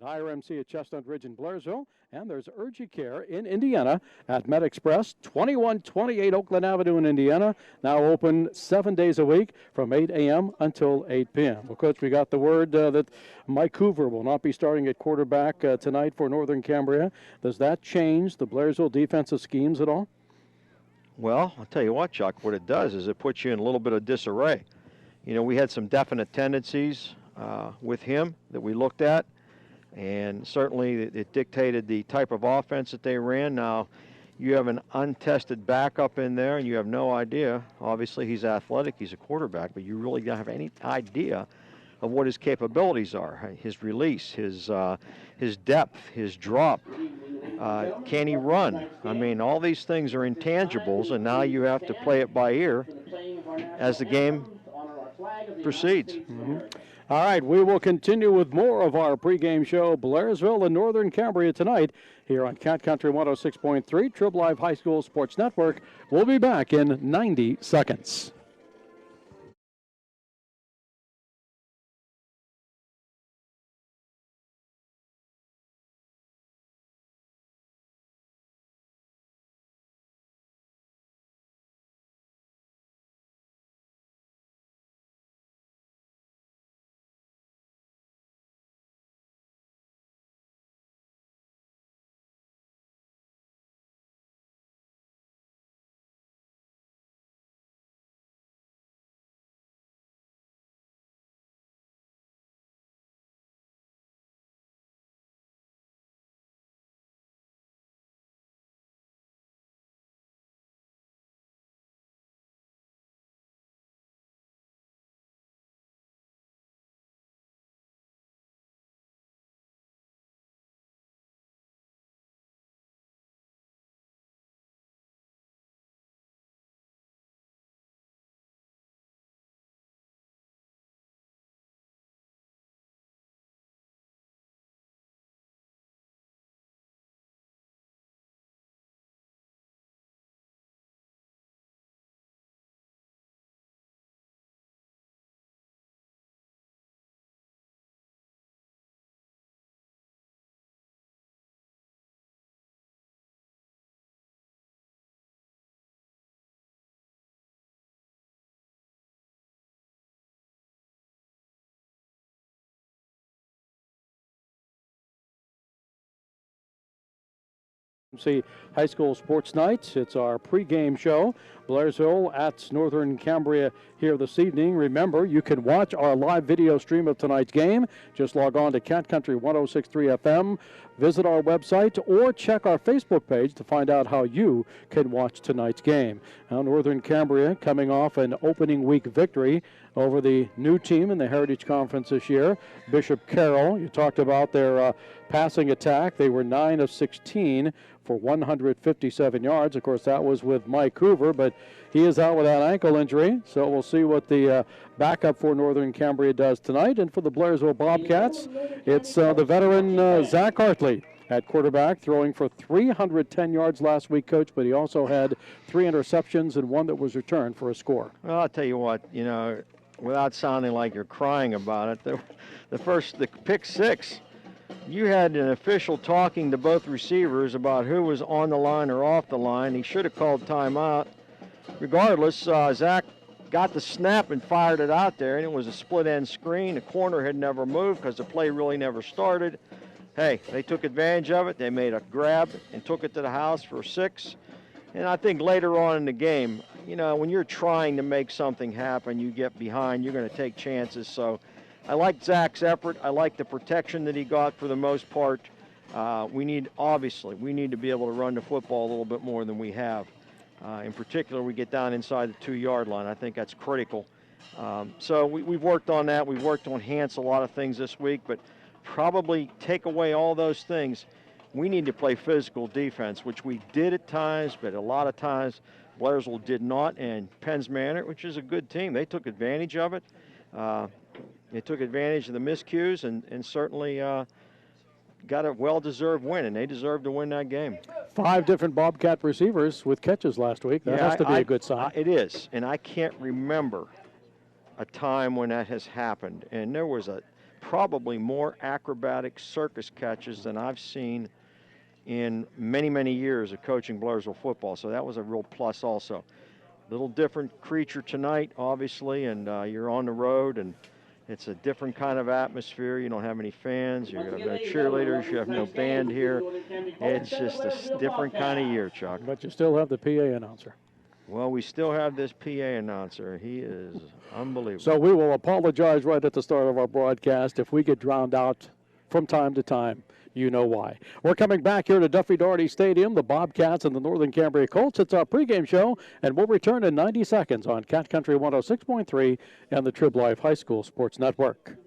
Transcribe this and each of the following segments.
IRMC at Chestnut Ridge in Blairsville, and there's Urgent Care in Indiana at Med Express, 2128 Oakland Avenue in Indiana, now open 7 days a week from 8 a.m. until 8 p.m. Well, Coach, we got the word that Mike Hoover will not be starting at quarterback tonight for Northern Cambria. Does that change the Blairsville defensive schemes at all? Well, I'll tell you what, Chuck, what it does is it puts you in a little bit of disarray. You know, we had some definite tendencies with him that we looked at, and certainly it dictated the type of offense that they ran. Now, you have an untested backup in there, and you have no idea. Obviously, he's athletic, he's a quarterback, but you really don't have any idea of what his capabilities are, his release, his depth, his drop. Can he run? I mean, all these things are intangibles, and now you have to play it by ear as the game proceeds. Mm-hmm. All right, we will continue with more of our pregame show, Blairsville and Northern Cambria tonight here on Cat Country 106.3, Trib Live High School Sports Network. We'll be back in 90 seconds. See High School Sports Nights. It's our pregame show. Blairsville at Northern Cambria here this evening. Remember, you can watch our live video stream of tonight's game. Just log on to Cat Country 106.3 FM, visit our website, or check our Facebook page to find out how you can watch tonight's game. Now, Northern Cambria coming off an opening week victory over the new team in the Heritage Conference this year, Bishop Carroll. You talked about their passing attack. They were 9 of 16 for 157 yards. Of course, that was with Mike Hoover, but he is out with that ankle injury, so we'll see what the backup for Northern Cambria does tonight. And for the Blairsville Bobcats, it's the veteran Zach Hartley at quarterback, throwing for 310 yards last week, Coach, but he also had 3 interceptions and 1 that was returned for a score. Well, I'll tell you what, you know, without sounding like you're crying about it, the pick 6, you had an official talking to both receivers about who was on the line or off the line. He should have called timeout. Regardless, Zach got the snap and fired it out there, and it was a split-end screen. The corner had never moved because the play really never started. Hey, they took advantage of it. They made a grab and took it to the house for 6. And I think later on in the game, you know, when you're trying to make something happen, you get behind, you're going to take chances. So I like Zach's effort. I like the protection that he got for the most part. We need to be able to run the football a little bit more than we have. In particular, we get down inside the 2-yard line. I think that's critical. So we've worked on that. We've worked to enhance a lot of things this week, but probably take away all those things. We need to play physical defense, which we did at times, but a lot of times Blairsville did not. And Penns Manor, which is a good team, they took advantage of it. They took advantage of the miscues and certainly got a well-deserved win, and they deserved to win that game. 5 different Bobcat receivers with catches last week. That has to be a good sign. It is, and I can't remember a time when that has happened. And there was probably more acrobatic circus catches than I've seen in many, many years of coaching Blairsville football. So that was a real plus also. Little different creature tonight, obviously, and you're on the road, and it's a different kind of atmosphere. You don't have any fans. You have no cheerleaders. You have no band here. It's just a different kind of year, Chuck. But you still have the PA announcer. Well, we still have this PA announcer. He is unbelievable. So we will apologize right at the start of our broadcast if we get drowned out from time to time. You know why. We're coming back here to Duffy Daugherty Stadium, the Bobcats and the Northern Cambria Colts. It's our pregame show, and we'll return in 90 seconds on Cat Country 106.3 and the Trib Life High School Sports Network.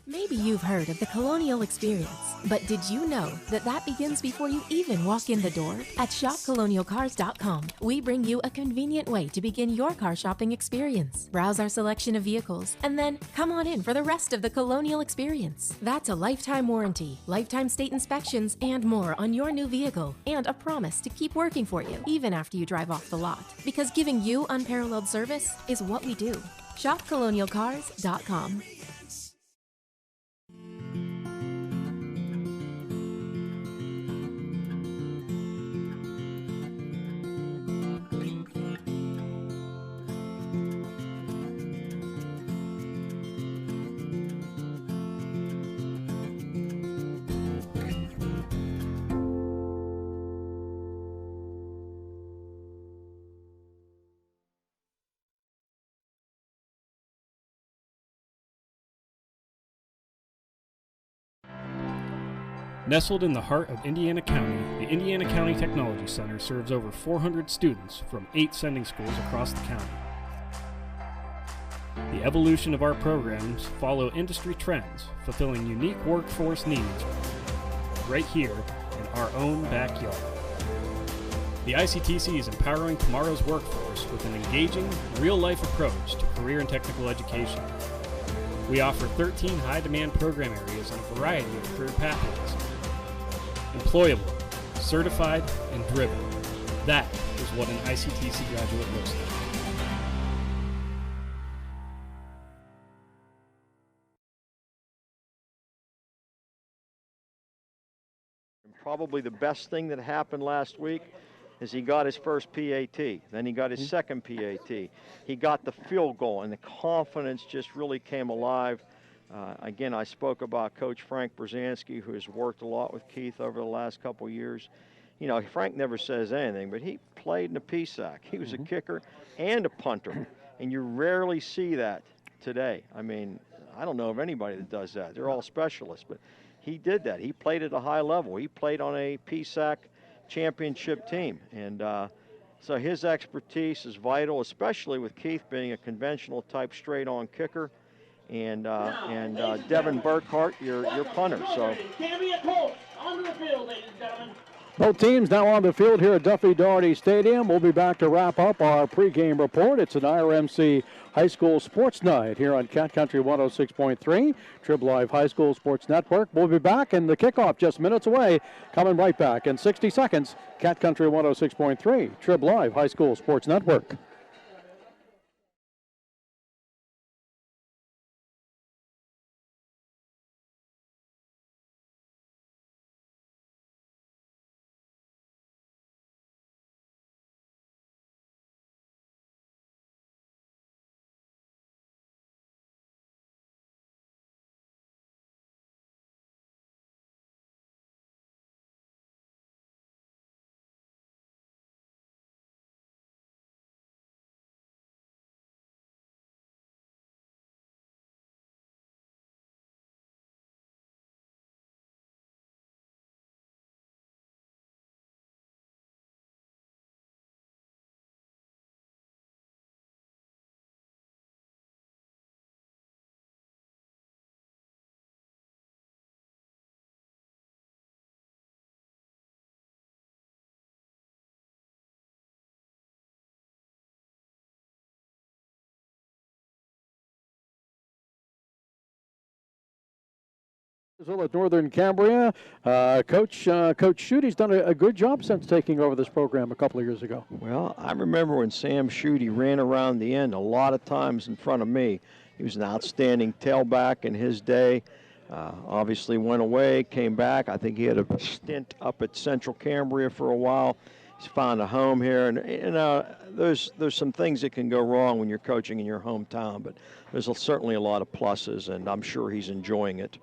Maybe you've heard of the Colonial Experience, but did you know that begins before you even walk in the door? At shopcolonialcars.com, we bring you a convenient way to begin your car shopping experience. Browse our selection of vehicles, and then come on in for the rest of the Colonial Experience. That's a lifetime warranty, lifetime state inspections, and more on your new vehicle, and a promise to keep working for you even after you drive off the lot. Because giving you unparalleled service is what we do. shopcolonialcars.com. Nestled in the heart of Indiana County, the Indiana County Technology Center serves over 400 students from 8 sending schools across the county. The evolution of our programs follow industry trends, fulfilling unique workforce needs right here in our own backyard. The ICTC is empowering tomorrow's workforce with an engaging, real-life approach to career and technical education. We offer 13 high-demand program areas and a variety of career pathways. Employable, certified, and driven. That is what an ICTC graduate looks like. Probably the best thing that happened last week is he got his first PAT. Then he got his second PAT. He got the field goal, and the confidence just really came alive. Again, I spoke about Coach Frank Brzezinski, who has worked a lot with Keith over the last couple years. You know, Frank never says anything, but he played in a PSAC. He was a kicker and a punter, and you rarely see that today. I mean, I don't know of anybody that does that. They're all specialists, but he did that. He played at a high level. He played on a PSAC championship team, and so his expertise is vital, especially with Keith being a conventional type straight-on kicker. And Devin Burkhart, your punter. So Cambria Colts onto the field, ladies and gentlemen. Both teams now on the field here at Duffy Daugherty Stadium. We'll be back to wrap up our pregame report. It's an IRMC High School Sports Night here on Cat Country 106.3, Trib Live High School Sports Network. We'll be back, and the kickoff just minutes away. Coming right back in 60 seconds. Cat Country 106.3, Trib Live High School Sports Network. At Northern Cambria, Coach Schuette's done a good job since taking over this program a couple of years ago. Well, I remember when Sam Schuette ran around the end a lot of times in front of me. He was an outstanding tailback in his day. Obviously went away, came back. I think he had a stint up at Central Cambria for a while. He's found a home here, and you know, there's some things that can go wrong when you're coaching in your hometown, but there's certainly a lot of pluses, and I'm sure he's enjoying it.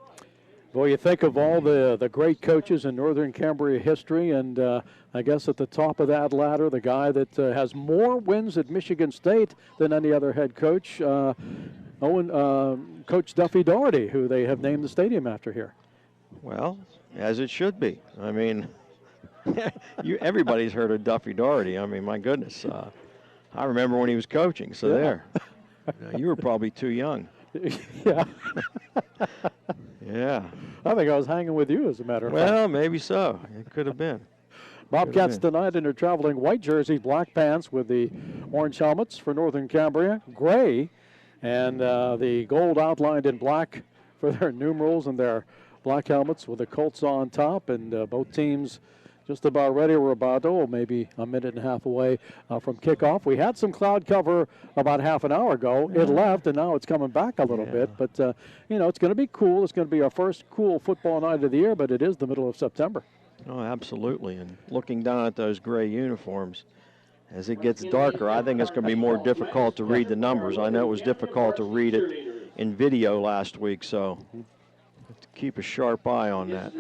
Well, you think of all the great coaches in Northern Cambria history, and I guess at the top of that ladder, the guy that has more wins at Michigan State than any other head coach, Coach Duffy Daugherty, who they have named the stadium after here. Well, as it should be. I mean, everybody's heard of Duffy Daugherty. I mean, my goodness. I remember when he was coaching, so there. You were probably too young. Yeah. Yeah. I think I was hanging with you, as a matter of fact. Well, maybe so. It could have been. Bobcats tonight in their traveling white jerseys, black pants with the orange helmets for Northern Cambria, gray, and the gold outlined in black for their numerals and their black helmets with the Colts on top, and both teams just about ready. We're about, maybe a minute and a half away from kickoff. We had some cloud cover about half an hour ago. It left, and now it's coming back a little bit. But, you know, it's going to be cool. It's going to be our first cool football night of the year, but it is the middle of September. Oh, absolutely. And looking down at those gray uniforms, as it gets darker, I think it's going to be more difficult to read the numbers. I know it was difficult to read it in video last week, so keep a sharp eye on that.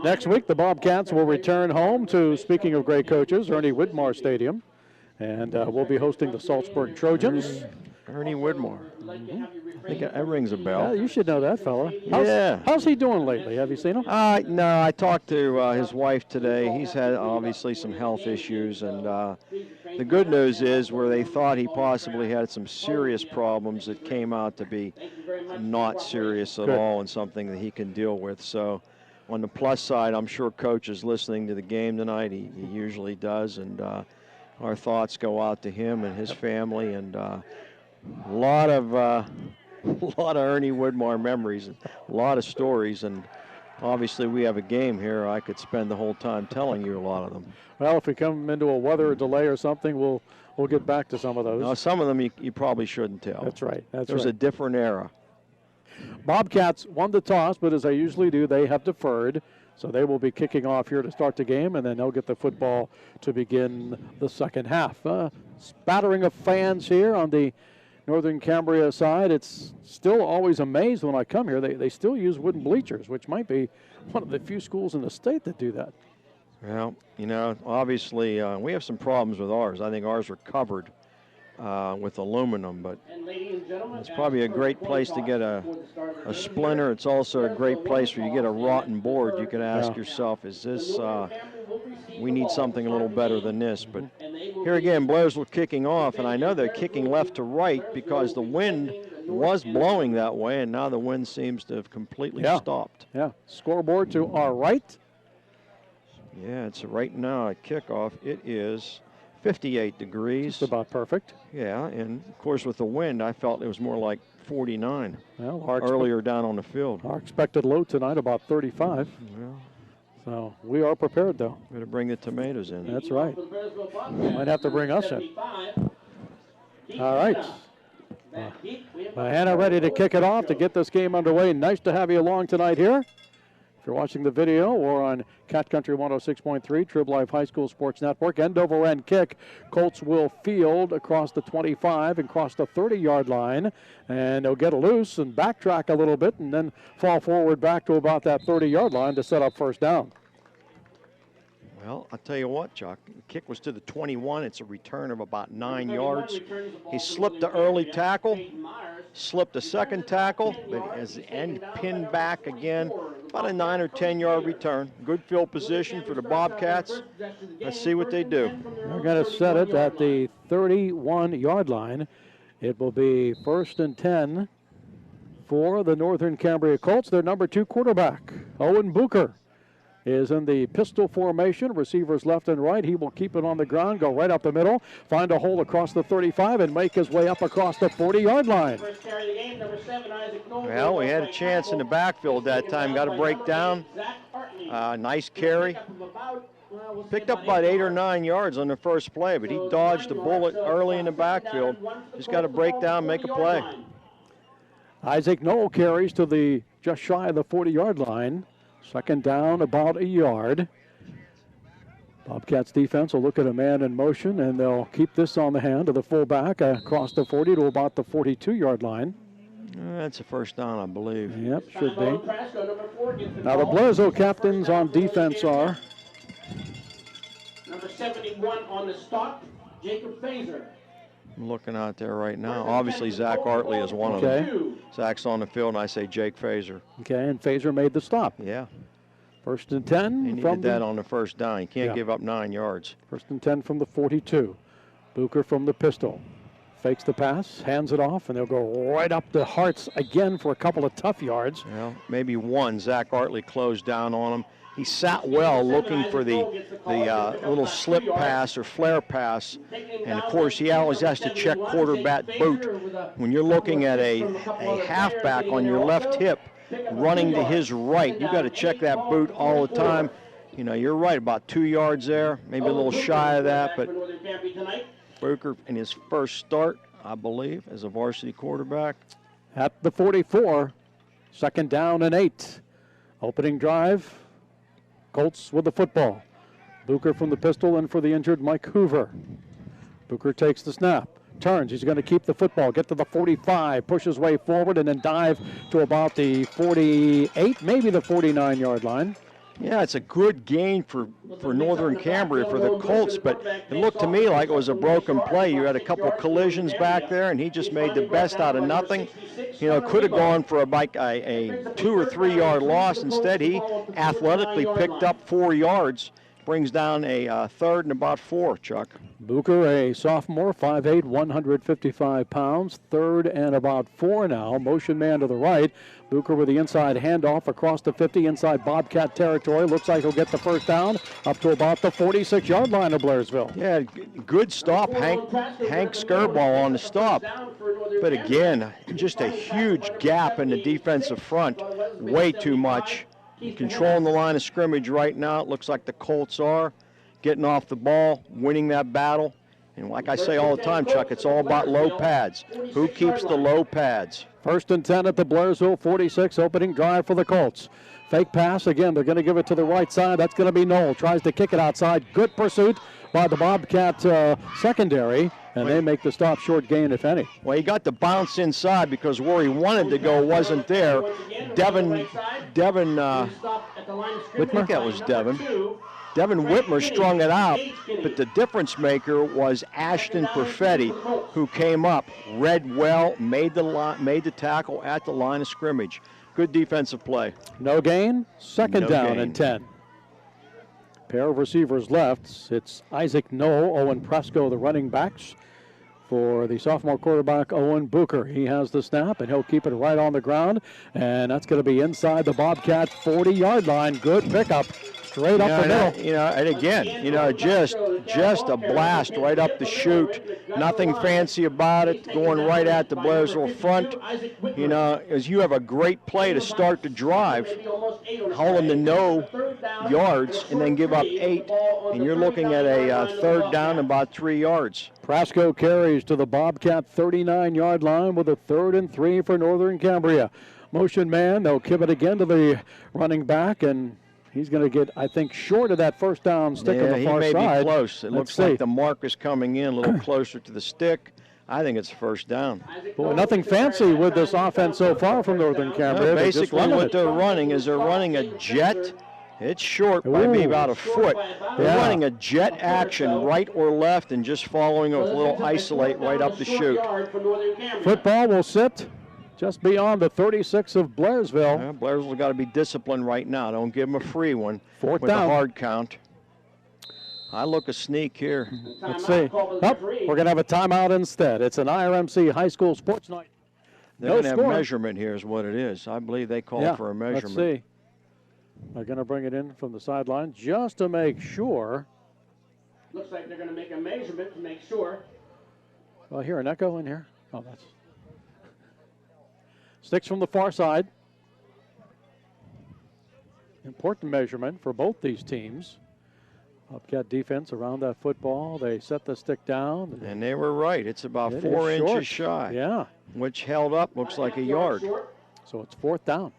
Next week, the Bobcats will return home to, speaking of great coaches, Ernie Widmar Stadium, and we'll be hosting the Salzburg Trojans. Ernie Widmar. I think that rings a bell. Yeah, you should know that fella. Yeah. How's he doing lately? Have you seen him? No, I talked to his wife today. He's had obviously some health issues, and the good news is where they thought he possibly had some serious problems, it came out to be not serious at all and something that he can deal with. So on the plus side, I'm sure Coach is listening to the game tonight. He usually does, and our thoughts go out to him and his family, and a lot of Ernie Widmar memories, a lot of stories, and obviously we have a game here. I could spend the whole time telling you a lot of them. Well, if we come into a weather delay or something, we'll get back to some of those. No, some of them you probably shouldn't tell. That's right. There's a different era. Bobcats won the toss, but as they usually do, they have deferred. So they will be kicking off here to start the game, and then they'll get the football to begin the second half. Spattering of fans here on the Northern Cambria side. It's still always amazed when I come here. They still use wooden bleachers, which might be one of the few schools in the state that do that. Well, you know, obviously we have some problems with ours. I think ours are covered with aluminum, but it's probably a great place to get a splinter. It's also a great place where you get a rotten board. You could ask yourself, is this, we need something a little better than this. But here again, Blairsville kicking off, and I know they're kicking left to right because the wind was blowing that way, and now the wind seems to have completely stopped. Yeah, scoreboard to our right. Yeah, it's right now at kickoff. It is 58 degrees. Just about perfect. Yeah, and of course with the wind, I felt it was more like 49 Well, earlier down on the field. Our expected low tonight about 35. Well, So we are prepared, though. better bring the tomatoes in. That's right. Might have to bring us in. All right. Hannah ready to kick it off to get this game underway. Nice to have you along tonight here. If you're watching the video or on Cat Country 106.3, Trib Life High School Sports Network, end over end kick. Colts will field across the 25 and cross the 30-yard line. And they'll get loose and backtrack a little bit and then fall forward back to about that 30-yard line to set up first down. Well, I'll tell you what, Chuck. The kick was to the 21. It's a return of about 9 yards. He slipped the early tackle, slipped a second tackle, but as the end pinned back again, about a 9 or 10-yard return. Good field position for the Bobcats. Let's see what they do. They're going to set it at the 31-yard line. It will be 1st and 10 for the Northern Cambria Colts. Their number 2 quarterback, Owen Bucher, is in the pistol formation. Receivers left and right. He will keep it on the ground, go right up the middle, find a hole across the 35, and make his way up across the 40-yard line. Well, we had a chance in the backfield that time. Got a breakdown. Nice carry. Picked up about 8 or 9 yards on the first play, but he dodged a bullet early in the backfield. Just got to break down, make a play. Isaac Knoll carries to the just shy of the 40-yard line. Second down, about a yard. Bobcats defense will look at a man in motion, and they'll keep this on the hand of the fullback across the 40 to about the 42-yard line. That's a first down, I believe. Yep, should be. Now the Blairsville captains on defense are number 71 on the stop, Jacob Fazer. I'm looking out there right now. Obviously, Zach Artley is one of them. Zach's on the field, and I say Jake Fazer. Okay, and Fazer made the stop. Yeah. 1st and 10. He needed that on the first down. You can't give up 9 yards. 1st and 10 from the 42. Bucher from the pistol. Fakes the pass, hands it off, and they'll go right up the hearts again for a couple of tough yards. Well, maybe one. Zach Artley closed down on him. He sat well looking for the little slip pass or flare pass. And, of course, he always has to check quarterback boot. When you're looking at a halfback on your left hip running to his right, you got to check that boot all the time. You know, you're right, about 2 yards there, maybe a little shy of that. But Bucher in his first start, I believe, as a varsity quarterback. At the 44, 2nd down and 8. Opening drive. Colts with the football. Bucher from the pistol and for the injured Mike Hoover. Bucher takes the snap, turns, he's going to keep the football, get to the 45, push his way forward and then dive to about the 48, maybe the 49-yard line. Yeah, it's a good gain for Northern Cambria, for the Colts, but it looked to me like it was a broken play. You had a couple of collisions back there, and he just made the best out of nothing. You know, could have gone for a 2 or 3 yard loss. Instead, he athletically picked up 4 yards. Brings down a 3rd and about 4, Chuck. Bucher, a sophomore, 5'8", 155 pounds. 3rd and about 4 now. Motion man to the right. Bucher with the inside handoff across the 50, inside Bobcat territory. Looks like he'll get the first down up to about the 46-yard line of Blairsville. Yeah, good stop. Hank Skirball on the stop. But again, just a huge gap in the defensive front. Way too much. Controlling the line of scrimmage right now. It looks like the Colts are getting off the ball, winning that battle. And like I say all the time, Chuck, it's all about low pads. Who keeps the low pads? 1st and 10 at the Blairsville 46, opening drive for the Colts. Fake pass, again, they're going to give it to the right side. That's going to be Knoll. Tries to kick it outside. Good pursuit by the Bobcat secondary, and they make the stop, short gain, if any. Well, he got the bounce inside because where he wanted to go wasn't there. Devin I think that was Devin. Devin Whitmer strung it out, but the difference maker was Ashton Perfetti, who came up, read well, made the tackle at the line of scrimmage. Good defensive play. No gain, 2nd down and 10. Pair of receivers left. It's Isaac Knoll, Owen Presco, the running backs. For the sophomore quarterback, Owen Bucher. He has the snap, and he'll keep it right on the ground. And that's going to be inside the Bobcat 40-yard line. Good pickup Straight up the middle. And again, just a blast right up the chute. Nothing fancy about it, going right at the Blairsville front. As you have a great play to start the drive, hauling to no yards and then give up 8, and you're looking at a third down about 3 yards. Prasco carries to the Bobcat 39-yard line with a 3rd and 3 for Northern Cambria. Motion man, they'll give it again to the running back, and he's going to get, I think, short of that first down stick on the far side. He may be close. It looks like the mark is coming in a little closer to the stick. I think it's first down. Boy, nothing fancy with this offense so far from Northern Cambria. Basically what they're running is they're running a jet. It's short by maybe about a foot. They're running a jet action right or left and just following with a little isolate right up the chute. Football will sit just beyond the 36 of Blairsville. Yeah, Blairsville's got to be disciplined right now. Don't give them a free one. Fourth with down. A hard count. I look a sneak here. Let's see. Oh, we're going to have a timeout instead. It's an IRMC high school sports night. They're going to have measurement here is what it is. I believe they call for a measurement. Let's see. They're going to bring it in from the sideline just to make sure. Looks like they're going to make a measurement to make sure. Well, I hear an echo in here. Oh, that's. Sticks from the far side. Important measurement for both these teams. Bobcat defense around that football. They set the stick down. And they were right. It's about 4 inches shy. Yeah. Which held up looks like a yard. So it's 4th down.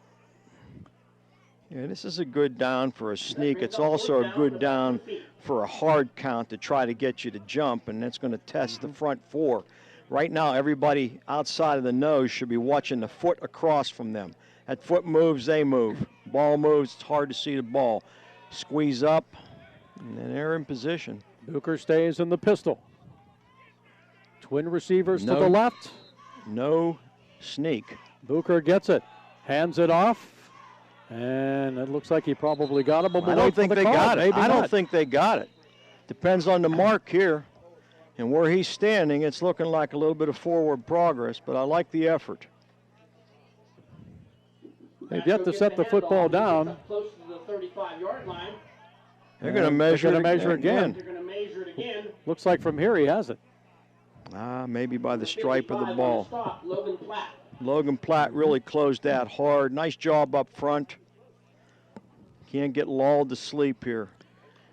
Yeah, this is a good down for a sneak. It's also a good down for a hard count to try to get you to jump, and that's going to test the front 4. Right now, everybody outside of the nose should be watching the foot across from them. That foot moves, they move. Ball moves, it's hard to see the ball. Squeeze up, and they're in position. Booker stays in the pistol. Twin receivers to the left. No sneak. Booker gets it, hands it off, and it looks like he probably got it. But I don't think they got it. I don't think they got it. Depends on the mark here. And where he's standing, it's looking like a little bit of forward progress, but I like the effort. They've yet to set the football down. Close to the 35-yard line. They're going to measure it again. They're going to measure it again. Looks like from here he has it. Maybe by the stripe of the ball. Logan Platt. Logan Platt really closed that hard. Nice job up front. Can't get lulled to sleep here.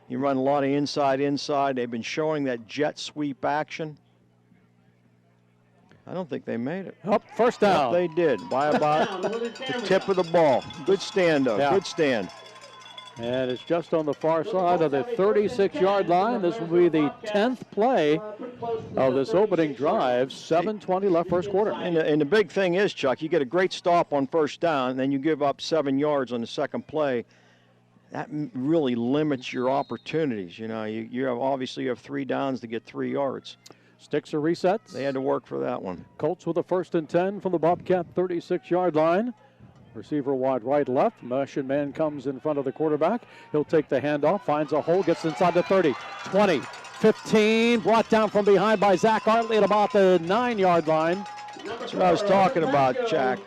You run a lot of inside. They've been showing that jet sweep action. I don't think they made it. Oh, first down. Yep, they did by about the tip of the ball. Good stand, though. Yeah. Good stand. And it's just on the far side of the 36-yard line. This will be the 10th play of this opening drive. 7:20 left first quarter. And the big thing is, Chuck, you get a great stop on first down, and then you give up 7 yards on the second play. That really limits your opportunities. You have 3 downs to get 3 yards. Sticks are resets. They had to work for that one. Colts with a 1st and 10 from the Bobcat 36-yard line. Receiver wide right left. Motion man comes in front of the quarterback. He'll take the handoff, finds a hole, gets inside the 30, 20, 15. Brought down from behind by Zach Hartley at about the 9-yard line. That's what I was talking about, Chuck.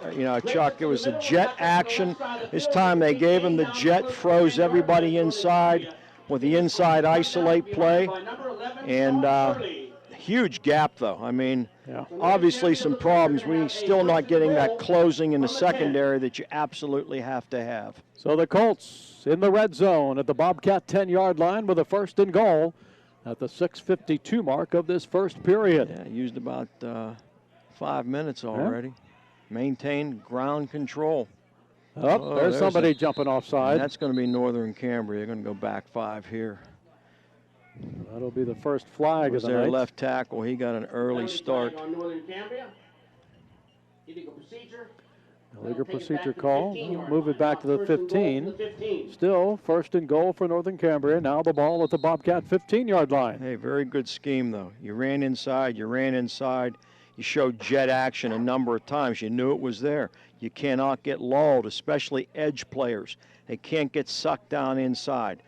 Chuck, it was a jet action. This time they gave him the jet, froze everybody inside with the inside isolate play. And huge gap, though. I mean, obviously some problems. We're still not getting that closing in the secondary that you absolutely have to have. So the Colts in the red zone at the Bobcat 10-yard line with a 1st and goal at the 6:52 mark of this first period. Yeah, used about 5 minutes already. Yeah. Maintain ground control. Oh, there's somebody jumping offside. That's going to be Northern Cambria. They're going to go back 5 here. That'll be the first flag of the night. Their left tackle. He got an early start. On Northern Cambria. Illegal procedure. Illegal procedure call. Move it back to the 15. Still 1st and goal for Northern Cambria. Now the ball at the Bobcat 15-yard line. Hey, very good scheme, though. You ran inside. You showed jet action a number of times. You knew it was there. You cannot get lulled, especially edge players. They can't get sucked down inside.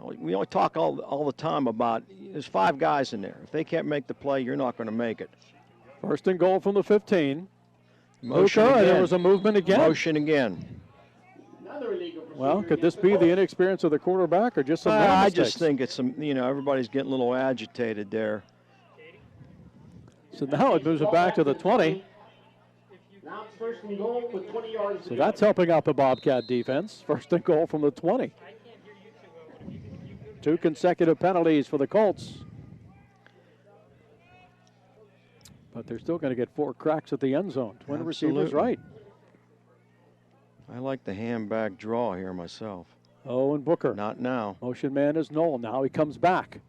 We only talk all the time about there's 5 guys in there. If they can't make the play, you're not going to make it. 1st and goal from the 15. Motion Booker, again. There was a movement again. Motion again. Another illegal procedure. Well, could this be the inexperience of the quarterback or just some I mistakes? just think it's some, everybody's getting a little agitated there. So now it moves it back to the 20. Now it's first and goal with 20 yards. So that's helping out the Bobcat defense. First and goal from the 20. 2 consecutive penalties for the Colts. But they're still going to get 4 cracks at the end zone. Twin receivers right. I like the hand-back draw here myself. Owen Booker. Not now. Motion man is Knoll. Now he comes back.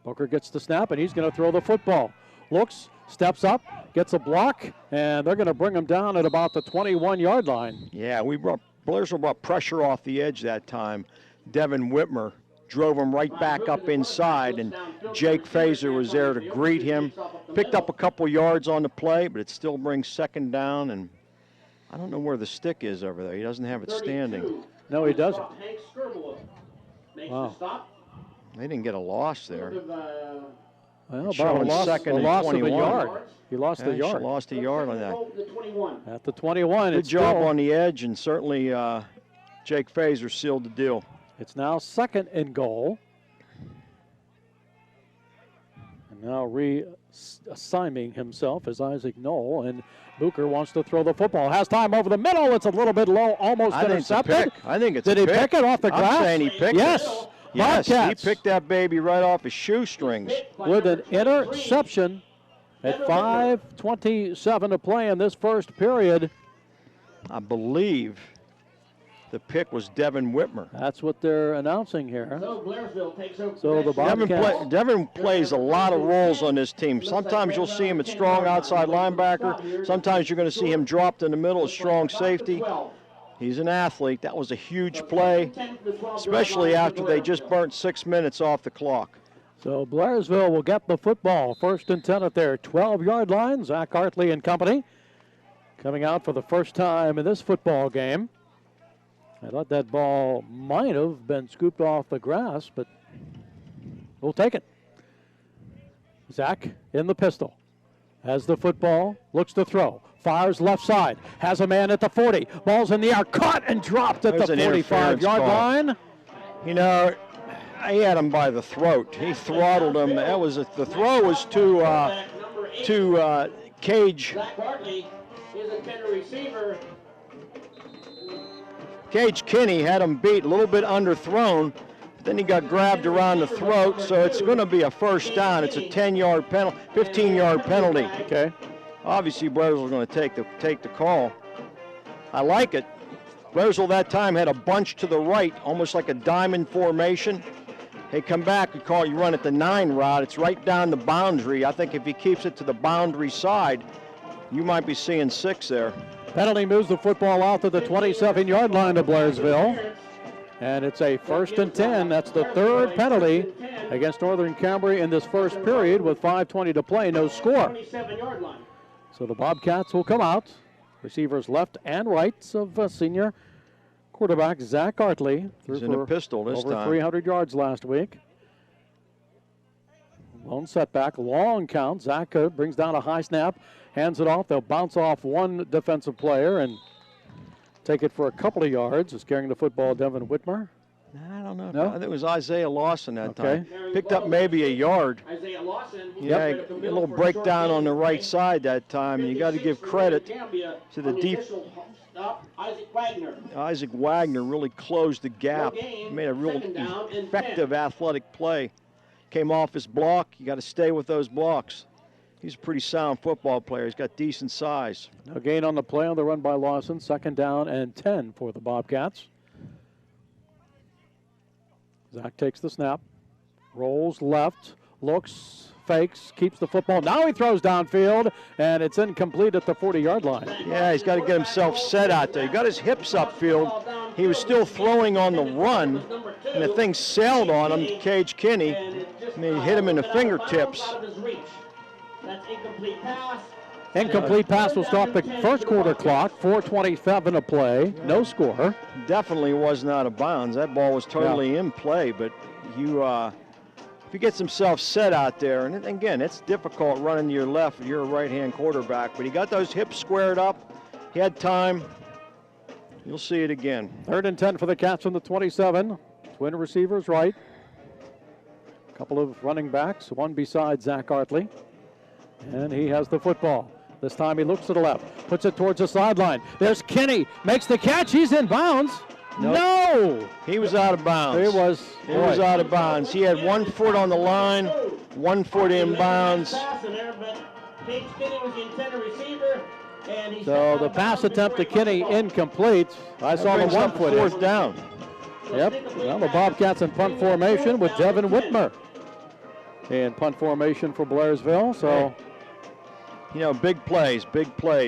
Booker gets the snap, and he's going to throw the football. Looks, steps up, gets a block, and they're going to bring him down at about the 21-yard line. Yeah, Blairsville brought pressure off the edge that time. Devin Whitmer drove him right back up inside, and Jake Fazer was there to greet him. Picked up a couple yards on the play, but it still brings second down, and I don't know where the stick is over there. He doesn't have it standing. No, he doesn't. Wow. They didn't get a loss there. Well, about a loss of a yard. He lost a yard. Lost a yard on that. At the 21. Good job on the edge, and certainly Jake Fazer sealed the deal. It's now second and goal. And now reassigning himself is Isaac Knoll, and Booker wants to throw the football. Has time over the middle. It's a little bit low, almost intercepted. I think it's a pick. pick. Did he pick it off the grass? I'm saying he picked yes. it. Yes, Bobcats he picked that baby right off his shoestrings. With an interception at 5:27 to play in this first period. I believe the pick was Devin Whitmer. That's what they're announcing here. So Blairsville takes over. So the Bobcats. Devin plays a lot of roles on this team. Sometimes you'll see him at strong outside linebacker. Sometimes you're going to see him dropped in the middle as strong safety. He's an athlete. That was a huge play, especially after they just burnt 6 minutes off the clock. So Blairsville will get the football. 1st and 10 at their 12-yard line. Zach Hartley and company coming out for the first time in this football game. I thought that ball might have been scooped off the grass, but we'll take it. Zach in the pistol. Has the football, looks to throw. Fires left side, has a man at the 40. Ball's in the air, caught and dropped at the 45-yard line. You know, he had him by the throat. He throttled him. That was the throw was to Cage. Cage Kinney had him beat, a little bit underthrown. Then he got grabbed around the throat, so it's going to be a first down. It's a 10-yard penalty, 15-yard penalty. Okay. Obviously, Blairsville's going to take the call. I like it. Blairsville that time had a bunch to the right, almost like a diamond formation. They come back, you run at the 9 route. It's right down the boundary. I think if he keeps it to the boundary side, you might be seeing 6 there. Penalty moves the football out to the 27-yard line to Blairsville. And it's a 1st and 10. That's the 3rd penalty against Northern Cambria in this first period with 5:20 to play, no score. So the Bobcats will come out. Receivers left and right of senior quarterback Zach Hartley. He's in a pistol this over time. 300 yards last week. Lone setback, long count. Zach brings down a high snap, hands it off. They'll bounce off one defensive player and take it for a couple of yards. Is carrying the football Devin Whitmer. I don't know. No? I think it was Isaiah Lawson that time. Picked up maybe a yard. Isaiah Lawson. Yeah, a little breakdown on the right side that time. And you got to give credit to the deep. Isaac Wagner really closed the gap. Made a real effective athletic play. Came off his block. You got to stay with those blocks. He's a pretty sound football player. He's got decent size. No gain on the play on the run by Lawson. 2nd down and 10 for the Bobcats. Zach takes the snap, rolls left, looks, fakes, keeps the football. Now he throws downfield, and it's incomplete at the 40-yard line. Yeah, he's got to get himself set out there. He got his hips upfield. He was still throwing on the run, and the thing sailed on him to Cage Kinney, and he hit him in the fingertips. That's incomplete pass. Incomplete pass will stop the first quarter clock. 4:27 to play. No score. Definitely was not out of bounds. That ball was totally in play, but if he gets himself set out there, and again, it's difficult running to your left if you're a right-hand quarterback, but he got those hips squared up. He had time. You'll see it again. 3rd and 10 for the Cats from the 27. Twin receivers right. A couple of running backs, one beside Zach Artley. And he has the football. This time he looks to the left, puts it towards the sideline. There's Kinney, makes the catch, he's in bounds. Nope. No! He was out of bounds. He was out of bounds. He had 1 foot on the line, 1 foot in bounds. So the pass attempt to Kinney incomplete. I saw the 1 foot. 4th down. Yep. Well, the Bobcats in punt formation with Devin Whitmer in punt formation for Blairsville. So, you know, big plays.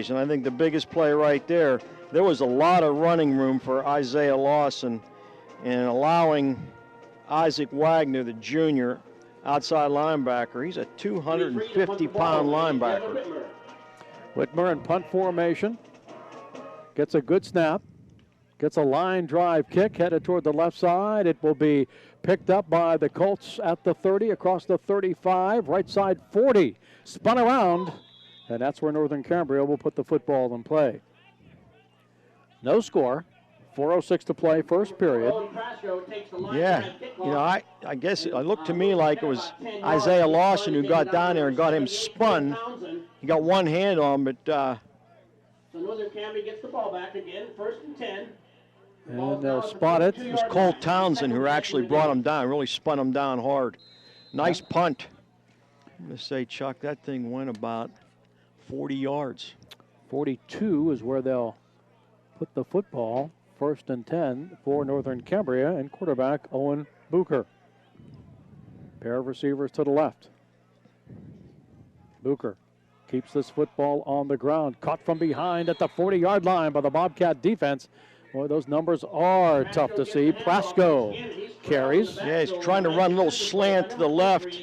And I think the biggest play right there, there was a lot of running room for Isaiah Lawson and allowing Isaac Wagner, the junior outside linebacker. He's a 250-pound linebacker. Whitmer in punt formation. Gets a good snap. Gets a line drive kick headed toward the left side. It will be picked up by the Colts at the 30, across the 35, right side 40. Spun around, and that's where Northern Cambria will put the football in play. No score. 4:06 to play, first period. Yeah, you know, I guess it looked to me like it was Isaiah Lawson who got down there and got him spun. He got one hand on, but so Northern Cambria gets the ball back again, 1st and 10. And they'll spot it. It was Colt Townsend who actually brought him down, really spun him down hard. Nice punt. I'm going to say, Chuck, that thing went about 40 yards. 42 is where they'll put the football. 1st and 10 for Northern Cambria and quarterback Owen Bucher. Pair of receivers to the left. Bucher keeps this football on the ground. Caught from behind at the 40-yard line by the Bobcat defense. Boy, those numbers are tough to see. Prasco carries. Yeah, he's trying to run a little slant to the left.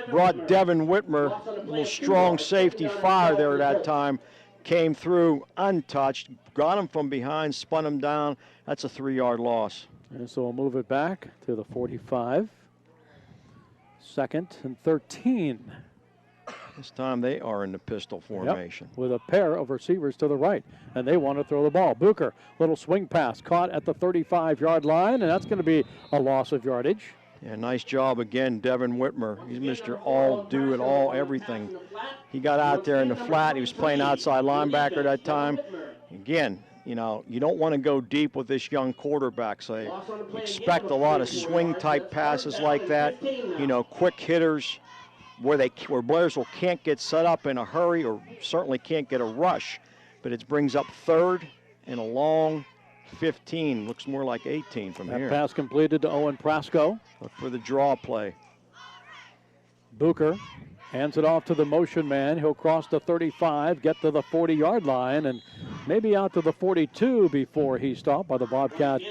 Brought Devin Whitmer, a little strong safety fire there at that time. Came through untouched, got him from behind, spun him down. That's a 3-yard loss. And so we'll move it back to the 45. 2nd and 13. This time they are in the pistol formation. Yep, with a pair of receivers to the right, and they want to throw the ball. Bucher, little swing pass, caught at the 35-yard line, and that's going to be a loss of yardage. Yeah, nice job again, Devin Whitmer. He's Mr. All Do It All Everything. He got out there in the flat. He was playing outside linebacker at that time. Again, you know, you don't want to go deep with this young quarterback, so expect a lot of swing-type passes like that. You know, quick hitters where Blairsville can't get set up in a hurry or certainly can't get a rush. But it brings up 3rd and a long 15. Looks more like 18 from here. Pass completed to Owen Prasco. Look for the draw play. Bucher hands it off to the motion man. He'll cross the 35, get to the 40-yard line, and maybe out to the 42 before he's stopped by the Bobcat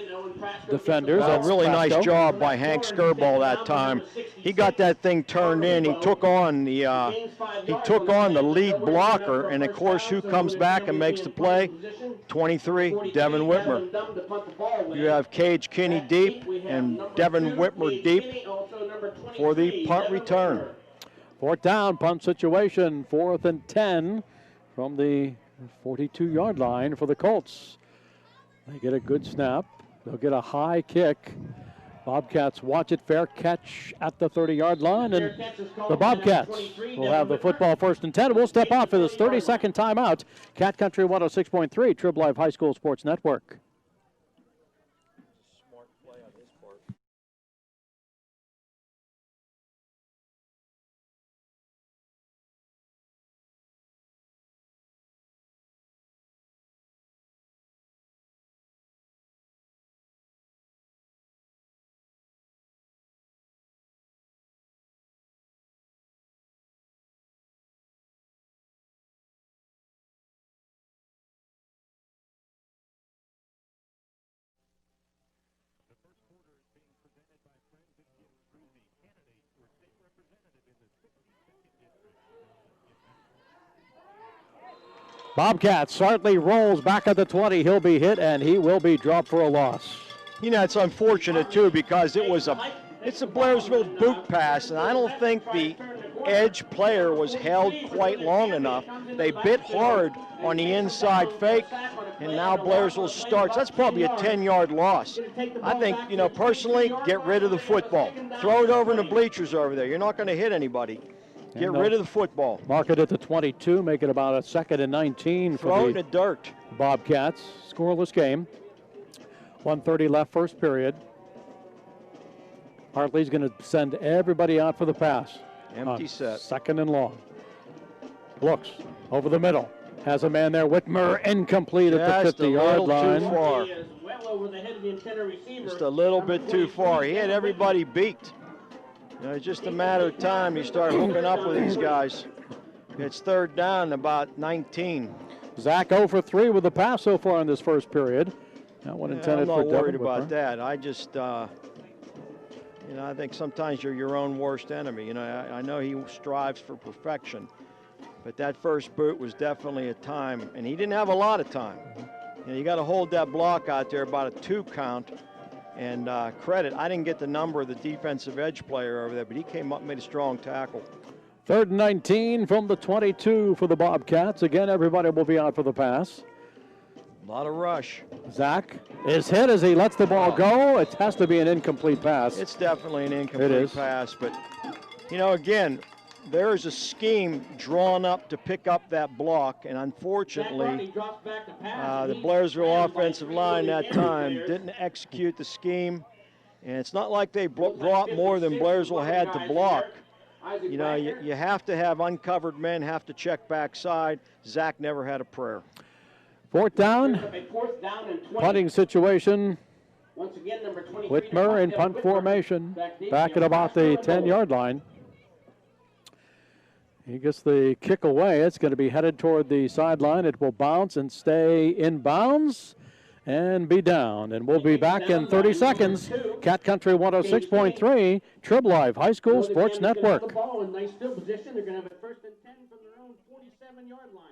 defenders. A really nice job by Hank Skirball that time. He got that thing turned in. He took on the lead blocker, and of course, who comes back and makes the play? 23, Devin Whitmer. You have Cage Kinney deep and Devin Whitmer deep for the punt return. 4th down, punt situation, 4th and 10 from the 42-yard line for the Colts. They get a good snap. They'll get a high kick. Bobcats watch it, fair catch at the 30-yard line, and the Bobcats will have the football 1st and 10. We'll step off for this 30-second timeout. Cat Country 106.3, Trib Live High School Sports Network. Bobcats, Sartley rolls back at the 20. He'll be hit, and he will be dropped for a loss. You know, it's unfortunate, too, because it's a Blairsville boot pass, and I don't think the edge player was held quite long enough. They bit hard on the inside fake, and now Blairsville starts. That's probably a 10-yard loss. I think, you know, personally, get rid of the football. Throw it over in the bleachers over there. You're not going to hit anybody. Get rid of the football. Mark it at the 22, make it about a 2nd and 19 Throw for it in the dirt. Bobcats. Scoreless game. 1:30 left, first period. Hartley's going to send everybody out for the pass. Empty set. 2nd and long. Looks over the middle. Has a man there. Whitmer incomplete at the 50-yard line. Too far. He is well over the head of the intended receiver. Just a little bit too far. He had everybody beat. You know, it's just a matter of time you start hooking up with these guys. It's 3rd down, about 19. Zach 0 for 3 with the pass so far in this first period. That one intended I'm for not Devin worried about Whitmer. that. I just, you know, I think sometimes you're your own worst enemy. You know, I know he strives for perfection, but that first boot was definitely a time, and he didn't have a lot of time. You know, you got to hold that block out there, about a 2 count, and credit. I didn't get the number of the defensive edge player over there, but he came up and made a strong tackle. 3rd and 19 from the 22 for the Bobcats. Again, everybody will be out for the pass. A lot of rush. Zach is hit as he lets the ball go. It has to be an incomplete pass. It's definitely an incomplete pass, but, you know, again, there is a scheme drawn up to pick up that block, and unfortunately, the Blairsville offensive line that time didn't execute the scheme, and it's not like they brought more than Blairsville had to block. You know, you have to have uncovered men, have to check backside. Zach never had a prayer. 4th down, punting situation. Once again, number 23, Whitmer in punt formation, back at about the 10-yard line. He gets the kick away. It's going to be headed toward the sideline. It will bounce and stay in bounds and be down. And we'll be back in 30 seconds. Cat Country 106.3, Trib Live High School Sports Network. The ball in nice field position. They're going to have a 1st and 10 from their own 47-yard line.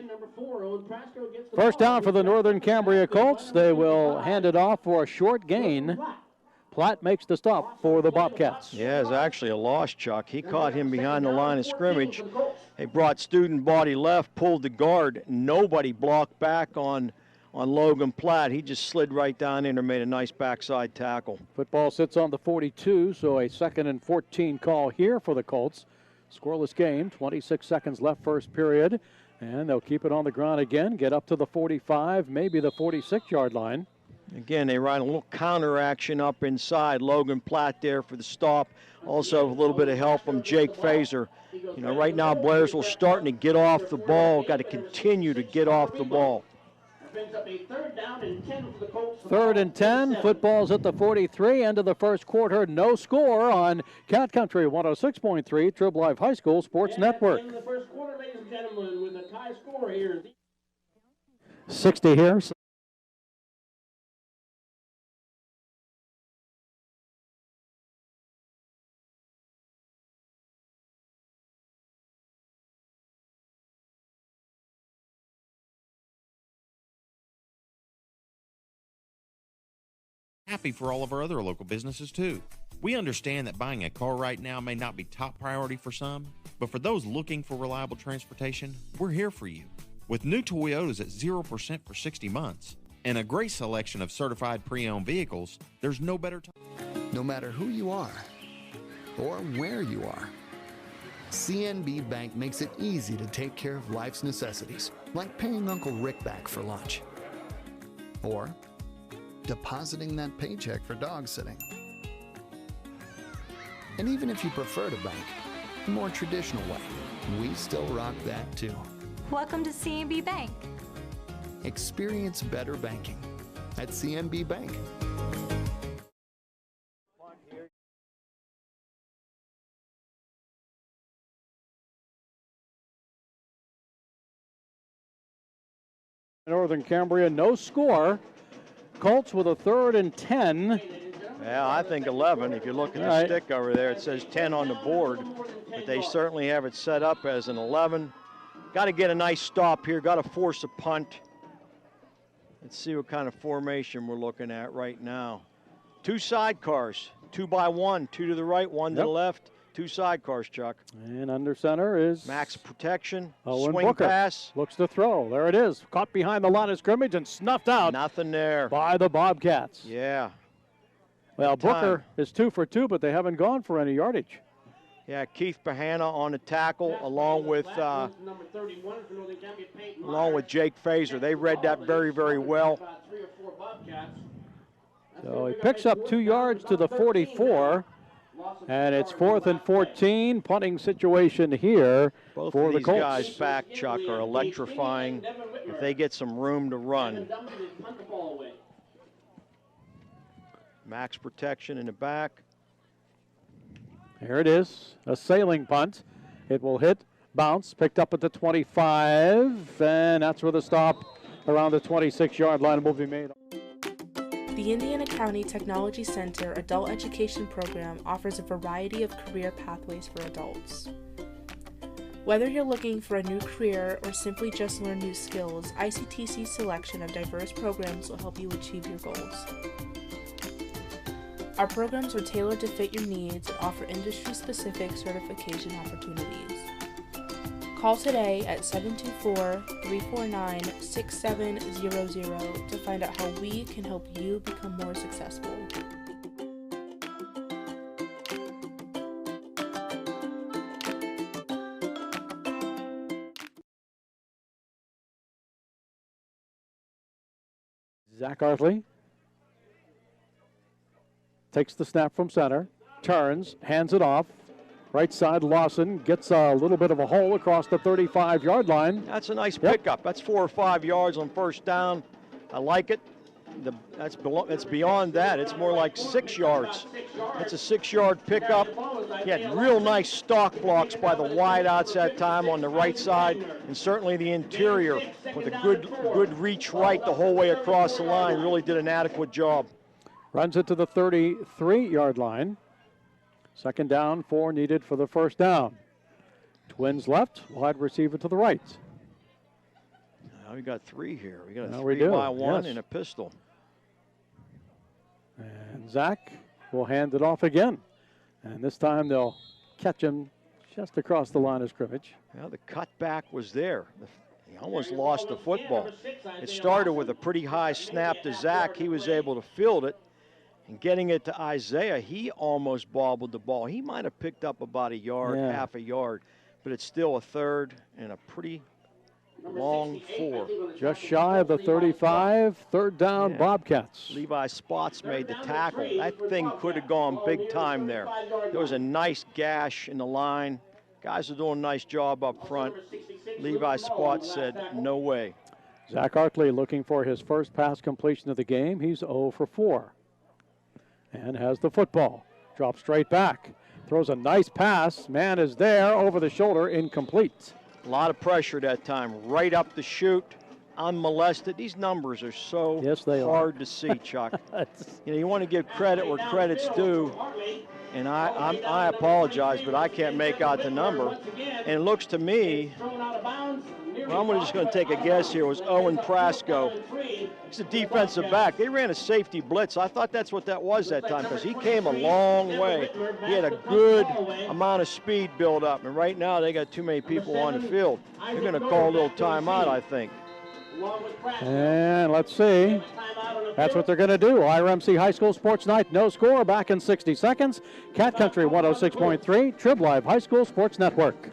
Number 4, Owen Prasco gets the First ball. down for the Northern Cambria Colts. They will hand it off for a short gain. Platt makes the stop for the Bobcats. Yeah, it's actually a loss, Chuck. He caught him behind the line of scrimmage. They brought student body left, pulled the guard. Nobody blocked back on Logan Platt. He just slid right down in and made a nice backside tackle. Football sits on the 42, so a 2nd and 14 call here for the Colts. Scoreless game, 26 seconds left first period. And they'll keep it on the ground again, get up to the 45, maybe the 46-yard line. Again, they run a little counter action up inside. Logan Platt there for the stop. Also a little bit of help from Jake Fazer. You know, right now Blairsville's starting to get off the ball. Got to continue to get off the ball. Brings up a 3rd down and 10 for the Colts. 3rd and 10, football's at the 43, end of the first quarter, no score on Cat Country 106.3, Trib Live High School Sports Network. In the first quarter, ladies and gentlemen, with a tie score here. 60 here. Happy for all of our other local businesses too. We understand that buying a car right now may not be top priority for some, but for those looking for reliable transportation, we're here for you. With new Toyotas at 0% for 60 months and a great selection of certified pre-owned vehicles, there's no better time. No matter who you are or where you are, CNB Bank makes it easy to take care of life's necessities, like paying Uncle Rick back for lunch, or depositing that paycheck for dog sitting. And even if you prefer to bank the more traditional way, we still rock that too. Welcome to CNB Bank. Experience better banking at CNB Bank. Northern Cambria, no score. Colts with a 3rd and 10. Yeah, I think 11. If you look at the stick over there, it says 10 on the board, but they certainly have it set up as an 11. Got to get a nice stop here. Got to force a punt. Let's see what kind of formation we're looking at right now. 2 sidecars, 2 by 1, 2 to the right, 1 to the left. 2 sidecars, Chuck. And under center is max protection. Owen Swing Booker. pass. Looks to throw. There it is. Caught behind the line of scrimmage and snuffed out. Nothing there. By the Bobcats. Yeah. Well, Booker is 2 for 2, but they haven't gone for any yardage. Yeah, Keith Bahana on the tackle along with Jake Fazer. They read that very, very well. So he picks up 2 yards to the 44. And it's 4th and 14. Punting situation here for the these Colts. Guys back, Chuck, are electrifying if they get some room to run. Max protection in the back. Here it is, a sailing punt. It will hit, bounce, picked up at the 25, and that's where the stop around the 26-yard line will be made. The Indiana County Technology Center Adult Education Program offers a variety of career pathways for adults. Whether you're looking for a new career or simply just learn new skills, ICTC's selection of diverse programs will help you achieve your goals. Our programs are tailored to fit your needs and offer industry-specific certification opportunities. Call today at 724-349-6700 to find out how we can help you become more successful. Zach Artley takes the snap from center, turns, hands it off. Right side, Lawson gets a little bit of a hole across the 35-yard line. That's a nice pickup. That's 4 or 5 yards on first down. I like it. That's beyond that. It's more like 6 yards. It's a 6-yard pickup. He had real nice stock blocks by the wideouts that time on the right side, and certainly the interior with a good reach right the whole way across the line. Really did an adequate job. Runs it to the 33-yard line. 2nd down, 4 needed for the first down. Twins left, wide receiver to the right. Now we got 3 here. We got a now 3 by 1 and a pistol. And Zach will hand it off again. And this time they'll catch him just across the line of scrimmage. Now the cutback was there. He almost lost the football. It started with a pretty high snap to Zach. He was able to field it. And getting it to Isaiah, he almost bobbled the ball. He might have picked up about a yard, half a yard, but it's still a 3rd and a pretty long 4. Just shy of the 35, 3rd down, Bobcats. Levi Spots made the tackle. That thing could have gone big time there. There was a nice gash in the line. Guys are doing a nice job up front. Levi Spots said, no way. Zach Artley looking for his first pass completion of the game. He's 0 for 4. And has the football. Drops straight back. Throws a nice pass. Man is there over the shoulder, incomplete. A lot of pressure that time. Right up the chute, unmolested. These numbers are so hard to see, Chuck. You want to give credit where credit's due. And I apologize, but I can't make out the number. And it looks to me, well, I'm just going to take a guess here, was Owen Prasco. He's a defensive back. They ran a safety blitz. I thought that's what that was that time because he came a long way. He had a good amount of speed build up, and right now they got too many people on the field. They're going to call a little timeout, I think. And let's see. That's what they're going to do. IRMC High School Sports Night, no score, back in 60 seconds. Cat Country 106.3, Trib Live High School Sports Network.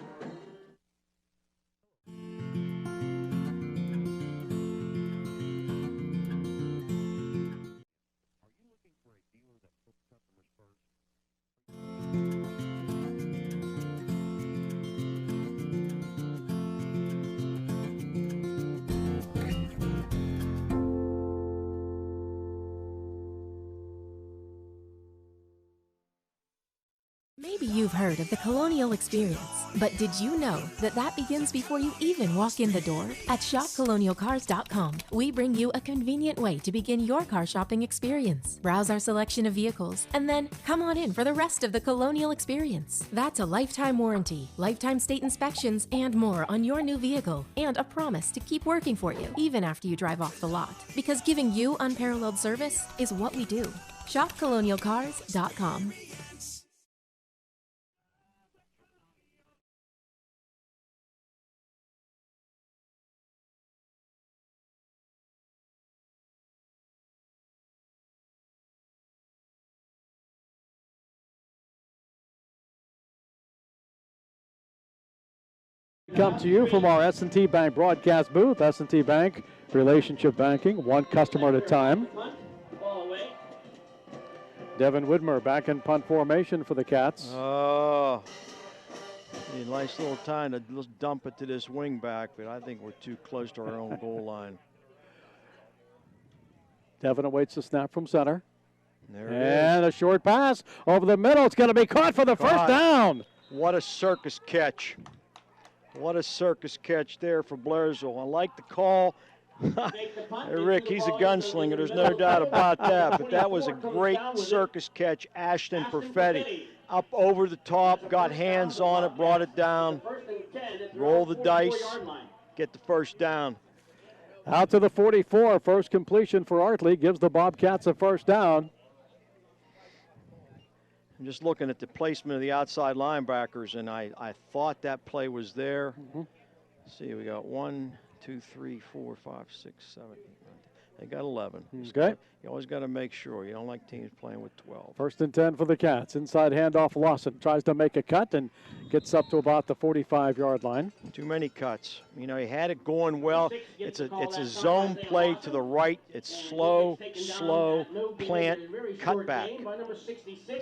Maybe you've heard of the Colonial Experience, but did you know that that begins before you even walk in the door? At shopcolonialcars.com, we bring you a convenient way to begin your car shopping experience. Browse our selection of vehicles, and then come on in for the rest of the Colonial Experience. That's a lifetime warranty, lifetime state inspections, and more on your new vehicle, and a promise to keep working for you, even after you drive off the lot. Because giving you unparalleled service is what we do. shopcolonialcars.com. Come to you from our S&T Bank broadcast booth. S&T Bank, relationship banking, one customer at a time. Devin Whitmer back in punt formation for the Cats. Oh, a nice little time to just dump it to this wing back, but I think we're too close to our own goal line. Devin awaits the snap from center. There it and a short pass over the middle. It's going to be caught for the first down. What a circus catch. What a circus catch there for Blairsville. I like the call. Hey, Rick, he's a gunslinger. There's no doubt about that. But that was a great circus catch. Ashton Perfetti up over the top, got hands on it, brought it down. Roll the dice, get the first down. Out to the 44. First completion for Artley gives the Bobcats a first down. I'm just looking at the placement of the outside linebackers, and I thought that play was there. Let's see, we got 1, 2, 3, 4, 5, 6, 7, 8, 9, 10. They got 11. Okay. You always got to make sure. You don't like teams playing with 12. First and 10 for the Cats. Inside handoff, Lawson tries to make a cut and gets up to about the 45-yard line. Too many cuts. You know, he had it going well. It's a zone play to the right. It's slow, plant, cutback.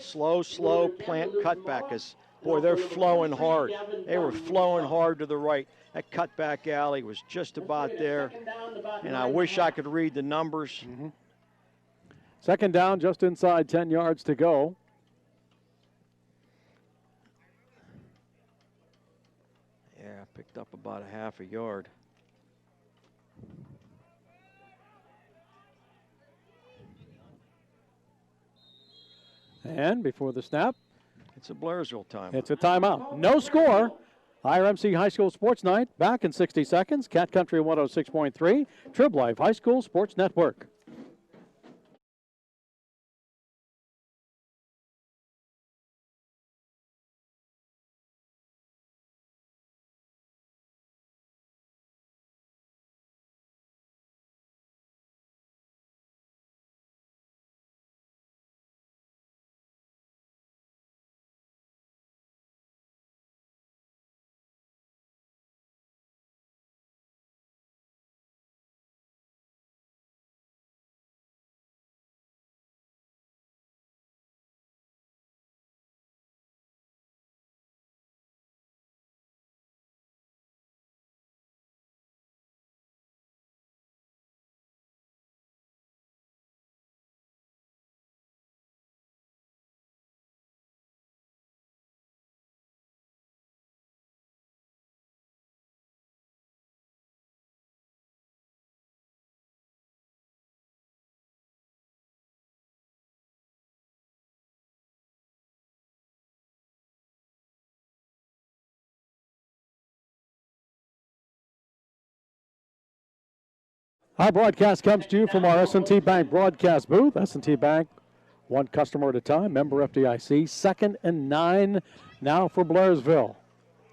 Slow, plant, cutback. Boy, they're flowing hard. They were flowing hard to the right. That cutback alley was just about there, and I wish I could read the numbers. Second down, just inside 10 yards to go. Yeah, picked up about a half a yard. And before the snap, it's a Blairsville timeout. It's a timeout. No score. IRMC High School Sports Night back in 60 seconds. Cat Country 106.3, Trib Life High School Sports Network. Our broadcast comes to you from our S&T Bank broadcast booth. S&T Bank, one customer at a time, member FDIC. 2nd and 9 now for Blairsville.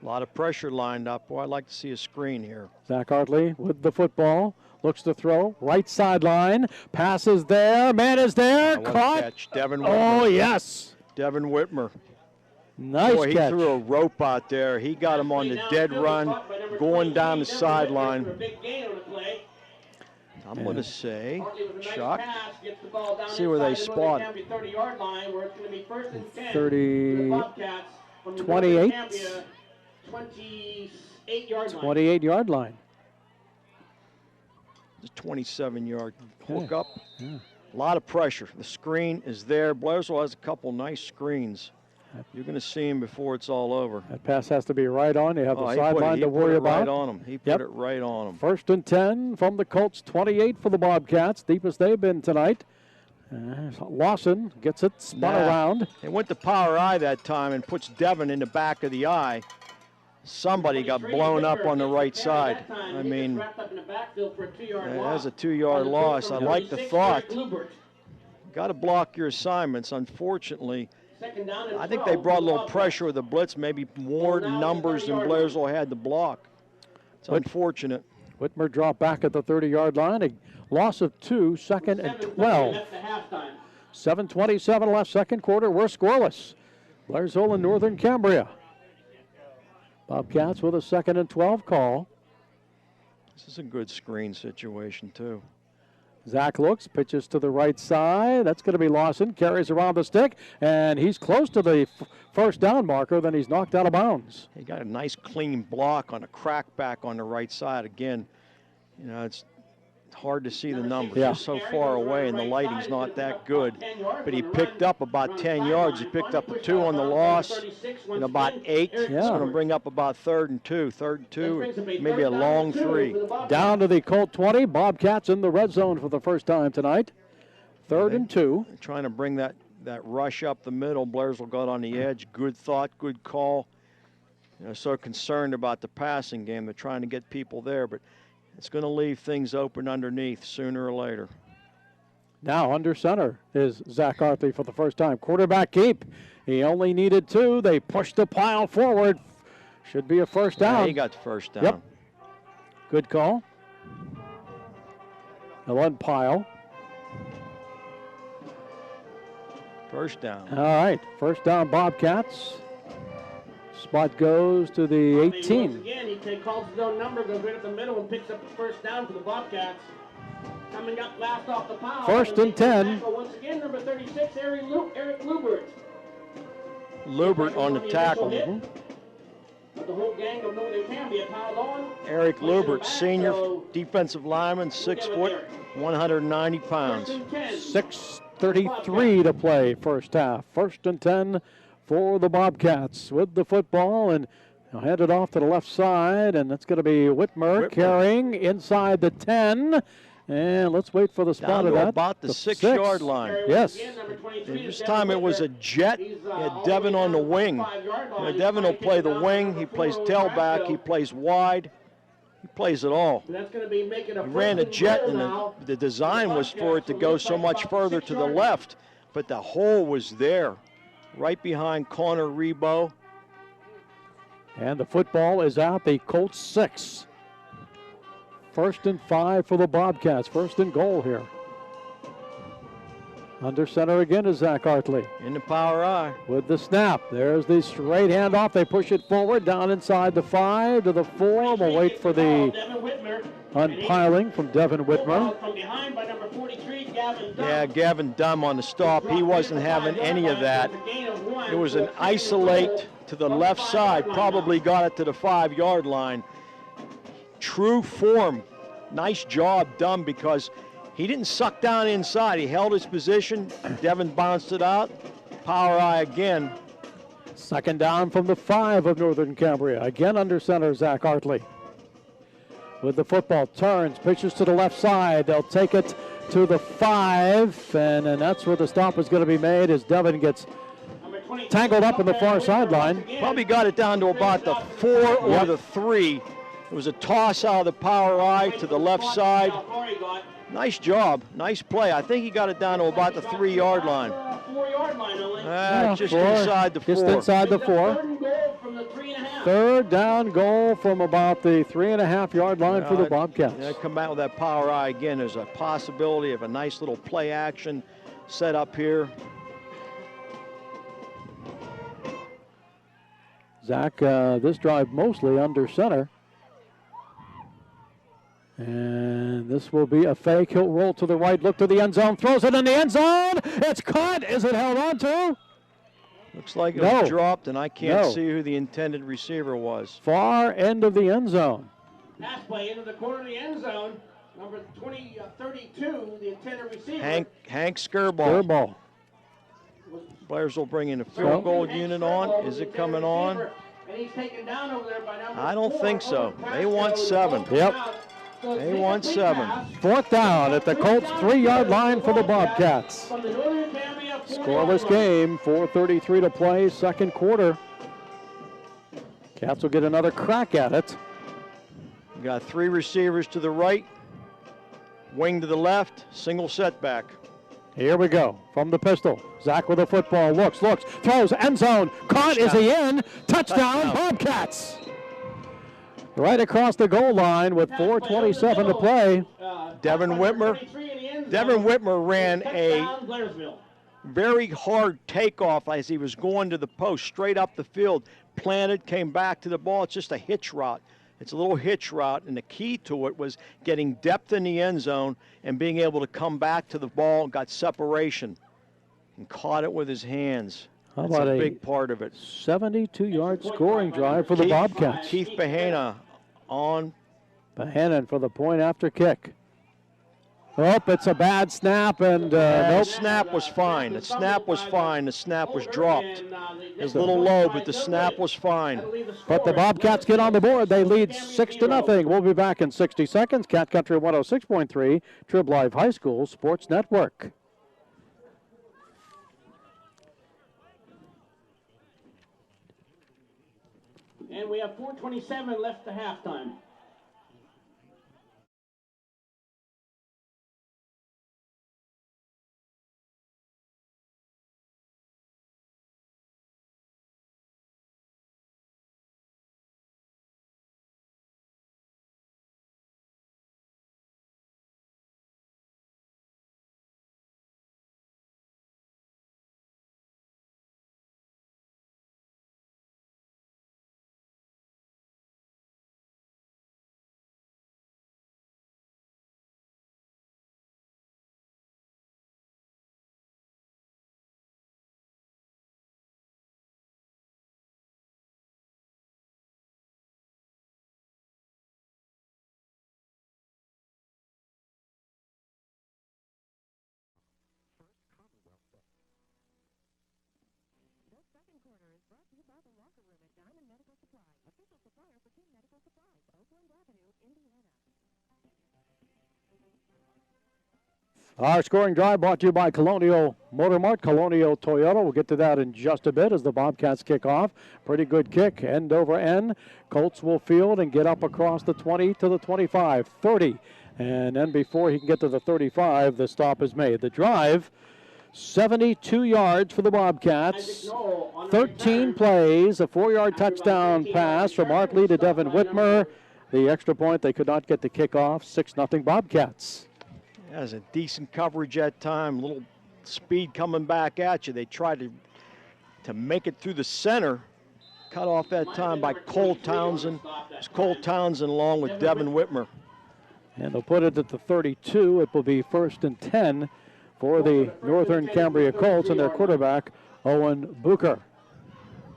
A lot of pressure lined up. Boy, I'd like to see a screen here. Zach Artley with the football. Looks to throw. Right sideline. Passes there. Man is there. Caught. Catch. Devin Whitmer. Oh, yes. Devin Whitmer. Nice Boy, catch. He threw a rope out there. He got him on the dead run, going down the sideline. I'm going to say, Chuck, see where they spot. 30, 28. 28-yard line. The 27-yard hook up. A lot of pressure. The screen is there. Blairsville has a couple nice screens. You're going to see him before it's all over. That pass has to be right on. You have the He sideline to worry about. Right on him. He put it right on him. 1st and 10 from the Colts, 28 for the Bobcats, deepest they've been tonight. Lawson gets it, spun around. They went to power I that time and puts Devin in the back of the eye. Somebody got blown up on the right side. I mean, that's a 2-yard loss. I like the thought. Got to block your assignments. Unfortunately, I think they brought a little pressure with the blitz, maybe more numbers than Blairsville had to block. It's unfortunate. Whitmer dropped back at the 30-yard line. A loss of 2, 2nd and 12. 7:27 left, second quarter. We're scoreless. Blairsville and Northern Cambria. Bobcats with a 2nd and 12 call. This is a good screen situation, too. Zach looks, pitches to the right side. That's going to be Lawson. Carries around the stick, and he's close to the first down marker. Then he's knocked out of bounds. He got a nice clean block on a crackback on the right side. Again, you know, it's hard to see the numbers. They're so far away, and the lighting's not that good. But he picked up about 10 yards. He picked up a 2 on the loss and about 8. It's going to bring up about 3rd and 2. 3rd and 2, maybe a long 3. Down to the Colt 20. Bobcats in the red zone for the first time tonight. 3rd and 2. They're trying to bring that rush up the middle. Blairsville got on the edge. Good thought, good call. You know, so concerned about the passing game. They're trying to get people there, but it's going to leave things open underneath sooner or later. Now under center is Zach Artley for the first time. Quarterback keep. He only needed 2. They pushed the pile forward. Should be a first down. Yeah, he got the first down. Yep. Good call. They'll unpile. First down. All right. First down, Bobcats. Spot goes to the 18. Once again, he calls his own number, goes right up the middle, and picks up the first down for the Bobcats. Coming up last off the pile. 1st and 10. Once again, number 36, Eric Lubert. Lubert on the tackle. But the whole gang of Northern Cambria piled on. Eric Lubert, senior defensive lineman, 6 foot, 190 pounds. 6:33 to play first half. 1st and 10 for the Bobcats with the football, and he'll hand it off to the left side, and that's going to be Whitmer carrying inside the 10. And let's wait for the spot of that. About the 6-yard line. Yes. This time it was a jet. He had Devin on the wing. Devin will play the wing. He plays tailback. He plays wide. He plays it all. He ran a jet, and the design was for it to go so much further to the left, but the hole was there, right behind corner Rebo. And the football is out. The Colts 6. 1st and 5 for the Bobcats. 1st and goal here. Under center again is Zach Artley. In the power I. With the snap. There's the straight handoff. They push it forward, down inside the 5 to the 4. We'll wait for the unpiling from Devin Whitmer. From behind by number 43, Gavin Dunn. Yeah, Gavin Dunn on the stop. He wasn't having any of that. It was an isolate to the left side. Probably got it to the 5-yard line. True form. Nice job done because he didn't suck down inside. He held his position. Devin bounced it out. Power I again. 2nd down from the 5 of Northern Cambria. Again under center, Zach Artley. With the football, turns, pitches to the left side. They'll take it to the 5, and that's where the stop is going to be made as Devin gets tangled up in the far sideline. Probably got it down to about the 4 or the 3. It was a toss out of the power I to the left side. Nice job. Nice play. I think he got it down to about the 3-yard line. 4-yard line only. Just inside the 4. Just inside the 4. 3rd down goal from about the 3.5-yard line for the Bobcats. Yeah, come out with that power I again. There's a possibility of a nice little play action set up here. Zach, this drive mostly under center. And this will be a fake. He'll roll to the right, look to the end zone, throws it in the end zone. It's caught. Is it held on to? Looks like it was dropped, and I can't see who the intended receiver was. Far end of the end zone. Pass play into the corner of the end zone. Number 32, the intended receiver. Hank Skirball. Blairsville bringing a field goal unit on. Is it coming on? I don't think so. They want 7. Yep. They want 7. Fourth down at the Colts 3-yard line for the Bobcats. Scoreless game, 4:33 to play, second quarter. Cats will get another crack at it. We got 3 receivers to the right, wing to the left, single setback. Here we go from the pistol. Zach with the football, looks, throws, end zone, caught, is he in? Touchdown, Bobcats! Right across the goal line with 4:27 to play. Devin Whitmer ran a very hard takeoff as he was going to the post, straight up the field, planted, came back to the ball. It's just a hitch route. It's a little hitch route, and the key to it was getting depth in the end zone and being able to come back to the ball, got separation, and caught it with his hands. How That's about a big part of it. 72-yard scoring drive for the Bobcats. Keith Bahana on. Bahanan for the point after kick. Oh, it's a bad snap, and The snap was fine. The snap was fine. The snap was dropped. It was a little low, but the snap was fine. But the Bobcats get on the board. They lead 6-0. We'll be back in 60 seconds. Cat Country 106.3, Trib Live High School Sports Network. And we have 4:27 left to halftime. Our scoring drive brought to you by Colonial Motor Mart, Colonial Toyota. We'll get to that in just a bit as the Bobcats kick off. Pretty good kick, end over end. Colts will field and get up across the 20 to the 25, 30. And then before he can get to the 35, the stop is made. The drive, 72 yards for the Bobcats. 13 plays, a 4-yard touchdown pass from Art Lee to Devin Whitmer. The extra point, they could not get the kickoff. 6-0 Bobcats. That was a decent coverage at time, a little speed coming back at you. They tried to make it through the center. Cut off that time by Cole Townsend. It's Cole Townsend along with Devin Whitmer. And they'll put it at the 32. It will be 1st and 10 for the Northern Cambria Colts and their quarterback, Owen Booker.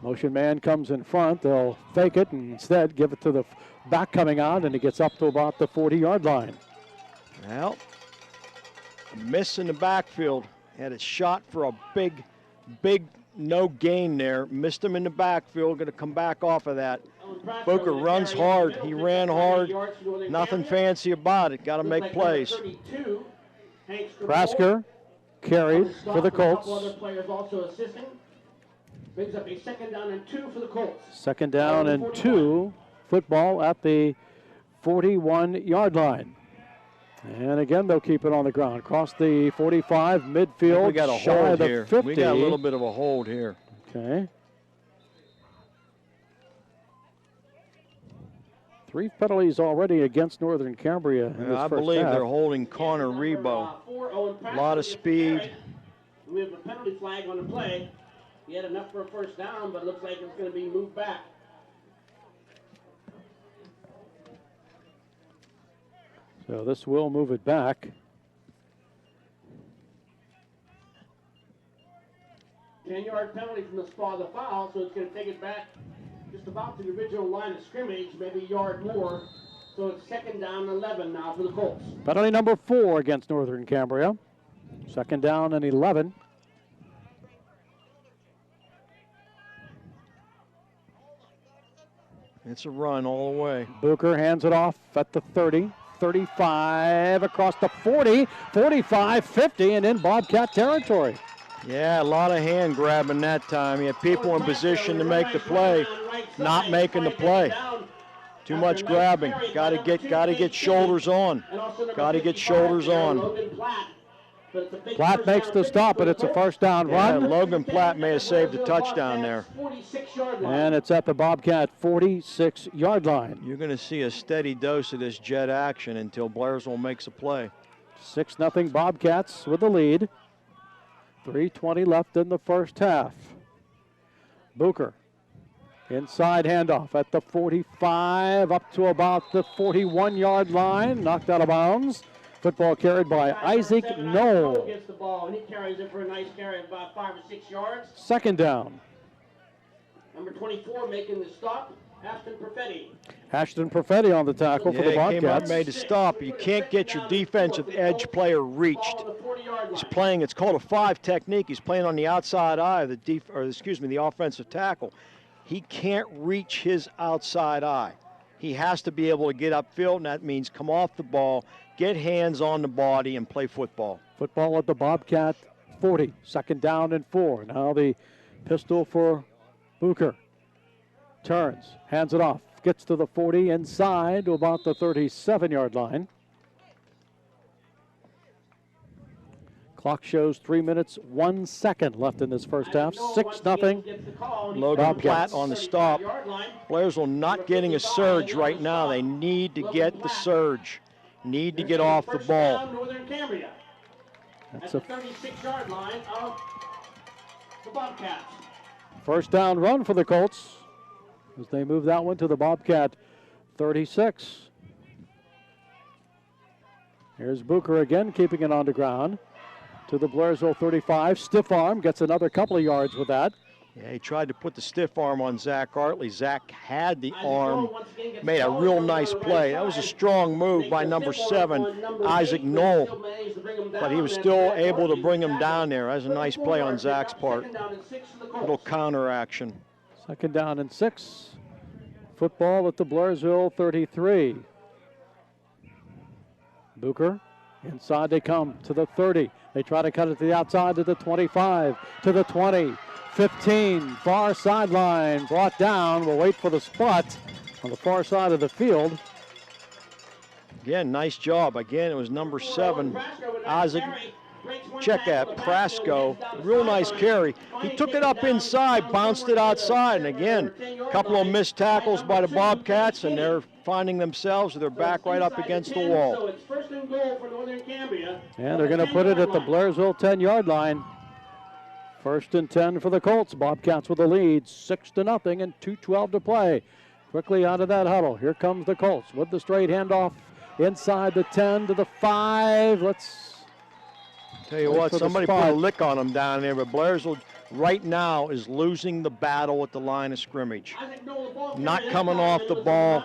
Motion man comes in front. They'll fake it and instead give it to the back coming out, and he gets up to about the 40-yard line. Well, a miss in the backfield. Had a shot for a big no gain there. Missed him in the backfield. Going to come back off of that. Booker runs hard. He ran hard. Nothing fancy about it. Got to make plays. Krasker carried for the Colts. Other players also assisting. Brings up a 2nd down and 2 for the Colts. 2nd down and 2. Football at the 41-yard line. And again, they'll keep it on the ground. Cross the 45, midfield, we got a shy hold of the here. 50. We got a little bit of a hold here. Okay. 3 penalties already against Northern Cambria in this I first believe half. they're holding Connor Rebo. A lot of speed. We have a penalty flag on the play. He had enough for a 1st down, but it looks like it's going to be moved back. So this will move it back. 10-yard penalty from the spot of the foul, so it's going to take it back just about to the original line of scrimmage, maybe a yard more. So it's 2nd down and 11 now for the Colts. Penalty number 4 against Northern Cambria. 2nd down and 11. It's a run all the way. Booker hands it off at the 30, 35, across the 40, 45, 50, and in Bobcat territory. Yeah, a lot of hand grabbing that time. You have people in position to make the play, not making the play. Too much grabbing. Got to get shoulders on. Got to get shoulders on. Platt makes the stop, but it's a first down run. Logan Platt may have saved a touchdown there. And it's at the Bobcat 46-yard line. You're going to see a steady dose of this jet action until Blairsville makes a play. 6-0 Bobcats with the lead. 3:20 left in the first half. Booker, inside handoff at the 45, up to about the 41-yard line, knocked out of bounds. Football carried by Isaac Knoll. Gets the ball, and he carries it for a nice carry of about 5 or 6 yards. Second down. Number 24 making the stop, Ashton Perfetti. Ashton Perfetti on the tackle for the Bobcats. Came up, made a stop. You can't get your defensive edge player reached. He's playing, it's called a 5 technique. He's playing on the outside eye of the offensive tackle. He can't reach his outside eye. He has to be able to get upfield, and that means come off the ball, get hands on the body, and play football. Football at the Bobcat 40, second down and 4. Now the pistol for Booker. Turns, hands it off, gets to the 40, inside to about the 37-yard line. Clock shows 3 minutes, 1 second left in this first half. 6-0. Logan Platt on the stop. Blairsville not getting a surge right now. They need to get the surge. Need to get off the ball. That's a 36-yard line of the Bobcats. First down run for the Colts as they move that one to the Bobcat 36. Here's Booker again, keeping it on the ground. To the Blairsville 35, stiff arm, gets another couple of yards with that. Yeah, he tried to put the stiff arm on Zach Hartley. Zach had the arm, made a real nice play. That was a strong move by number 7, Isaac Knoll, but he was still able to bring him down there. That was a nice play on Zach's part. Little counter action. Second down and 6. Football at the Blairsville 33. Booker, inside they come to the 30. They try to cut it to the outside to the 25, to the 20, 15, far sideline, brought down. We'll wait for the spot on the far side of the field. Again, nice job. Again, it was number 7, Isaac. Check that, Prasco. Real nice carry. He took it up inside, bounced it outside, and again, a couple of missed tackles by the Bobcats, and they're finding themselves with their back right up against the wall. So it's first and goal for Northern Cambria. And they're going to put it at the Blairsville 10-yard line. First and 10 for the Colts. Bobcats with the lead, 6-0 and 2:12 to play. Quickly out of that huddle. Here comes the Colts with the straight handoff inside the 10 to the 5. Let's tell you what, somebody put a lick on them down there, but Blairsville right now is losing the battle at the line of scrimmage. Not coming off the ball.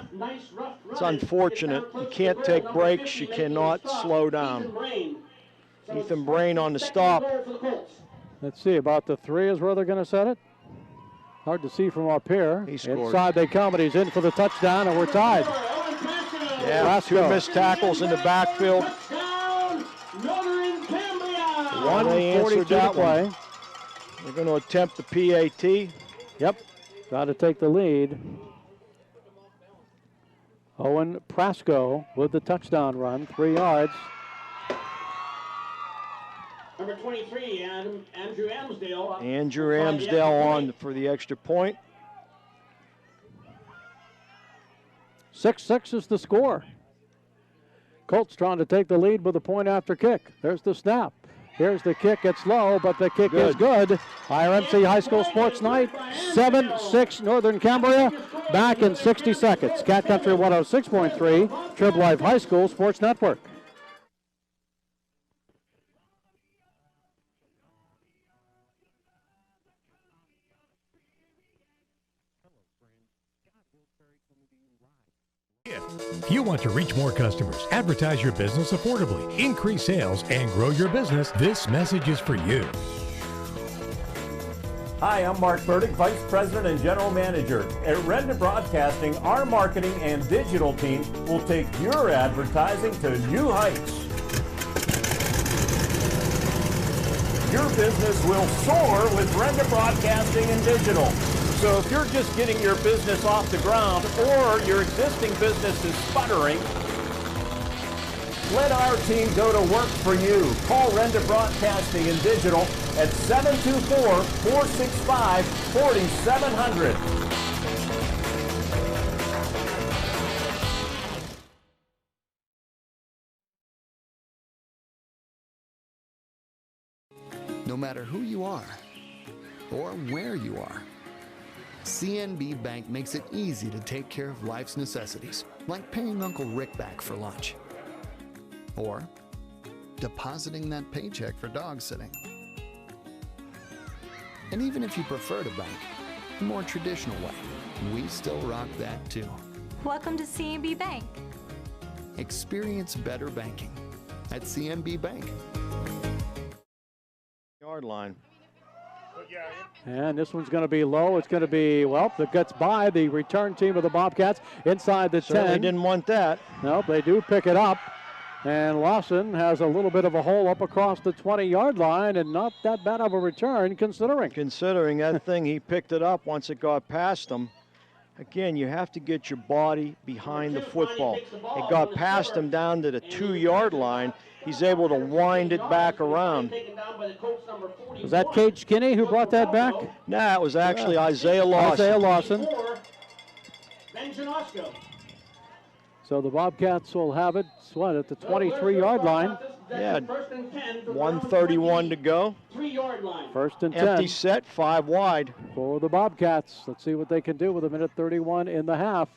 It's unfortunate. You can't take breaks. You cannot slow down. Ethan Brain on the stop. Let's see, about the 3 is where they're going to set it. Hard to see from up here. He scored. Inside they come, and he's in for the touchdown, and we're tied. Yeah, 2 missed tackles in the backfield. 1:42 to play. They're going to attempt the PAT. Yep, got to take the lead. Owen Prasco with the touchdown run, 3 yards. Number 23, Andrew Amsdale. Andrew Amsdale on for the extra point. 6-6 is the score. Colts trying to take the lead with a point after kick. There's the snap. Here's the kick. It's low, but the kick is good. IRMC High School Sports Night, 7-6 Northern Cambria. Back in 60 seconds. Cat Country 106.3, Trib Life High School Sports Network. You want to reach more customers, advertise your business affordably, increase sales, and grow your business. This message is for you. Hi, I'm Mark Burdick, Vice President and General Manager. At Renda Broadcasting, our marketing and digital team will take your advertising to new heights. Your business will soar with Renda Broadcasting and Digital. So if you're just getting your business off the ground or your existing business is sputtering, let our team go to work for you. Call Renda Broadcasting and Digital at 724-465-4700. No matter who you are or where you are, CNB Bank makes it easy to take care of life's necessities, like paying Uncle Rick back for lunch, or depositing that paycheck for dog sitting. And even if you prefer to bank the more traditional way, we still rock that too. Welcome to CNB Bank. Experience better banking at CNB Bank. Yard line. And this one's going to be low. It's going to be, well, that gets by the return team of the Bobcats inside the 10. Certainly didn't want that. Nope, they do pick it up. And Lawson has a little bit of a hole up across the 20-yard line, and not that bad of a return considering. Considering that thing, he picked it up once it got past him. Again, you have to get your body behind the football. It got past him down to the 2-yard line. He's able to wind it back around. Was that Cage Kinney who brought that back? Nah, it was actually Isaiah Lawson. Isaiah Lawson. So the Bobcats will have it, what, at the 23-yard line. Yeah, 1:31 to go. 3-yard line. First and 10. Empty set, 5 wide. For the Bobcats. Let's see what they can do with a minute 31 in the half.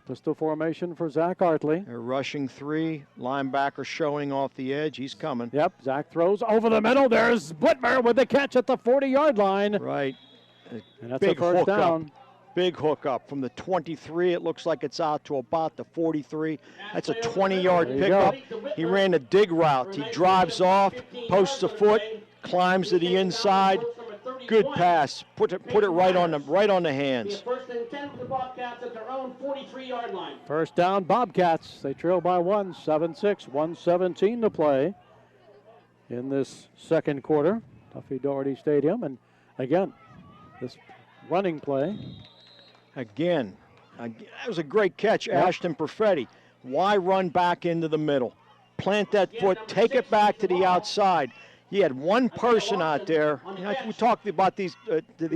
Pistol formation for Zach Hartley. They're rushing 3. Linebacker showing off the edge. He's coming. Yep, Zach throws over the middle. There's Whitmer with the catch at the 40-yard line. Right. And that's big a first hook down. Up. Big hook up from the 23. It looks like it's out to about the 43. That's a 20-yard pickup. He ran a dig route. He drives off, posts a foot, climbs to the inside. Good pass. Put it right on the hands. First and 10 for the Bobcats at their own 43-yard line. First down, Bobcats. They trail by 1, 7-6, 1:17 to play in this second quarter. Tuffy Doherty Stadium, and again, this running play. Again, that was a great catch, Ashton Perfetti. Why run back into the middle? Plant that foot, take it back to the outside. He had one person out there. We talk about these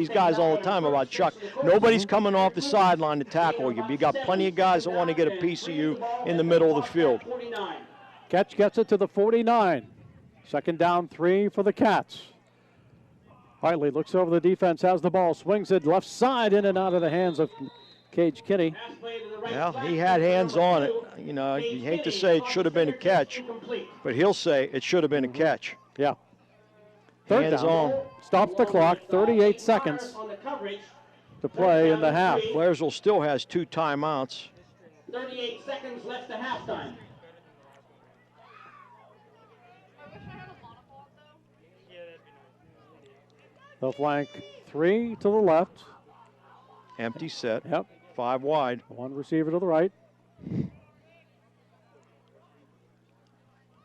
guys all the time about Chuck. Nobody's coming off the sideline to tackle you. You got plenty of guys that want to get a piece of you in the middle of the field. Catch gets it to the 49. Second down 3 for the Cats. Hartley looks over the defense, has the ball, swings it left side, in and out of the hands of Cage Kinney. Well, he had hands on it. You know, you hate to say it should have been a catch, but he'll say it should have been a catch. Yeah. Third hands down. on. Stops the clock, 38 seconds to play in the half. Blairsville still has 2 timeouts. 38 seconds left to halftime. They'll flank 3 to the left. Empty set. Yep. 5 wide. 1 receiver to the right.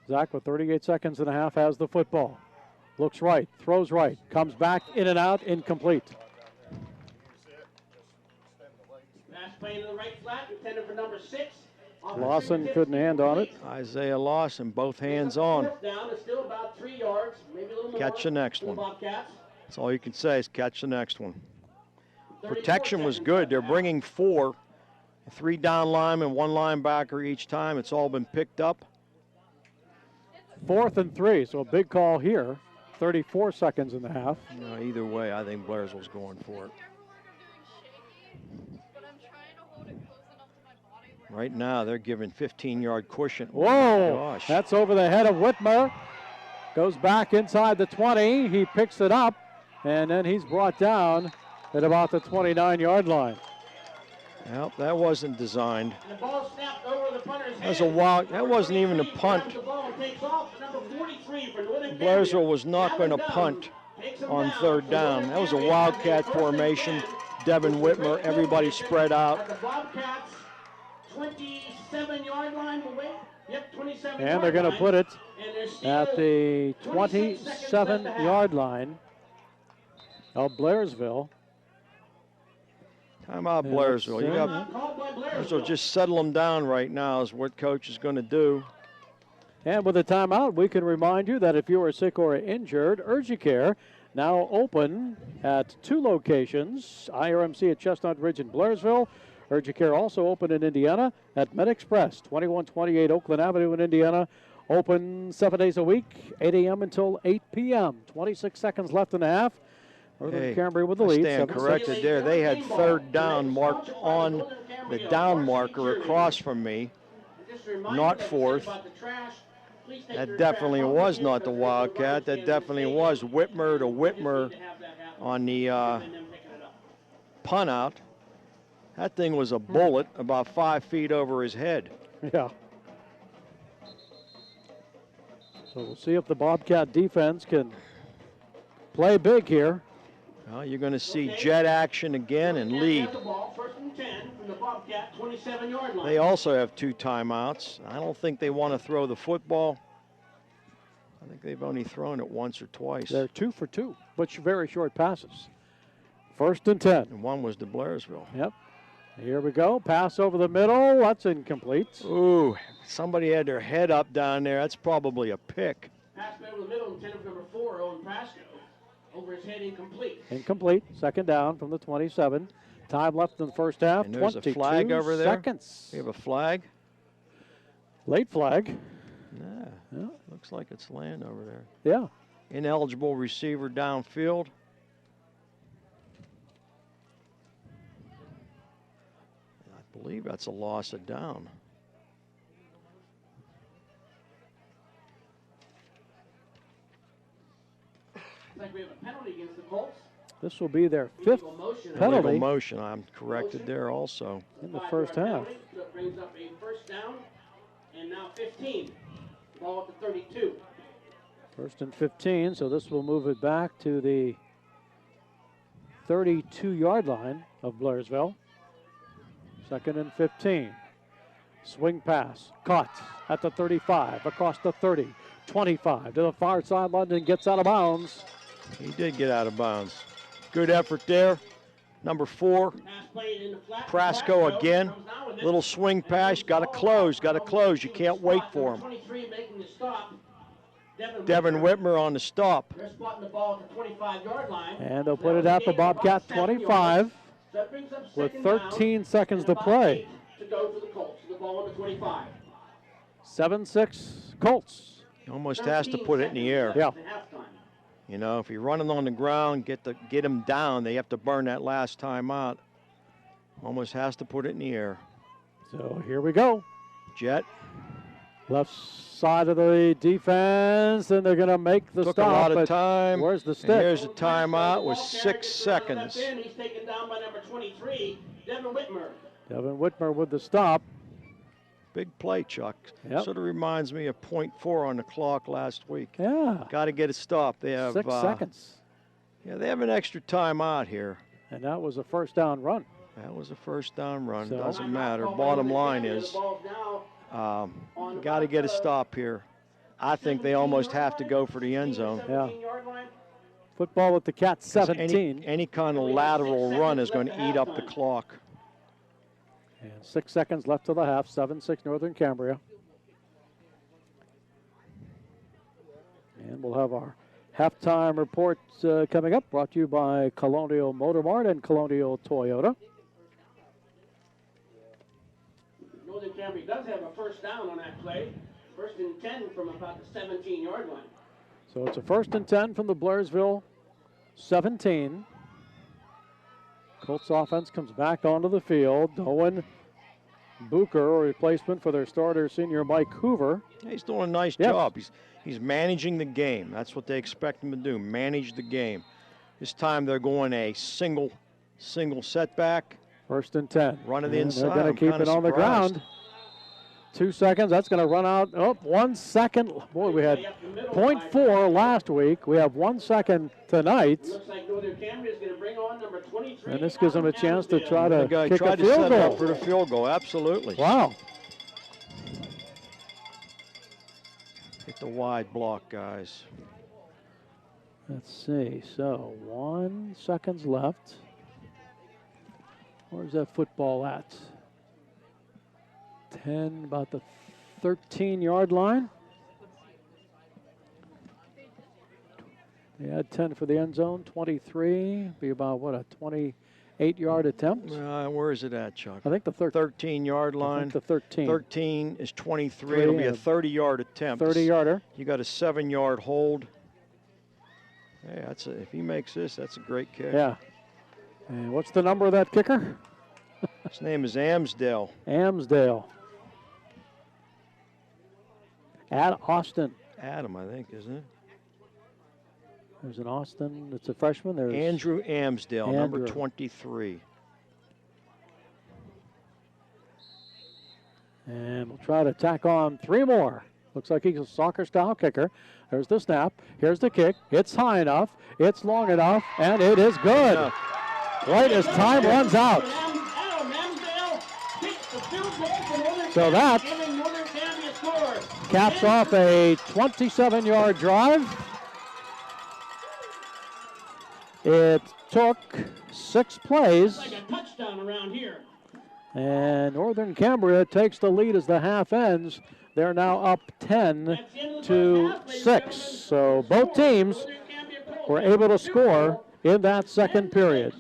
Zach with 38 seconds and a half has the football. Looks right, throws right, comes back in and out, incomplete. Pass play to the right flat, intended for number 6. Lawson couldn't hand on it. Isaiah Lawson, both hands on. Down is still about 3 yards, maybe a little more. Catch the next one. Bobcats. That's all you can say is catch the next one. Protection was good. They're bringing 4. 3 down linemen, 1 linebacker each time. It's all been picked up. 4th and 3, so a big call here. 34 seconds in the half. No, either way, I think Blairsville's going for it. Right now, they're giving 15-yard cushion. Whoa! Gosh. That's over the head of Whitmer. Goes back inside the 20. He picks it up, and then he's brought down at about the 29-yard line. Well, that wasn't designed. And the ball snapped over the punter's That was a wild. That wasn't even a punt. The ball takes off. Number 43 for Northern Blairsville was not going to punt. on third down. That was a Wildcat formation. Devin Whitmer, everybody spread out. At the Bobcats 27-yard line. Yep, 27. And they're going to put it And there's still at the 26 seconds left to have. 27-yard line of Blairsville. Timeout, Yeah, Blairsville. You got Timeout called by Blairsville. so just settle them down right now is what coach is going to do. And with the timeout, we can remind you that if you are sick or injured, Urgicare now open at 2 locations, IRMC at Chestnut Ridge in Blairsville. Urgicare also open in Indiana at MedExpress, 2128 Oakland Avenue in Indiana. Open 7 days a week, 8 a.m. until 8 p.m. 26 seconds left in the half. Northern Cambria with the lead. I stand corrected there. They had third down marked on the down marker across from me, not fourth. That definitely was not the Wildcat. That definitely was Whitmer to Whitmer on the punt out. That thing was a bullet about 5 feet over his head. Yeah. So we'll see if the Bobcat defense can play big here. Well, you're going to see jet action again and lead. First and 10 from the Bobcat 27-yard line. They also have 2 timeouts. I don't think they want to throw the football. I think they've only thrown it once or twice. They're 2 for 2, but very short passes. First and 10. And one was to Blairsville. Yep. Here we go. Pass over the middle. That's incomplete. Ooh, somebody had their head up down there. That's probably a pick. Pass over the middle, intended for number 4, Owen Pasco. Over his head, incomplete. Incomplete. Second down from the 27. Time left in the first half. And there's a flag over there. Seconds. We have a flag. Late flag. Yeah. Looks like it's laying over there. Yeah. Ineligible receiver downfield. I believe that's a loss of down. Looks like we have a penalty against the Colts. This will be their 5th penalty. Illegal motion. I'm corrected there also. In the first half. So it brings up a first down, and now 15. Ball at the 32. First and 15, so this will move it back to the 32-yard line of Blairsville. Second and 15. Swing pass, caught at the 35, across the 30, 25 to the far sideline and gets out of bounds. He did get out of bounds. Good effort there. Number 4, Prasco again. Little swing pass, got to close, You can't wait for him. Devin Whitmer on the stop. They're spotting the ball at the 25-yard line. And they'll put it at the Bobcat 25 with 13 seconds to play. To go for the Colts. The ball on the 25. 7-6 Colts. He almost has to put it in the air. Yeah. You know, if you're running on the ground, get him down. They have to burn that last time out. Almost has to put it in the air. So here we go. Jet. Left side of the defense, and they're going to make the Took stop. a lot of time. Where's the stick? And here's a timeout with 6 seconds. He's taken down by number 23, Devin Whitmer. Devin Whitmer with the stop. Big play, Chuck. Yep. Sort of reminds me of .4 on the clock last week. Yeah. Got to get it stopped. They have 6 seconds. Yeah, they have an extra timeout here. And that was a first down run. That was a first down run. So Doesn't matter. Bottom line is, got to get a stop here. I think they almost have to go for the end zone. Yeah. Football with the Cats 17. Any kind of lateral run is going to eat up the clock. And 6 seconds left to the half. 7-6 Northern Cambria. And we'll have our halftime report coming up, brought to you by Colonial Motor Mart and Colonial Toyota. Northern Cambria does have a first down on that play. First and 10 from about the 17-yard line. So it's a first and 10 from the Blairsville 17. Colts offense comes back onto the field. Owen Bucher, a replacement for their starter senior Mike Hoover. He's doing a nice job. He's managing the game. That's what they expect him to do, manage the game. This time they're going a single setback. First and 10. Run it inside. They're going to keep it on the ground. 2 seconds. That's going to run out. Oh, 1 second. Boy, we had 0.4 last week. We have 1 second tonight. Looks like Northern Cambria is going to bring on number 23. And this gives them a chance to try to kick try a to field set goal. up for the field goal. Absolutely. Wow. Hit the wide block, guys. Let's see. So 1 second left. Where's that football at? 10, about the 13-yard line. They had 10 for the end zone, 23. Be about, what, a 28-yard attempt? Where is it at, Chuck? I think the 13-yard line. I think the 13. 13 is 23. It'll be a 30-yard attempt. 30-yarder. You got a 7-yard hold. Hey, if he makes this, that's a great kick. Yeah. And what's the number of that kicker? His name is Amsdale. Amsdale. At Austin. Adam, I think, isn't it? There's an Austin. It's a freshman. There's Andrew Amsdale, Andrew. number 23. And we'll try to tack on 3 more. Looks like he's a soccer-style kicker. There's the snap. Here's the kick. It's high enough. It's long enough. And it is good. Right as time runs out. So that caps off a 27-yard drive. It took 6 plays. Like a touchdown around here. And Northern Cambria takes the lead as the half ends. They're now up 10-6. So both teams were able to score in that second period.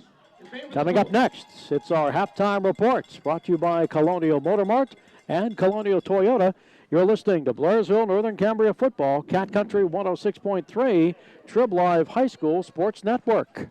Coming up next, it's our halftime reports brought to you by Colonial Motor Mart and Colonial Toyota. You're listening to Blairsville Northern Cambria football, Cat Country 106.3, Trib Live High School Sports Network.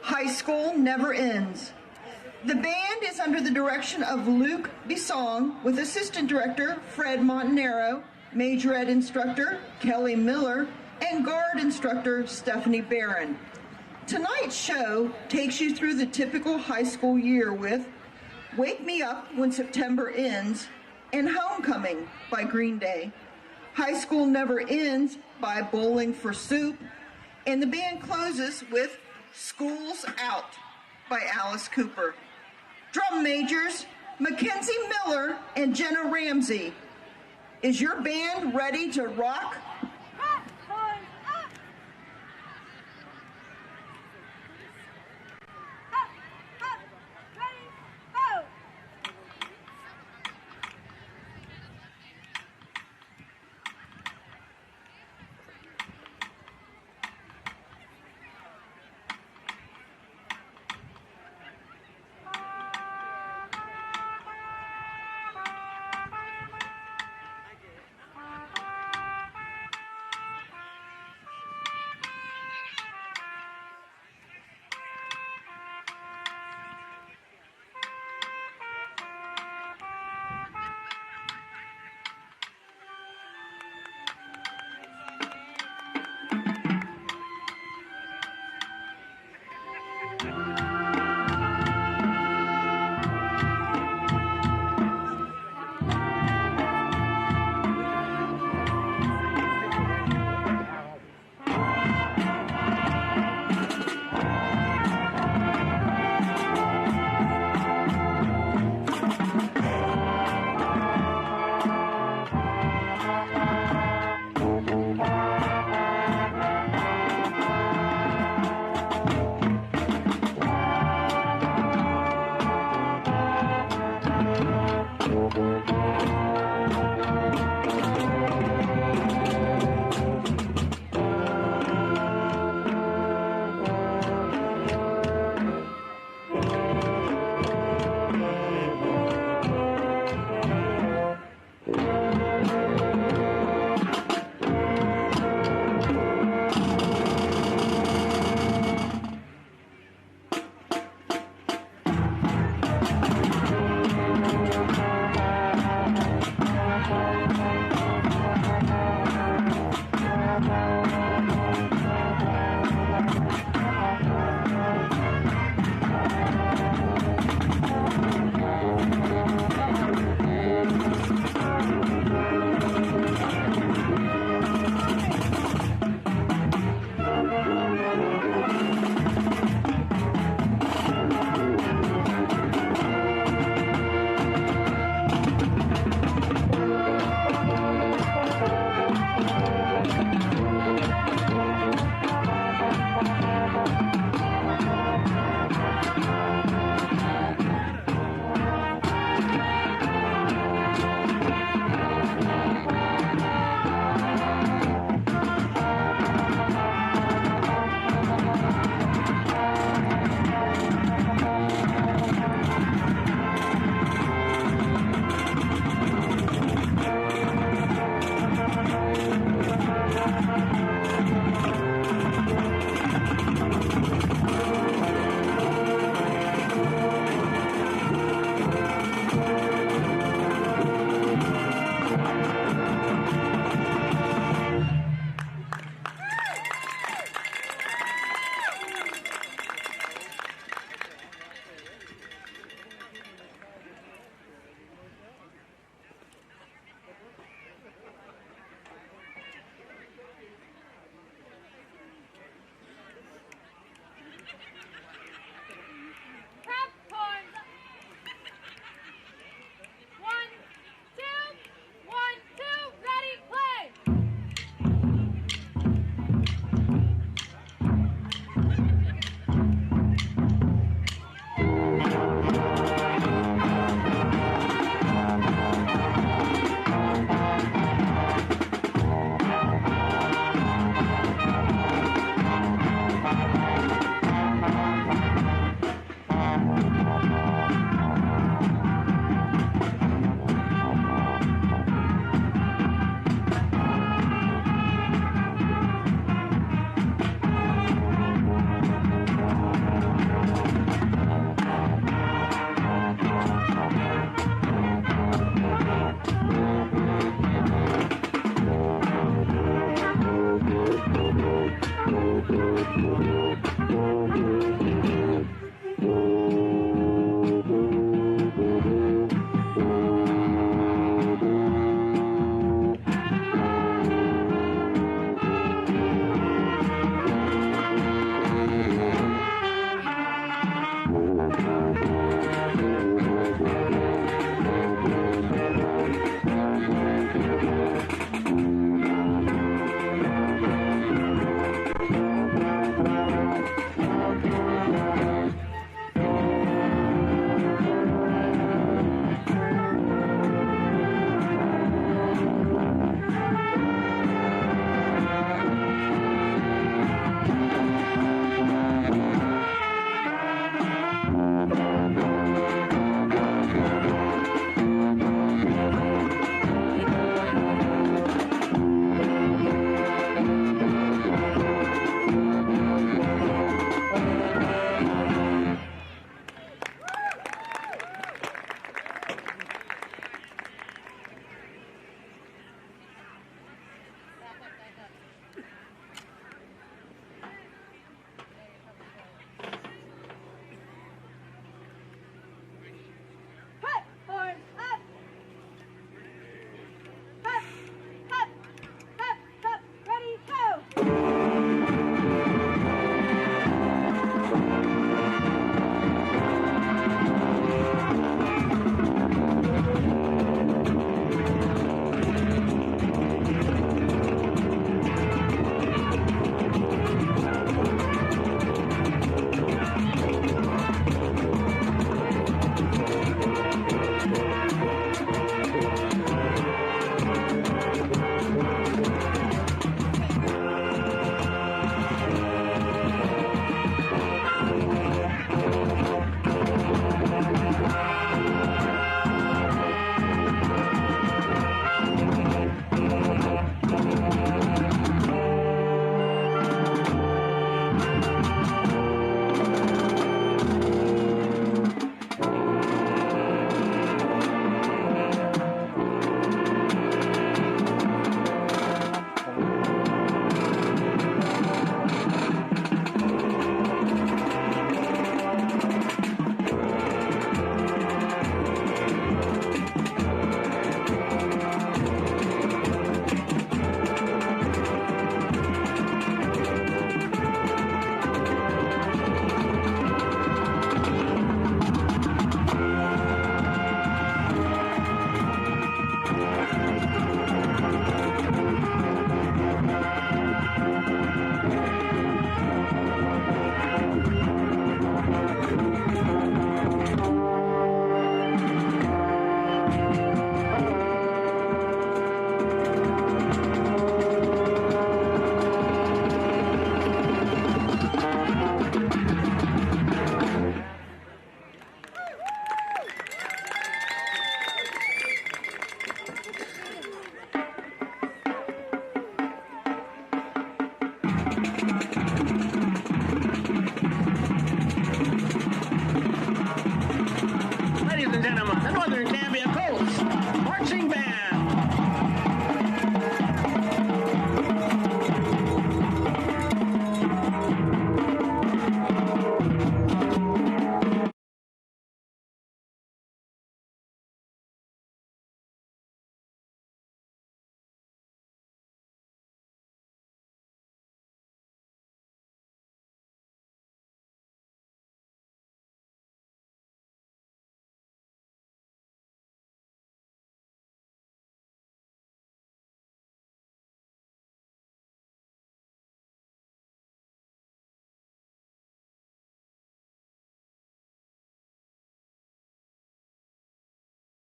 High school never ends. The band is under the direction of Luke Bisong with assistant director Fred Montanaro, majorette instructor Kelly Miller, and guard instructor Stephanie Barron. Tonight's show takes you through the typical high school year with Wake Me Up When September Ends and Homecoming by Green Day. High School Never Ends by Bowling for Soup. And the band closes with School's Out by Alice Cooper. Drum majors, Mackenzie Miller and Jenna Ramsey. Is your band ready to rock?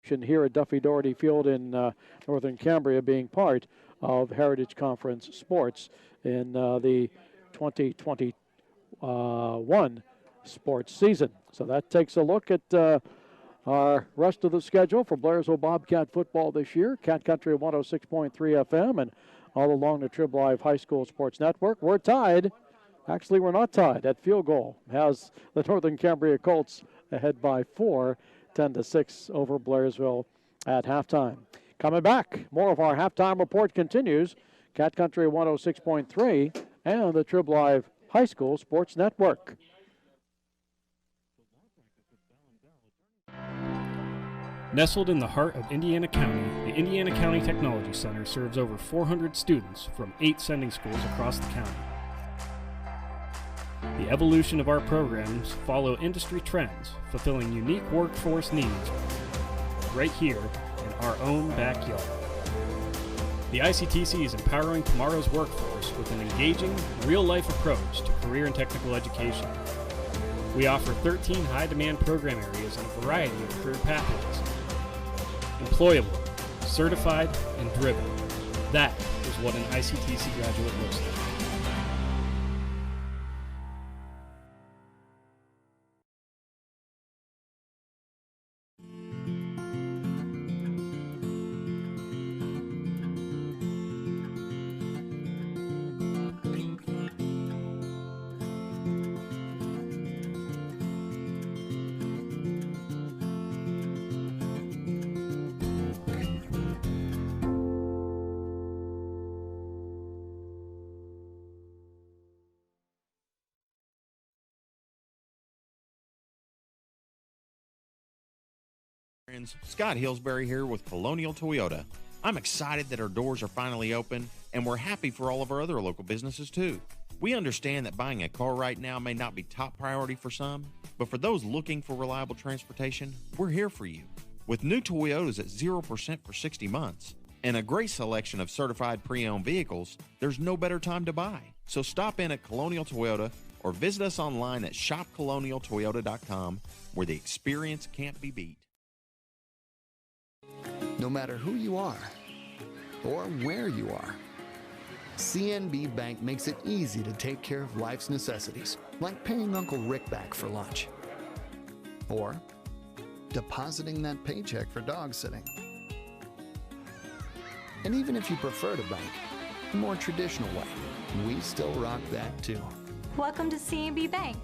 Here at Duffy Doherty Field in northern Cambria, being part of Heritage Conference Sports in the 2021 sports season. So that takes a look at our rest of the schedule for Blairsville Bobcat football this year. Cat Country 106.3 FM and all along the Trib Live High School Sports Network. We're tied. Actually, we're not tied. At field goal has the Northern Cambria Colts ahead by 4, 10-6 over Blairsville at halftime. Coming back, more of our halftime report continues. Cat Country 106.3, and the Trib Live High School Sports Network. Nestled in the heart of Indiana County, the Indiana County Technology Center serves over 400 students from 8 sending schools across the county. The evolution of our programs follow industry trends, fulfilling unique workforce needs right here in our own backyard. The ICTC is empowering tomorrow's workforce with an engaging, real-life approach to career and technical education. We offer 13 high-demand program areas and a variety of career pathways. Employable, certified, and driven. That is what an ICTC graduate looks like. Friends, Scott Hillsbury here with Colonial Toyota. I'm excited that our doors are finally open, and we're happy for all of our other local businesses too. We understand that buying a car right now may not be top priority for some, but for those looking for reliable transportation, we're here for you. With new Toyotas at 0% for 60 months and a great selection of certified pre-owned vehicles, there's no better time to buy. So stop in at Colonial Toyota or visit us online at shopcolonialtoyota.com, where the experience can't be beat. No matter who you are or where you are, CNB Bank makes it easy to take care of life's necessities, like paying Uncle Rick back for lunch, or depositing that paycheck for dog sitting. And even if you prefer to bank the more traditional way, we still rock that too. Welcome to CNB Bank.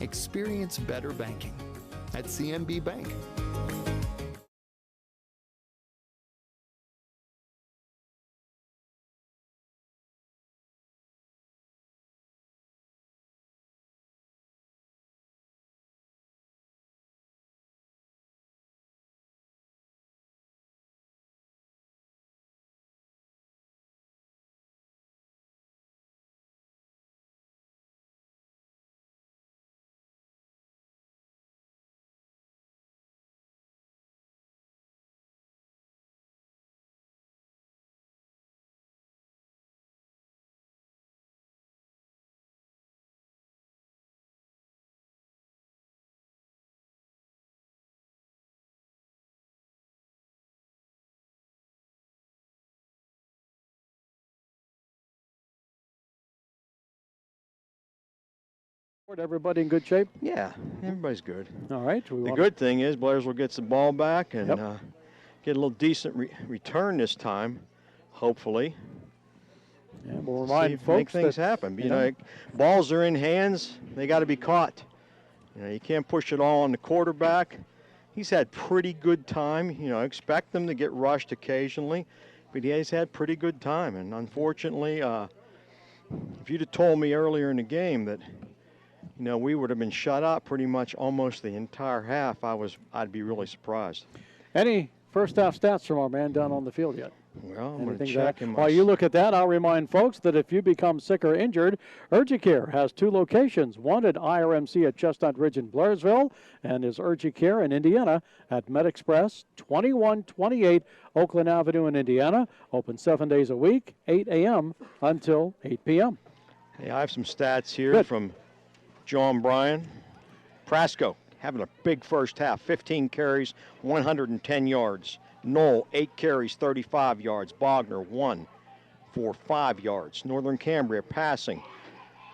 Experience better banking at CNB Bank. Everybody in good shape? Yeah, everybody's good. All right. The good thing is Blairsville gets the ball back and get a little decent return this time, hopefully. Yeah, we'll remind folks make things happen. You know, balls are in hands. They got to be caught. You know, you can't push it all on the quarterback. He's had pretty good time. You know, expect them to get rushed occasionally, but he has had pretty good time. And unfortunately, if you'd have told me earlier in the game that, you know, we would have been shut out pretty much almost the entire half, I'd be really surprised. Any first half stats from our man down on the field yet? Well, I'm going to check him. While you look at that, I'll remind folks that if you become sick or injured, Urgicare has 2 locations, one at IRMC at Chestnut Ridge in Blairsville, and is Urgicare in Indiana at MedExpress, 2128 Oakland Avenue in Indiana, open 7 days a week, 8 a.m. until 8 p.m. Hey, I have some stats here from John Bryan. Prasco having a big first half, 15 carries, 110 yards. Knoll, 8 carries, 35 yards. Bogner, 1 for 5 yards. Northern Cambria passing.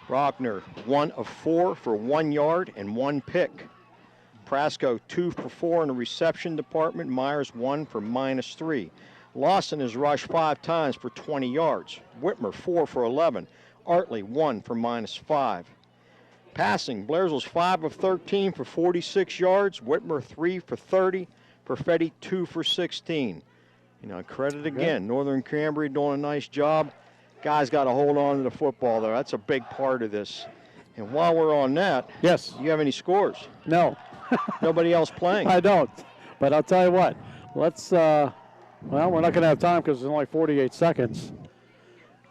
Brockner, 1 of 4 for 1 yard and 1 pick. Prasco, 2 for 4 in the reception department. Myers, 1 for -3. Lawson has rushed 5 times for 20 yards. Whitmer, 4 for 11. Artley, 1 for -5. Passing, Blairsville's 5 of 13 for 46 yards. Whitmer, 3 for 30. Perfetti, 2 for 16. You know, credit again. Northern Cambria doing a nice job. Guys got to hold on to the football, though. That's a big part of this. And while we're on that, yes, you have any scores? No. Nobody else playing? I don't. But I'll tell you what. Let's, well, we're not going to have time because there's only 48 seconds.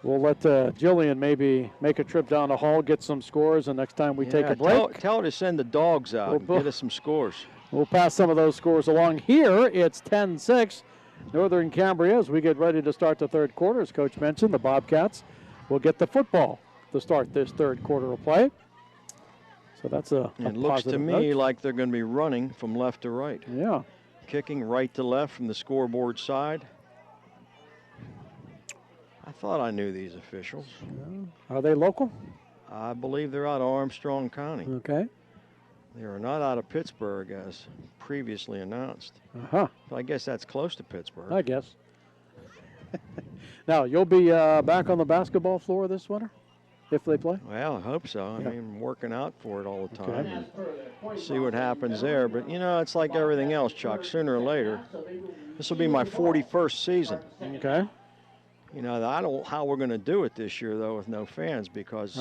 We'll let Jillian maybe make a trip down the hall, get some scores, and next time we take a break. Tell her to send the dogs out and get us some scores. We'll pass some of those scores along. Here, it's 10-6. Northern Cambria, as we get ready to start the third quarter, as Coach mentioned, the Bobcats will get the football to start this third quarter of play. So that's a It looks to me like they're going to be running from left to right. Yeah. Kicking right to left from the scoreboard side. I thought I knew these officials. Are they local? I believe they're out of Armstrong County. Okay. They are not out of Pittsburgh, as previously announced. Uh-huh. But I guess that's close to Pittsburgh. I guess. Now, you'll be back on the basketball floor this winter, if they play? Well, I hope so. Yeah. I mean, I'm working out for it all the time. Okay. And see what happens there. But, you know, it's like everything else, Chuck. Sooner or later, this will be my 41st season. Okay. You know, I don't know how we're going to do it this year, though, with no fans, because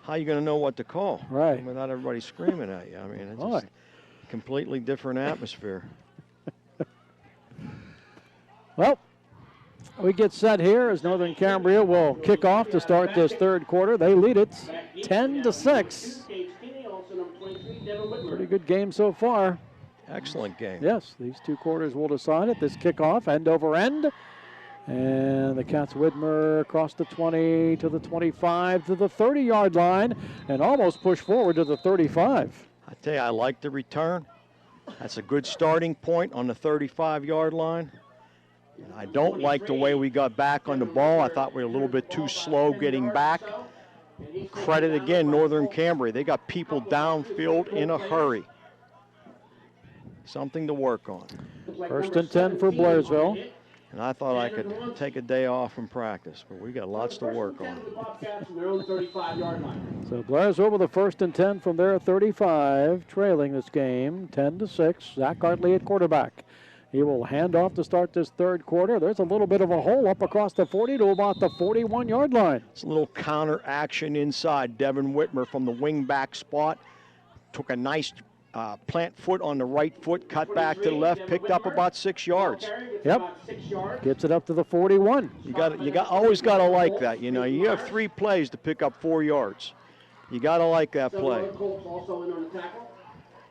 how are you going to know what to call without everybody screaming at you? I mean, it's just a completely different atmosphere. Well, we get set here as Northern Cambria will kick off to start this third quarter. They lead it 10-6. Pretty good game so far. Excellent game. Yes, these two quarters will decide it. This kickoff, end over end. And the Cats Widmer across the 20 to the 25 to the 30-yard line and almost push forward to the 35. I tell you, I like the return. That's a good starting point on the 35-yard line. And I don't like the way we got back on the ball. I thought we were a little bit too slow getting back. Credit again, Northern Cambria. They got people downfield in a hurry. Something to work on. First and 10 for Blairsville. And I thought I could take a day off from practice, but we got lots to work on. So Blairsville with a first and 10 from their 35, trailing this game 10-6. Zach Hartley at quarterback. He will hand off to start this third quarter. There's a little bit of a hole up across the 40 to about the 41-yard line. It's a little counter action inside. Devin Whitmer from the wing back spot took a nice plant foot on the right foot, cut back to the left, picked up about 6 yards. Yep. Gets it up to the 41. You always got to like that. You know, you have 3 plays to pick up 4 yards. You got to like that play.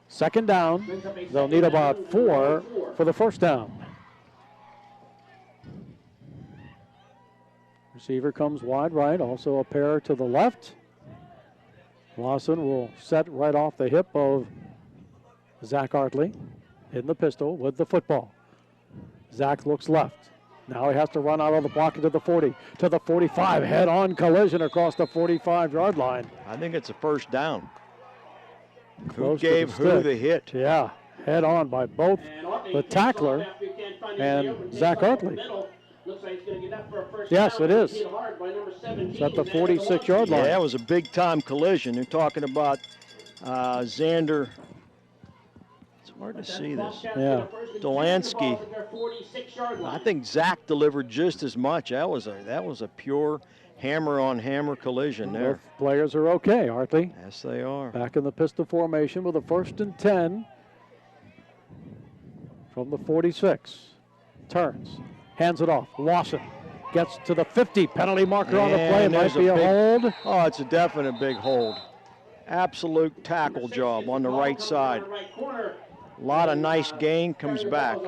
Second down. They'll need about 4 for the first down. Receiver comes wide right, also a pair to the left. Lawson will set right off the hip of Zach Hartley in the pistol with the football. Zach looks left. Now he has to run out of the pocket to the 40, to the 45. Head-on collision across the 45-yard line. I think it's a first down. Close who gave who the hit? Yeah, head-on by both the tackler and Zach Hartley. Yes, it is. It's at the 46-yard line. Yeah, that was a big-time collision. They're talking about Xander. It's hard to see this. Yeah. Delansky. I think Zach delivered just as much. That was a pure hammer-on-hammer collision there. Both players are okay, Hartley. Yes, they are. Back in the pistol formation with a first and 10 from the 46. Turns. Hands it off. Lawson gets to the 50. Penalty marker on the play. It might be a hold. Oh, it's a definite big hold. Absolute tackle job on the right side. A lot of nice gain, comes back.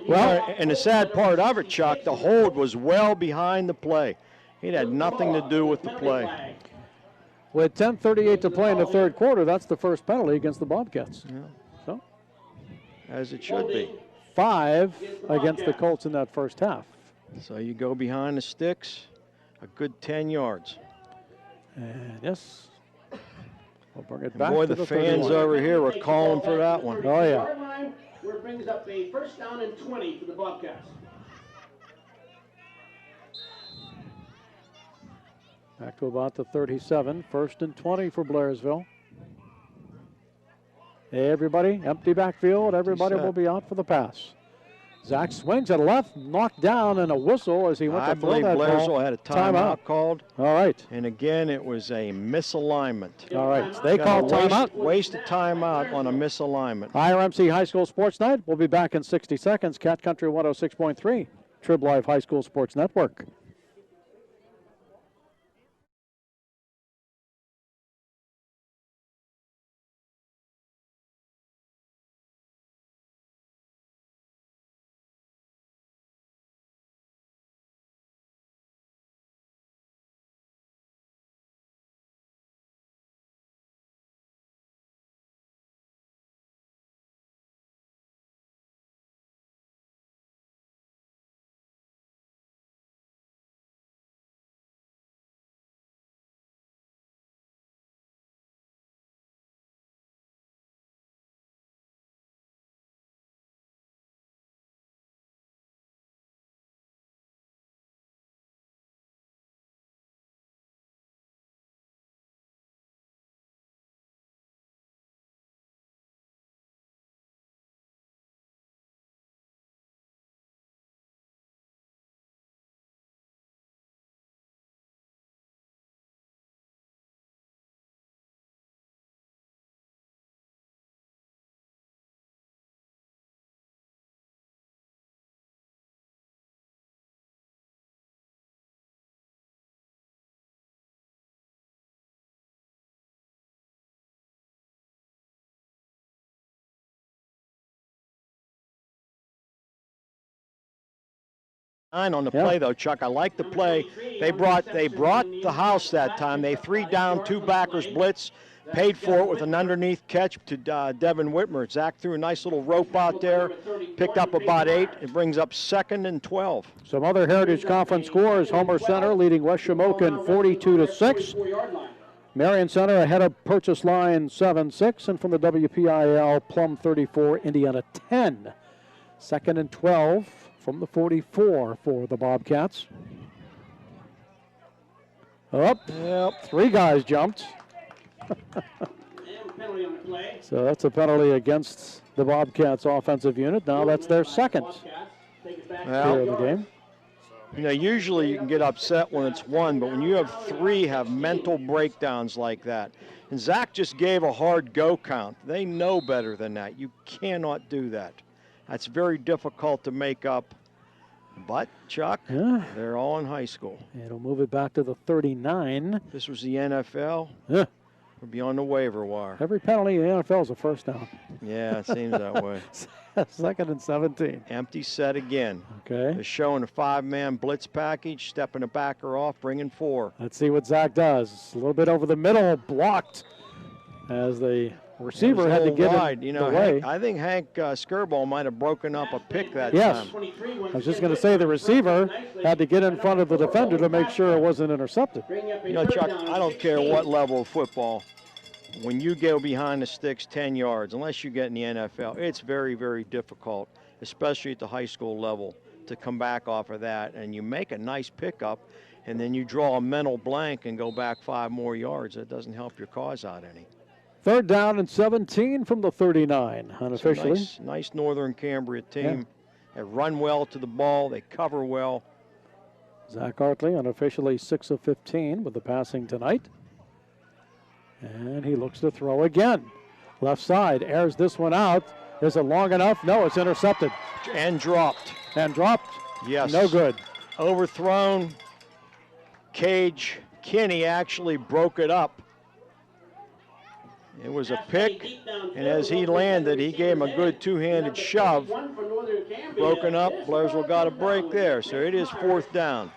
Well, and the sad part of it, Chuck, the hold was well behind the play. It had nothing to do with the play. With 10:38 to play in the third quarter, that's the first penalty against the Bobcats. Yeah. So, as it should be. 5 against the Colts in that first half. So you go behind the sticks, a good 10 yards. And yes, we'll bring it and back boy, to the fans 31. over here were calling for that one. Oh, yeah. Where it brings up a first down and 20 for the Bobcats. Back to about the 37. First and 20 for Blairsville. Everybody, empty backfield. Everybody will be out for the pass. Zach swings at left, knocked down, and a whistle as he went to throw believe that Blairsville ball. had a timeout called. All right. And again, it was a misalignment. All right, so they called timeout. Wasted timeout on a misalignment. IRMC High School Sports Night. We'll be back in 60 seconds. Cat Country 106.3, Trib Live High School Sports Network. On the play though, Chuck. I like the play. They brought the house that time. They 3 down, 2 backers blitz, paid for it with an underneath catch to Devin Whitmer. Zach threw a nice little rope out there, picked up about 8. It brings up 2nd and 12. Some other Heritage Conference scores: Homer Center leading West Shamokin 42-6. Marion Center ahead of Purchase Line 7-6, and from the WPIL, Plum 34, Indiana 10. 2nd and 12 from the 44 for the Bobcats. Up. Yep. 3 guys jumped. So that's a penalty against the Bobcats offensive unit. Now that's their 2nd here in the game. You know, usually you can get upset when it's 1, but when you have 3 have mental breakdowns like that. And Zach just gave a hard go count. They know better than that. You cannot do that. That's very difficult to make up. But, Chuck, they're all in high school. It'll move it back to the 39. This was the NFL. Yeah. We'll be on the waiver wire. Every penalty in the NFL is a first down. Yeah, it seems that way. 2nd and 17. Empty set again. Okay. They're showing a 5-man blitz package, stepping a backer off, bringing 4. Let's see what Zach does. A little bit over the middle, blocked as the receiver had to get wide. in the way. I think Hank Skirball might have broken up a pick that time. I was just going to say the receiver had to get in front of the defender to make sure it wasn't intercepted. You know, Chuck, I don't care what level of football. When you go behind the sticks 10 yards, unless you get in the NFL, it's very, very difficult, especially at the high school level, to come back off of that. And you make a nice pickup, and then you draw a mental blank and go back 5 more yards. That doesn't help your cause out any. 3rd down and 17 from the 39, unofficially. Nice Northern Cambria team. They run well to the ball. They cover well. Zach Hartley unofficially 6 of 15 with the passing tonight. And he looks to throw again. Left side, airs this one out. Is it long enough? No, it's intercepted. And dropped. And dropped? Yes. No good. Overthrown. Cage Kinney actually broke it up. It was a pick, and as he landed, he gave him a good 2-handed shove. Broken up, Blairsville got a break there, so it is 4th down.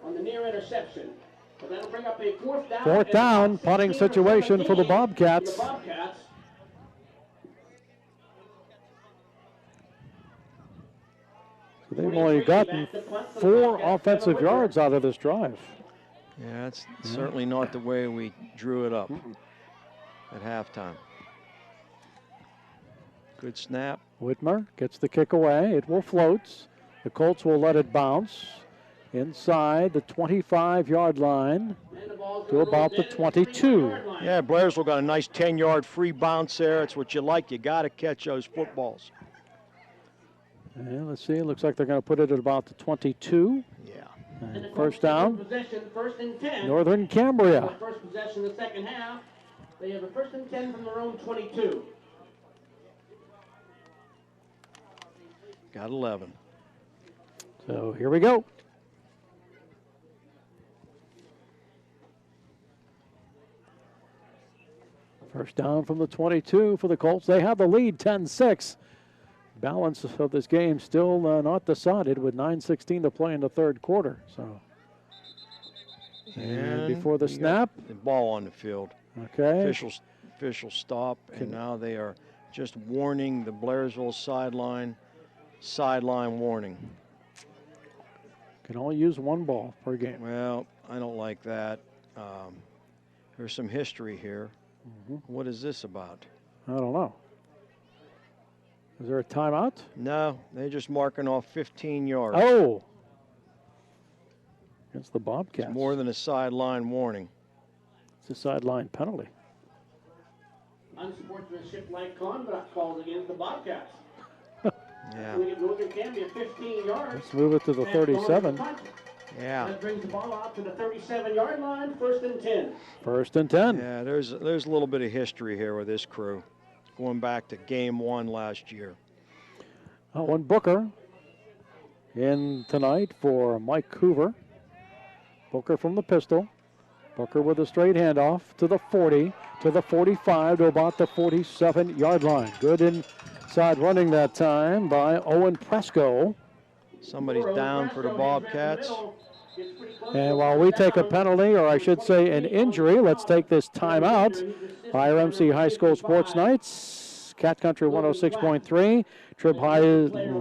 On the near interception. But that'll bring up a 4th down. 4th down, punting situation for the Bobcats. So they've only gotten 4 offensive yards out of this drive. Yeah, that's certainly not the way we drew it up at halftime. Good snap. Whitmer gets the kick away. It will float. The Colts will let it bounce inside the 25-yard line to about the 22. Yeah, Blairsville got a nice 10-yard free bounce there. That's what you like. You got to catch those footballs. And let's see, it looks like they're going to put it at about the 22. Yeah. And first down, Possession, 1st and 10. Northern Cambria. First possession of the second half. They have a 1st and 10 from their own 22. Got 11. So here we go. First down from the 22 for the Colts. They have the lead, 10-6. Balance of this game still not decided with 9:16 to play in the third quarter. So, and before the snap, the ball on the field. Okay. Official stop, and now they are just warning the Blairsville sideline warning. Can only use one ball per game. Well, I don't like that. There's some history here. What is this about? I don't know. Is there a timeout? No, they're just marking off 15 yards. Oh! Against the Bobcats. It's more than a sideline warning. It's a sideline penalty. Unsportsmanship-like conduct called against the Bobcats. Yeah. We get Northern Cambria 15 yards. Let's move it to the 37. Yeah. That brings the ball out to the 37-yard line, 1st and 10. 1st and 10. Yeah, there's a little bit of history here with this crew, going back to game 1 last year. Owen Booker in tonight for Mike Hoover. Booker from the pistol. Booker with a straight handoff to the 40, to the 45, to about the 47-yard line. Good inside running that time by Owen Presco. Somebody's down for the Bobcats. And while we take a penalty, or I should say an injury, let's take this timeout. IRMC High School Sports Nights, Cat Country 106.3, Trib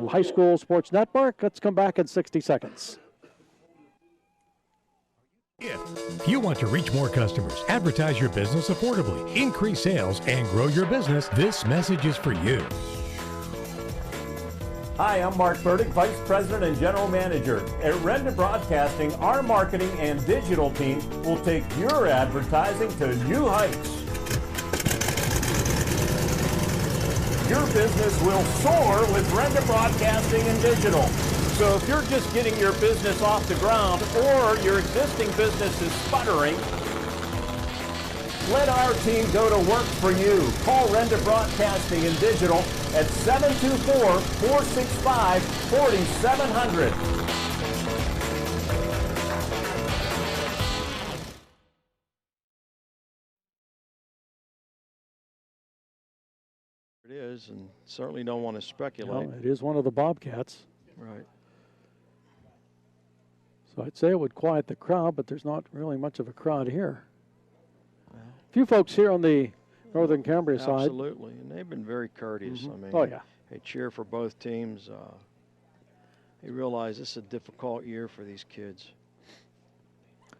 High School Sports Network. Let's come back in 60 seconds. If you want to reach more customers, advertise your business affordably, increase sales, and grow your business, this message is for you. Hi, I'm Mark Burdick, Vice President and General Manager. At Renda Broadcasting, our marketing and digital team will take your advertising to new heights. Your business will soar with Renda Broadcasting and Digital. So if you're just getting your business off the ground or your existing business is sputtering, let our team go to work for you. Call Renda Broadcasting and Digital at 724-465-4700. It is, and certainly don't want to speculate. Well, it is one of the Bobcats. Right. So I'd say it would quiet the crowd, but there's not really much of a crowd here. A few folks here on the Northern Cambria side. Absolutely, and they've been very courteous. I mean, oh, yeah. They cheer for both teams. They realize this is a difficult year for these kids.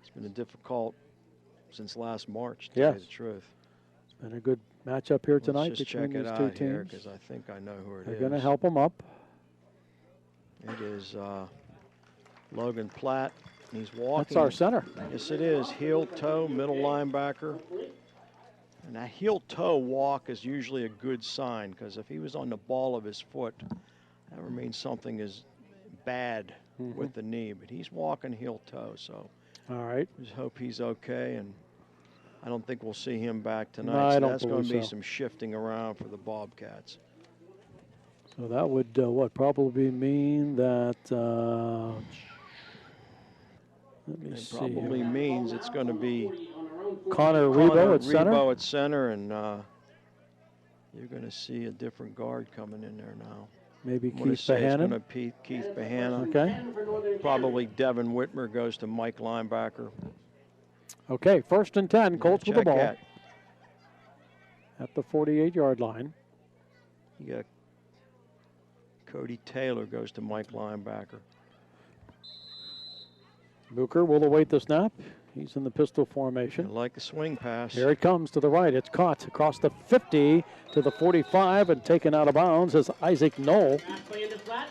It's been a difficult since last March, to tell you the truth. It's been a good matchup here tonight Let's just between check it these out two here, teams. because I think I know who it is. They're going to help them up. It is Logan Platt. He's walking. That's our center. Yes, it is. Heel toe, middle linebacker. And that heel toe walk is usually a good sign, because if he was on the ball of his foot, that would mean something is bad with the knee. But he's walking heel toe, so all right. Just hope he's okay. And I don't think we'll see him back tonight. No, I so don't that's going to be believe so. some shifting around for the Bobcats. So that would probably mean that let me see. Probably means it's going to be Connor Rebo at center. Rebo at center, and you're going to see a different guard coming in there now. Maybe I'm gonna Keith say it's Bohannon. gonna be Keith Bohannon. Okay. Probably Devin Whitmer goes to Mike linebacker. Okay, 1st and 10. Colts with the check ball that. at the 48-yard line. You got Cody Taylor goes to Mike linebacker. Booker will await the snap. He's in the pistol formation. I like the swing pass. Here it comes to the right. It's caught across the 50 to the 45 and taken out of bounds as Isaac Knoll.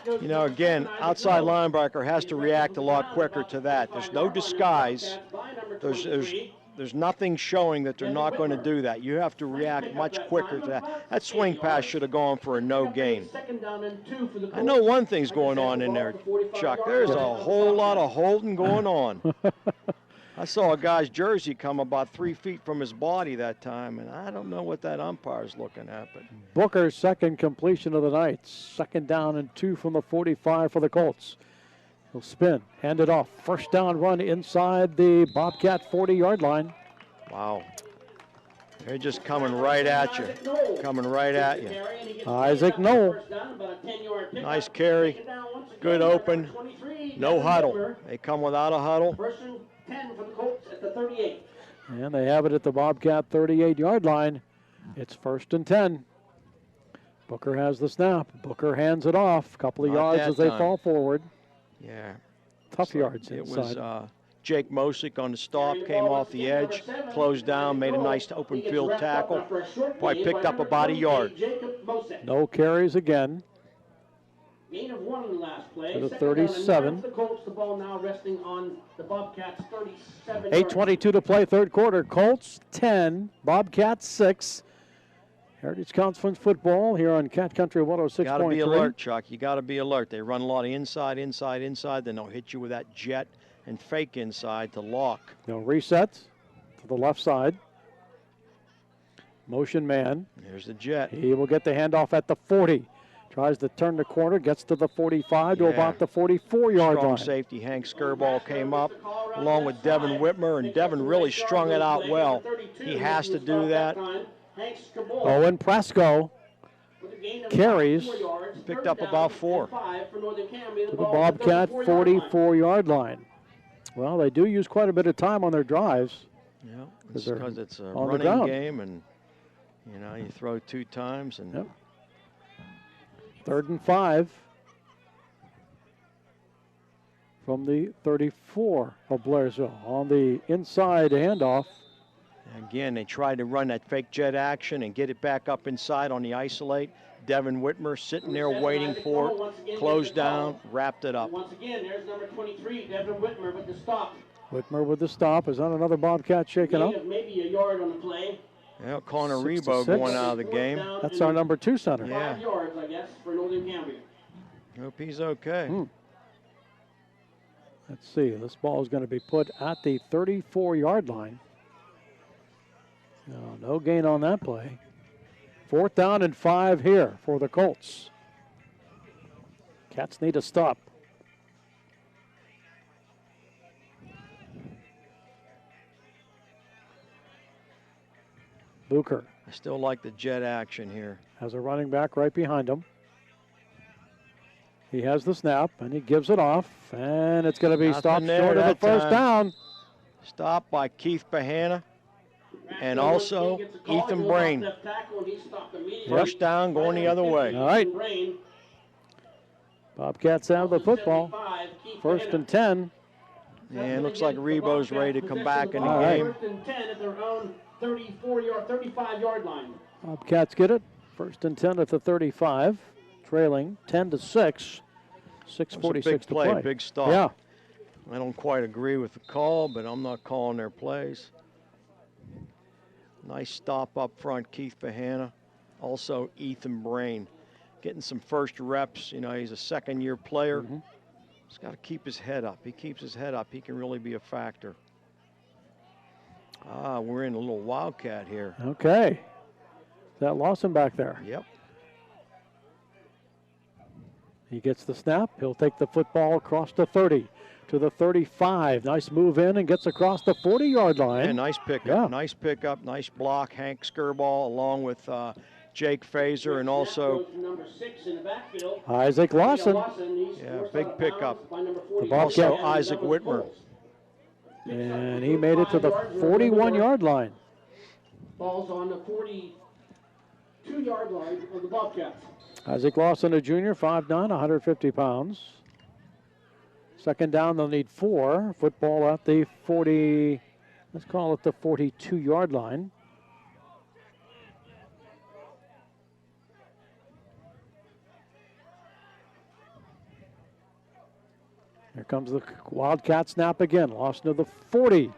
You know, again, outside there's a lot quicker to that. There's no disguise. There's there's nothing showing that they're not going to do that. You have to react much quicker to that. That swing pass should have gone for a no gain. I know one thing's going on in there, Chuck. There's a whole lot of holding going on. I saw a guy's jersey come about 3 feet from his body that time, and I don't know what that umpire's looking at. But Booker's second completion of the night. 2nd down and 2 from the 45 for the Colts. He'll spin, hand it off. First down run inside the Bobcat 40-yard line. Wow. They're just coming right at you. Coming right at you. Isaac Knoll. Nice carry. Good open. No huddle. They come without a huddle. 10 for the Colts at the 38. And they have it at the Bobcat 38-yard line. It's 1st and 10. Booker has the snap. Booker hands it off. Couple of yards as they fall forward. Yeah. Tough yards it inside. It was Jake Mosick on the stop, came off the edge, closed down, made a nice open field tackle. Probably picked up about a yard. No carries again. Gain of 1 in the last play. To the 37. The Colts, the ball now resting on the Bobcats 37. 8:22 to play, 3rd quarter. Colts 10, Bobcats 6. Heritage Conference football here on Cat Country 106.3. Got to be alert, Chuck. You got to be alert. They run a lot of inside. Then they'll hit you with that jet and fake inside to lock. They'll reset to the left side. Motion man. There's the jet. He will get the handoff at the 40. Tries to turn the corner, gets to the 45 to about the 44-yard line. Strong safety Hank Skirball came up along with Devin Whitmer, and Devin really strung it out well. He has to do that. Owen Presco carries. Picked up about 4. To the Bobcat 44-yard line. Well, they do use quite a bit of time on their drives. Yeah, because it's a on running game, and you throw 2 times. And yep. 3rd and 5 from the 34 of Blairsville on the inside handoff. Again, they tried to run that fake jet action and get it back up inside on the isolate. Devin Whitmer sitting there waiting for it, closed down, wrapped it up. Once again, there's number 23, Devin Whitmer with the stop. Whitmer with the stop. Is that another Bobcat shaken up? Maybe a yard on the play. Yeah, Connor Rebo going out of the game. That's our number 2 center. Yeah. 5 yards, I guess, for Northern Cambria. Hope he's okay. Let's see. This ball is going to be put at the 34-yard line. No gain on that play. 4th down and 5 here for the Colts. Cats need a stop. Booker. I still like the jet action here. Has a running back right behind him. He has the snap, and he gives it off, and it's going to be stopped short of the first down. Stopped by Keith Bahana and also Ethan Brain. First down going the other way. All right. Bobcats have the football. 1st and 10. And it looks like Rebo's ready to come back in the game. 1st and 10 at their own 35-yard line. Bobcats get it. 1st and 10 at the 35. Trailing 10-6. 6:46 to play. Big stop. Yeah. I don't quite agree with the call, but I'm not calling their plays. Nice stop up front, Keith Bahana. Also Ethan Brain. Getting some first reps. He's a 2nd-year player. He's got to keep his head up. He keeps his head up, he can really be a factor. We're in a little wildcat here. Okay. Is that Lawson back there? Yep. He gets the snap. He'll take the football across the 30 to the 35. Nice move in and gets across the 40-yard line. Yeah, nice pickup. Yeah. Nice pickup. Nice block. Hank Skirball along with Jake Fazer and also Isaac Lawson. Yeah, big pickup. Also Isaac Whitmer. And he made it to the 41-yard line. Ball's on the 42-yard line of the Bobcats. Isaac Lawson, a junior, 5'9", 150 pounds. 2nd down, they'll need 4. Football at the 40, let's call it the 42-yard line. Here comes the Wildcat snap again. Lawson to the 40.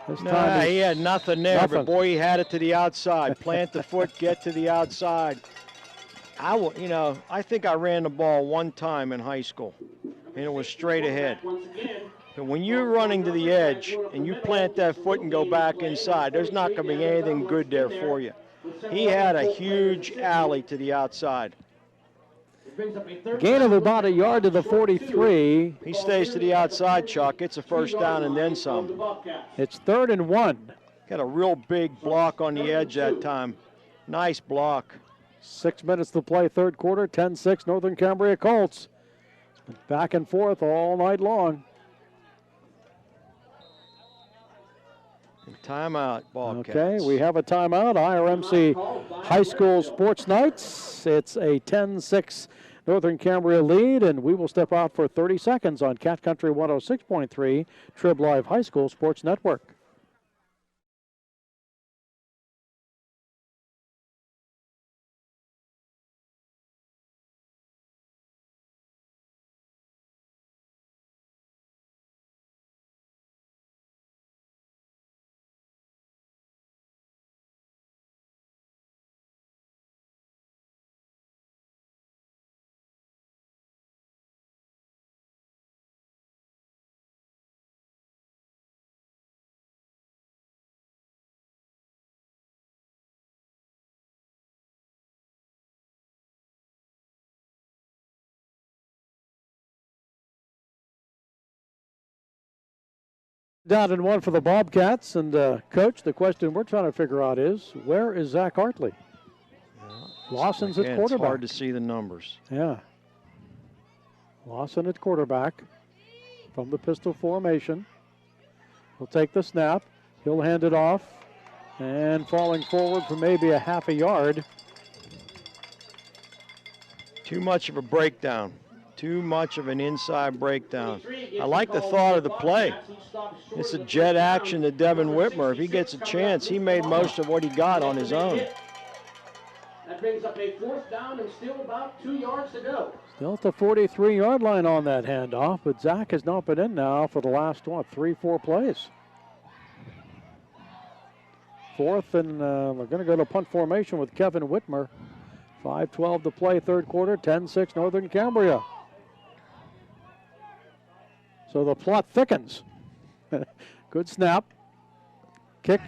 This Nah, time he had nothing there, nothing. but boy, he had it to the outside. Plant the foot, get to the outside. I think I ran the ball one time in high school, and it was straight ahead. But when you're running to the edge and you plant that foot and go back inside, there's not going to be anything good there for you. He had a huge alley to the outside. Gain of about a yard to the 43. He stays to the outside, Chuck. It's a first down and then some. It's 3rd and 1. Got a real big block on the edge that time. Nice block. 6 minutes to play, third quarter, 10-6 Northern Cambria Colts. It's been back and forth all night long. Timeout, Bobcats. Okay, we have a timeout. IRMC High School Sports Nights. It's a 10-6 Northern Cambria lead, and we will step out for 30 seconds on Cat Country 106.3 Trib Live High School Sports Network. Down and 1 for the Bobcats. And, Coach, the question we're trying to figure out is, where is Zach Hartley? Lawson's at quarterback. It's hard to see the numbers. Yeah. Lawson at quarterback from the pistol formation. He'll take the snap. He'll hand it off. And falling forward for maybe a half a yard. Too much of a breakdown. Too much of an inside breakdown. I like the thought of the play. It's a jet action to Devin Whitmer. If he gets a chance, he made most of what he got on his own. That brings up a 4th down and still about 2 yards to go. Still at the 43-yard line on that handoff, but Zach has not been in now for the last, 3-4 plays. 4th, and we're going to go to punt formation with Kevin Whitmer. 5:12 to play, third quarter, 10-6 Northern Cambria. So the plot thickens. Good snap. Kick.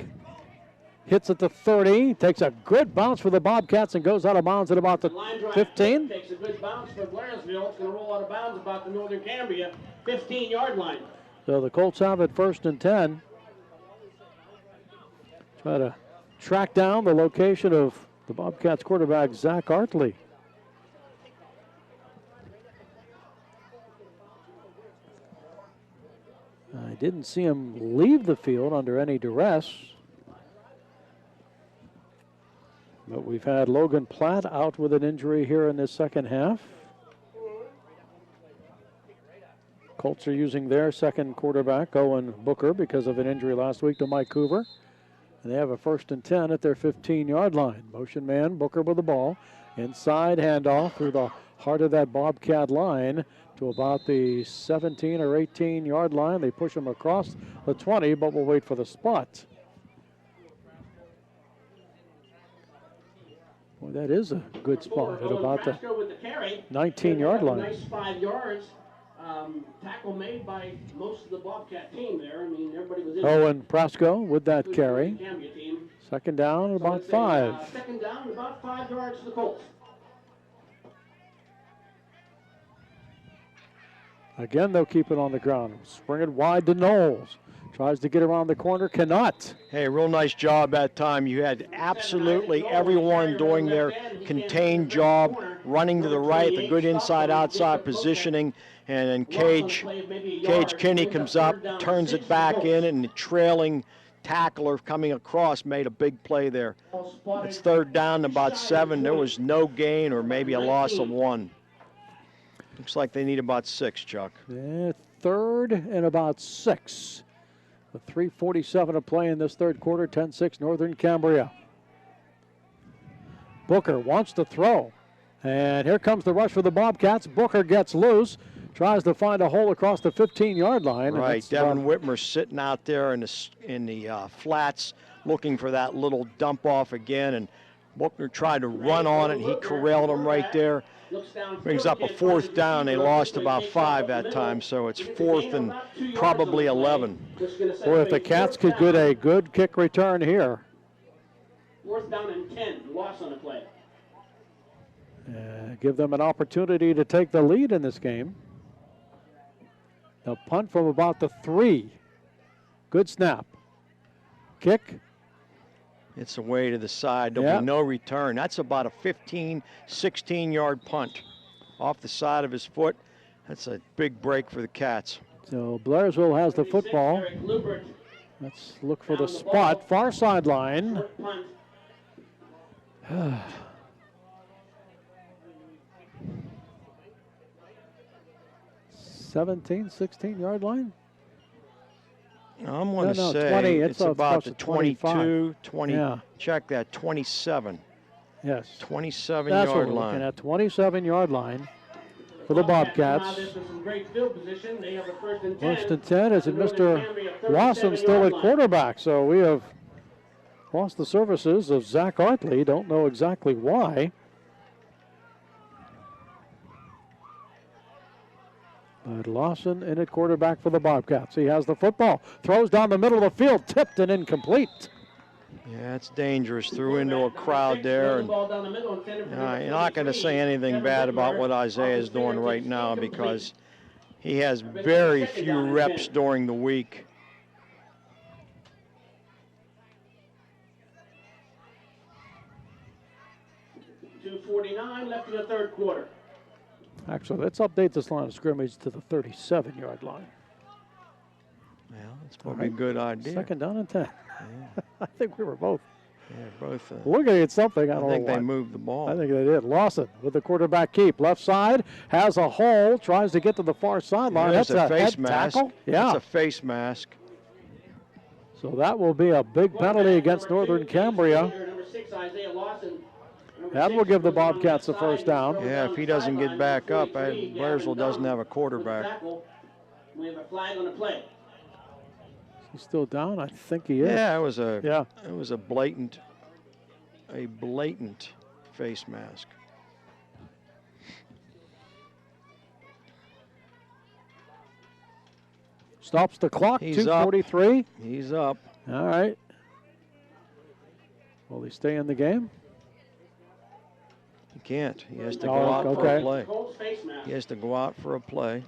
Hits at the 30. Takes a good bounce for the Bobcats and goes out of bounds at about the 15. Takes a good bounce for Blairsville. It's going to roll out of bounds about the Northern Cambria 15-yard line. So the Colts have it 1st and 10. Try to track down the location of the Bobcats quarterback, Zach Hartley. I didn't see him leave the field under any duress. But we've had Logan Platt out with an injury here in this second half. Colts are using their second quarterback, Owen Booker, because of an injury last week to Mike Hoover. And they have a 1st and 10 at their 15-yard line. Motion man, Booker with the ball. Inside handoff through the heart of that Bobcat line to about the 17 or 18-yard line. They push him across the 20, but we'll wait for the spot. Well, that is a good spot at about the 19-yard line. Nice 5 yards. Tackle made by most of the Bobcat team there. I mean, everybody was in. Owen Prasco with that carry. Second down, about 5. Second down, about 5 yards to the Colts. Again, they'll keep it on the ground. Spring it wide to Knowles. Tries to get around the corner, cannot. Hey, real nice job that time. You had absolutely everyone doing their contained job, running to the right, the good inside-outside positioning, and then Cage Kinney comes up, turns it back in, and the trailing tackler coming across made a big play there. It's 3rd down, about 7. There was no gain or maybe a loss of 1. Looks like they need about 6, Chuck. Yeah, 3rd and about 6. With 3:47 to play in this third quarter, 10-6 Northern Cambria. Booker wants to throw. And here comes the rush for the Bobcats. Booker gets loose, tries to find a hole across the 15-yard line. Right, Devin Whitmer's sitting out there in the flats looking for that little dump off again, and Buckner tried to run on it, and he corralled him right there. Brings up a 4th down. They lost about 5 that time, so it's 4th and probably 11. Boy, if the Cats could get a good kick return here. 4th down and 10, loss on the play. Give them an opportunity to take the lead in this game. They'll punt from about the 3. Good snap. Kick. It's away to the side. There'll be no return. That's about a 15, 16-yard punt off the side of his foot. That's a big break for the Cats. So Blairsville has the football. Let's look for the spot. Far sideline. 17, 16-yard line? I'm going to say 20. it's about the 22, 20. Yeah. Check that, 27. Yes. 27-yard That's what we're line. looking at, 27-yard line for the Bobcats. First and 10 is Mr. Lawson still at quarterback. So we have lost the services of Zach Artley. Don't know exactly why. But Lawson in at quarterback for the Bobcats. He has the football. Throws down the middle of the field. Tipped and incomplete. Yeah, it's dangerous. Threw into a crowd there. And, you're not going to say anything bad about what Isaiah is doing right now because he has very few reps during the week. .249 left in the 3rd quarter. Actually, let's update this line of scrimmage to the 37-yard line. Well, that's probably a good idea. 2nd down and 10. Yeah. I think we were both. Yeah, both. Looking at something. I don't think know they what. moved the ball. I think they did. Lawson with the quarterback keep. Left side has a hole. Tries to get to the far sideline. That's That's a face head mask. tackle. Yeah. That's a face mask. So that will be a big penalty against Northern Cambria. Number 6, Isaiah Lawson. That will give the Bobcats a 1st down. Yeah, if he doesn't get back up, Blairsville doesn't have a quarterback. We have a flag on the play. He's still down? I think he is. Yeah, it was a blatant face mask. Stops the clock. He's 2:43. He's up. All right. Will he stay in the game? He can't. He has to go out for a play. He has to go out for a play.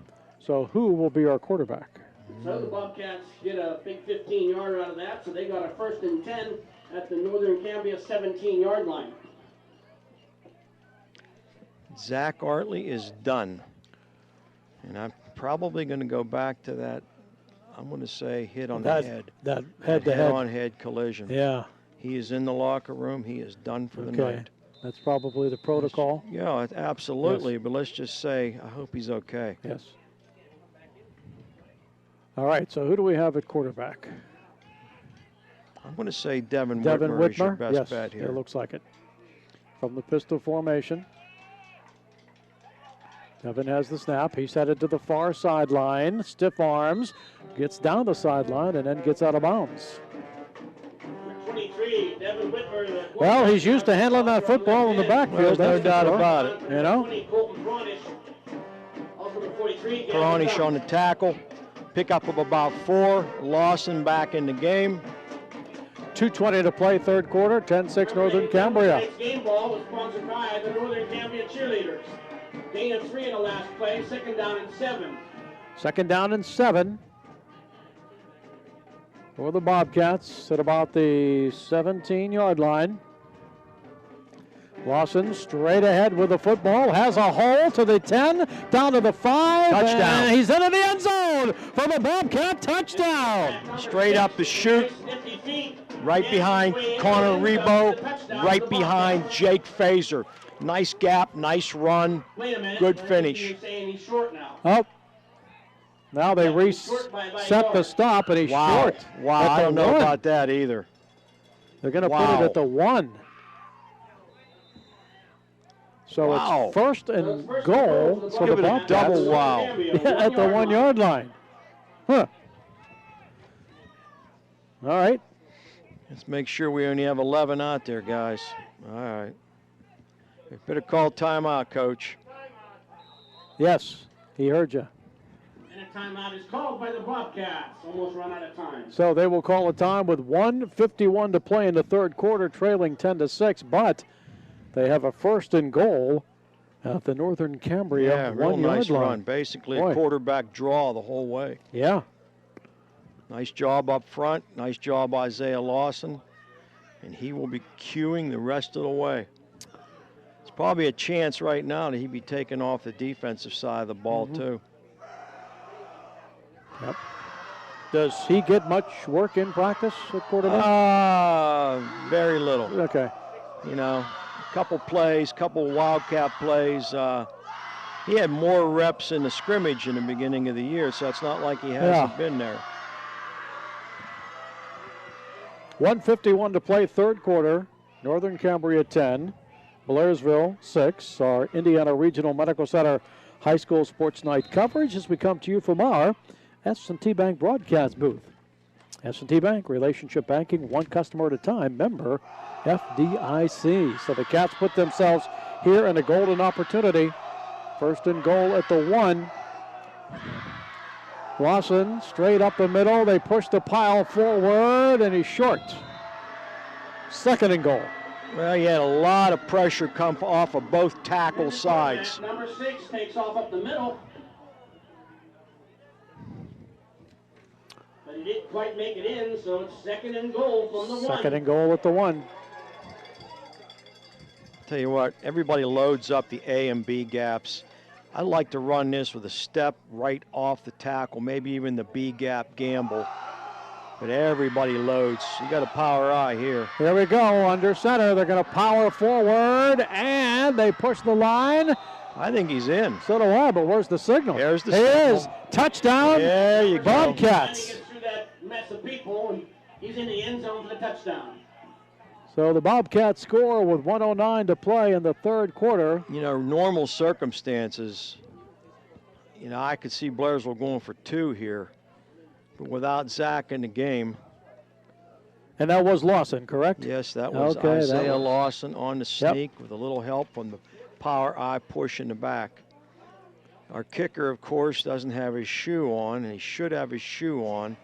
So who will be our quarterback? So the Bobcats get a big 15-yarder out of that, so they got a 1st and 10 at the Northern Cambria 17-yard line. Zach Artley is done. And I'm probably going to go back to that, I'm going to say hit on the head. That head-to-head. Head-on-head collision. Yeah. He is in the locker room. He is done for the night. That's probably the protocol. Yeah, absolutely. Yes. But let's just say, I hope he's okay. Yes. All right, so who do we have at quarterback? I'm going to say Devin Whitmer is your best bet here. It looks like it. From the pistol formation. Devin has the snap. He's headed to the far sideline. Stiff arms. Gets down the sideline and then gets out of bounds. 23, Devin Whitmer. Well, he's used to handling that football in the backfield. There's no doubt about it. You know? Peronish on the tackle. Pickup of about 4. Lawson back in the game. 2:20 to play, 3rd quarter. 10-6 Northern Cambria. Tonight's game ball was sponsored by the Northern Cambria cheerleaders. Gain of 3 in the last play. 2nd down and 7. 2nd down and 7 for the Bobcats at about the 17-yard line. Lawson straight ahead with the football, has a hole to the 10, down to the 5. Touchdown. And he's into the end zone for the Bobcat touchdown. Straight up the chute, right behind Connor Rebo, right behind Jake Fazer. Nice gap, nice run, good finish. Oh, now they reset the stop, and he's short. Wow, I don't know about that either. They're going to put it at the 1. So Wow. it's first and goal for the Give it a Bobcats. double wow. At the 1 yard line. Huh. All right. Let's make sure we only have 11 out there, guys. All right. We better call timeout, Coach. Yes, he heard you. And a timeout is called by the Bobcats. Almost run out of time. So they will call a time with 1:51 to play in the third quarter, trailing 10-6, but they have a first and goal at the Northern Cambria 1 real yard nice line. run. Basically Boy. a quarterback draw the whole way. Yeah. Nice job up front. Nice job, Isaiah Lawson. And he will be queuing the rest of the way. It's probably a chance right now that he'd be taken off the defensive side of the ball, too. Yep. Does he get much work in practice at quarterback? Very little. Okay. You know, a couple plays, couple Wildcat plays. He had more reps in the scrimmage in the beginning of the year, so it's not like he hasn't been there. 1:51 to play, third quarter. Northern Cambria 10, Blairsville 6. Our Indiana Regional Medical Center High School Sports Night coverage as we come to you from our S&T Bank broadcast booth. S&T Bank, relationship banking, one customer at a time, member FDIC. So the Cats put themselves here in a golden opportunity. First and goal at the 1. Lawson straight up the middle. They push the pile forward, and he's short. Second and goal. Well, he had a lot of pressure come off of both tackle sides. Number 6 takes off up the middle. But he didn't quite make it in, so it's second and goal from the 1. Second and goal at the 1. Tell you what, everybody loads up the A and B gaps. I like to run this with a step right off the tackle, maybe even the B gap gamble. But everybody loads. You got a power eye here. Here we go, under center. They're going to power forward, and they push the line. I think he's in. So do I, but where's the signal? There's the signal. signal. He is. Touchdown, there you go. Bobcats. He gets through that mess of people, and he's in the end zone for the touchdown. So the Bobcats score with 1:09 to play in the third quarter. You know, normal circumstances, you know, I could see Blairsville going for 2 here. But without Zach in the game. And that was Lawson, correct? Yes, that was Isaiah Lawson on the sneak with a little help from the power eye push in the back. Our kicker, of course, doesn't have his shoe on, and he should have his shoe on.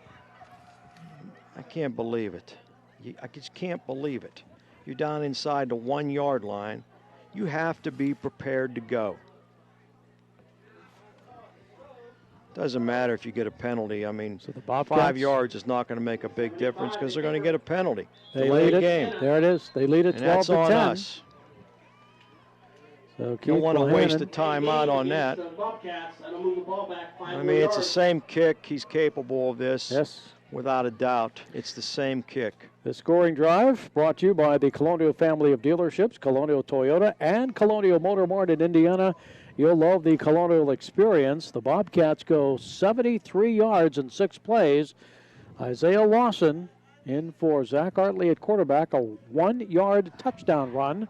I can't believe it. I just can't believe it. You're down inside the 1 yard line. You have to be prepared to go. Doesn't matter if you get a penalty. I mean, so the Bobcats, 5 yards is not going to make a big difference because they're going to get a penalty. They lead it. Game. There it is. They lead it 12 that's to on 10. Us. So you don't want to waste the timeout on that. I mean, it's the same kick. He's capable of this. Yes. Without a doubt. It's the same kick. The scoring drive brought to you by the Colonial family of dealerships, Colonial Toyota and Colonial Motor Mart in Indiana. You'll love the Colonial experience. The Bobcats go 73 yards in 6 plays. Isaiah Lawson in for Zach Artley at quarterback, a 1 yard touchdown run.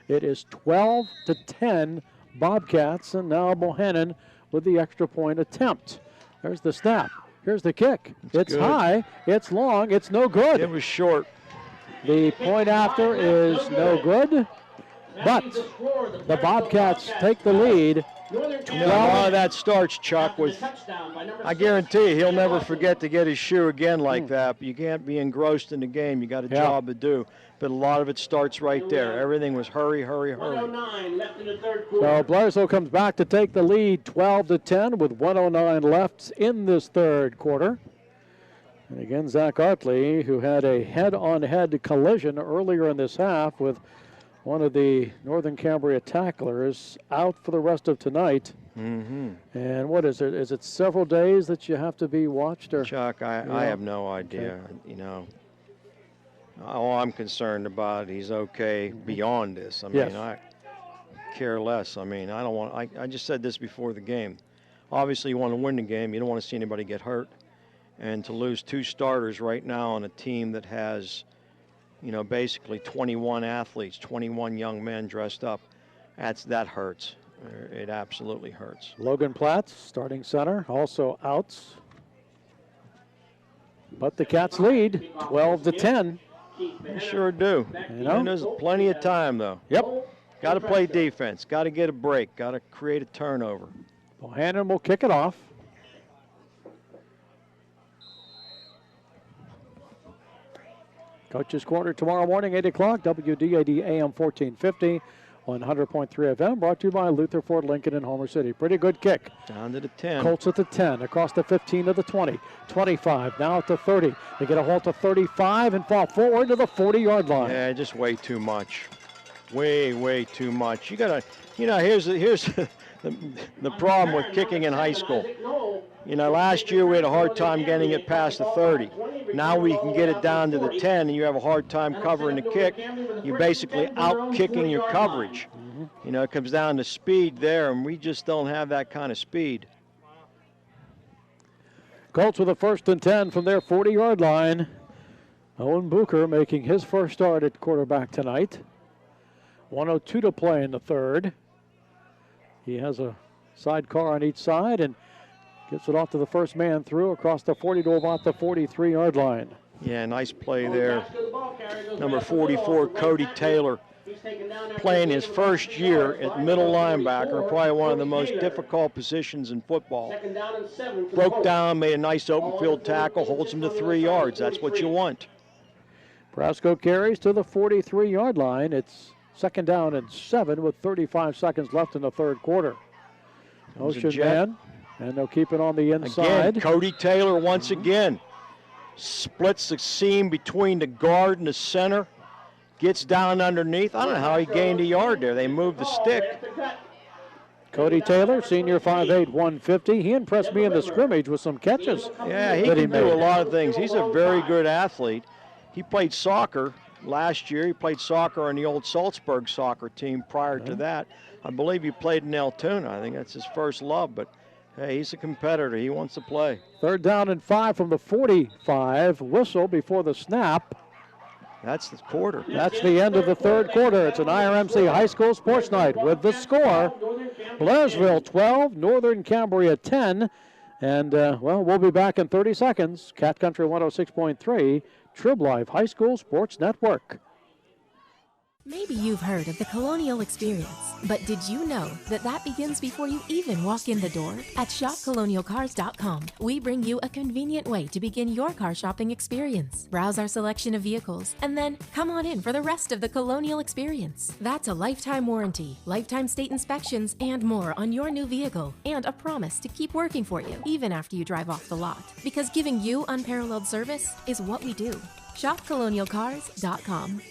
It is 12 to 10 Bobcats, and now Bohannon with the extra point attempt. There's the snap. Here's the kick. It's good. High, it's long, it's no good. It was short. The point after is no good, but the Bobcats take the lead. You know, a lot of that starts, Chuck, with, I guarantee you, he'll never forget to get his shoe again like that. But you can't be engrossed in the game. You got a job to do. But a lot of it starts right there. Everything was hurry, hurry, hurry. 109 left in the third So quarter. Blairsville comes back to take the lead 12 to 10 with 1:09 left in this third quarter. And again, Zach Artley, who had a head-on-head collision earlier in this half with one of the Northern Cambria tacklers, out for the rest of tonight. Mm-hmm. And what is it? Is it several days that you have to be watched? Or Chuck, I have no idea. Okay. You know, all I'm concerned about, he's okay beyond this. I mean, I care less. I mean, I don't want. I just said this before the game. Obviously, you want to win the game. You don't want to see anybody get hurt. And to lose 2 starters right now on a team that has, you know, basically 21 athletes, 21 young men dressed up. that hurts. It absolutely hurts. Logan Platts, starting center, also outs. But the Cats lead 12-10. They sure do. You know? And there's plenty of time, though. Yep. Got to play defense. Got to get a break. Got to create a turnover. Bohannon will kick it off. Coach's Corner tomorrow morning, 8 o'clock, WDAD AM 1450 on 100.3 FM, brought to you by Luther Ford Lincoln in Homer City. Pretty good kick. Down to the 10. Colts at the 10, across the 15 to the 20, 25, now at the 30. They get a halt to 35 and fall forward to the 40-yard line. Yeah, just way too much. Way too much. You got to, here's the problem with kicking in high school. Last year we had a hard time getting it past the 30. Now we can get it down to the 10 and you have a hard time covering the kick. You're basically out-kicking your coverage. It comes down to speed there, and we just don't have that kind of speed. Colts with a 1st and 10 from their 40-yard line. Owen Bucher making his first start at quarterback tonight. 1:02 to play in the 3rd. He has a sidecar on each side and gets it off to the first man through across the 40 to about the 43-yard line. Yeah, nice play there. Number 44, Cody Taylor, playing his first year at middle linebacker, probably one of the most difficult positions in football. Broke down, made a nice open field tackle, holds him to 3 yards. That's what you want. Brasco carries to the 43-yard line. It's 2nd down and 7 with 35 seconds left in the 3rd quarter. Motion man, and they'll keep it on the inside. Again, Cody Taylor once again splits the seam between the guard and the center, gets down underneath. I don't know how he gained a yard there. They moved the stick. Cody Taylor, senior 5'8", 150. He impressed me in the scrimmage with some catches. Yeah, he can do a lot of things. He's a very good athlete. He played soccer last year. He played soccer on the old Salzburg soccer team prior to that. I believe he played in Altoona. I think that's his first love, but hey, he's a competitor. He wants to play. 3rd down and 5 from the 45. Whistle before the snap. That's the quarter. That's the end of the 3rd quarter. It's an IRMC High School Sports Night with the score. Blairsville 12, Northern Cambria 10. And, we'll be back in 30 seconds. Cat Country 106.3, Trib Life High School Sports Network. Maybe you've heard of the Colonial Experience, but did you know that begins before you even walk in the door? At shopcolonialcars.com, we bring you a convenient way to begin your car shopping experience. Browse our selection of vehicles, and then come on in for the rest of the Colonial Experience. That's a lifetime warranty, lifetime state inspections, and more on your new vehicle, and a promise to keep working for you, even after you drive off the lot. Because giving you unparalleled service is what we do. shopcolonialcars.com.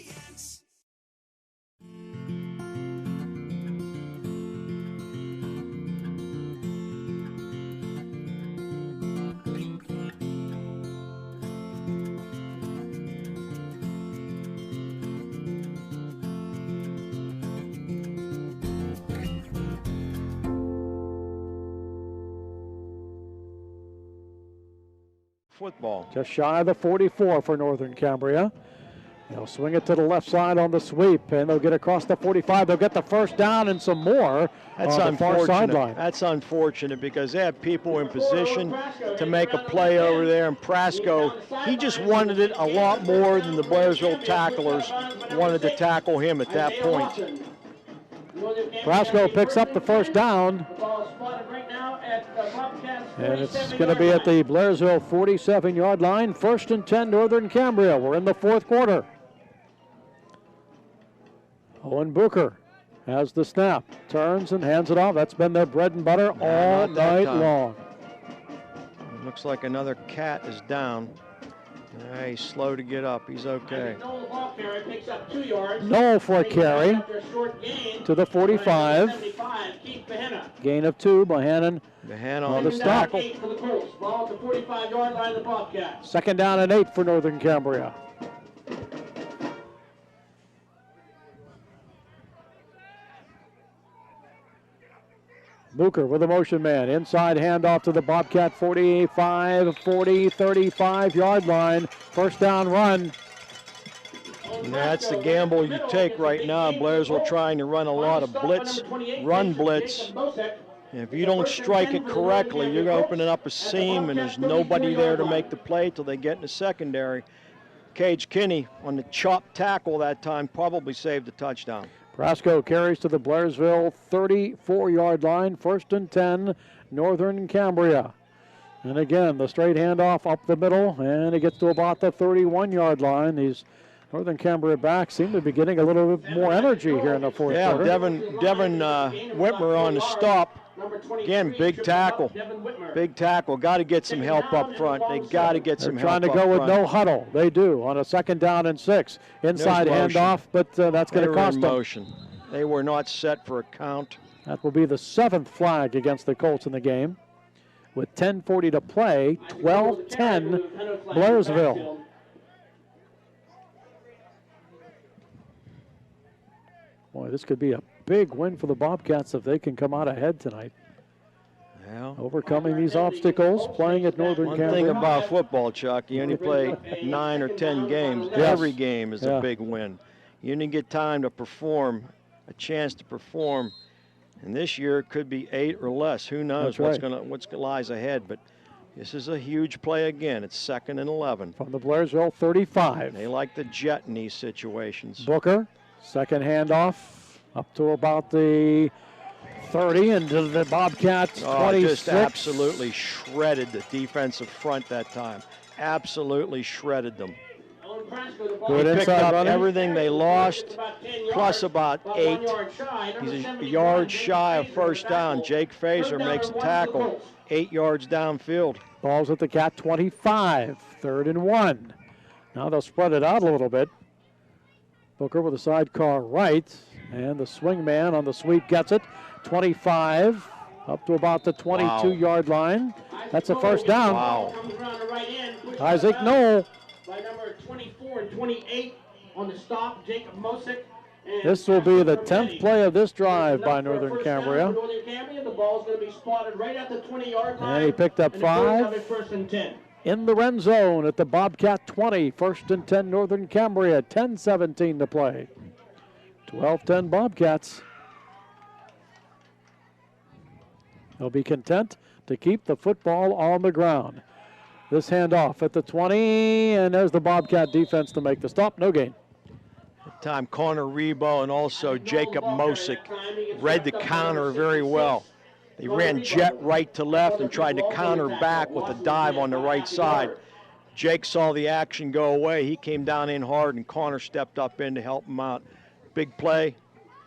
Football. Just shy of the 44 for Northern Cambria. They'll swing it to the left side on the sweep, and they'll get across the 45. They'll get the 1st down and some more on the far sideline. That's unfortunate because they have people in position to make a play over there, and Prasco, he just wanted it a lot more than the Blairsville tacklers wanted to tackle him at that point. Prasco picks up the 1st down. And it's going to be at the Blairsville 47-yard line. 1st and 10, Northern Cambria. We're in the 4th quarter. Owen Booker has the snap, turns and hands it off. That's been their bread and butter all night long. Looks like another Cat is down. He's slow to get up. He's okay. Noel for a carry to the 45. Gain of 2. Bohannon on the stop. 2nd down and 8 for Northern Cambria. Booker with a motion man. Inside handoff to the Bobcat 45, 40, 35-yard line. 1st down run. And that's the gamble you take right now. Blairsville trying to run a lot of blitz, run blitz. And if you don't strike it correctly, you're opening up a seam, and there's nobody there to make the play till they get in the secondary. Cage Kinney on the chop tackle that time probably saved the touchdown. Brasco carries to the Blairsville 34-yard line, 1st and 10, Northern Cambria. And again, the straight handoff up the middle, and it gets to about the 31-yard line. These Northern Cambria backs seem to be getting a little bit more energy here in the fourth quarter. Devin Whitmer on the stop. Again, big tackle. Big tackle. Got to get some help up front. They got to get some help up front. Trying to go with no huddle. They do on a 2nd down and 6. Inside handoff, but that's going to cost them. Motion. They were not set for a count. That will be the 7th flag against the Colts in the game. With 10:40 to play, 12-10 Blairsville. Boy, this could be a big win for the Bobcats if they can come out ahead tonight. Well, overcoming these obstacles, playing at Northern Cambria. One thing about football, Chuck, you only play 9 or 10 games. Yes. Every game is a big win. You only get time to perform, a chance to perform. And this year it could be 8 or less. Who knows what lies ahead? But this is a huge play again. It's 2nd and 11. From the Blairsville 35. They like the jet in these situations. Booker, 2nd handoff, up to about the 30, and to the Bobcats 26. Just absolutely shredded the defensive front that time. Absolutely shredded them. Good he picked up running. Everything they lost, plus about 8. He's a yard shy of 1st down. Jake Fazer makes a tackle, 8 yards downfield. Ball's at the Cat 25, 3rd and 1. Now they'll spread it out a little bit. Booker with a sidecar right, and the swing man on the sweep gets it. 25, up to about the 22-yard line. That's a 1st down. Wow. Isaac Knoll. By number 24 and 28 on the stop, Jacob Mosick. This will be the 10th play of this drive by Northern Cambria. The ball's going to be spotted right at the 20-yard line. And he picked up 5 1st and 10. In the red zone at the Bobcat 20. 1st and 10 Northern Cambria. 10-17 to play. 12-10 Bobcats. They'll be content to keep the football on the ground. This handoff at the 20, and there's the Bobcat defense to make the stop. No gain. At the time, Connor Rebo and also Jacob Mosick read the counter very well. They ran jet right to left and tried to counter back with a dive on the right side. Jake saw the action go away. He came down in hard, and Connor stepped up in to help him out. Big play,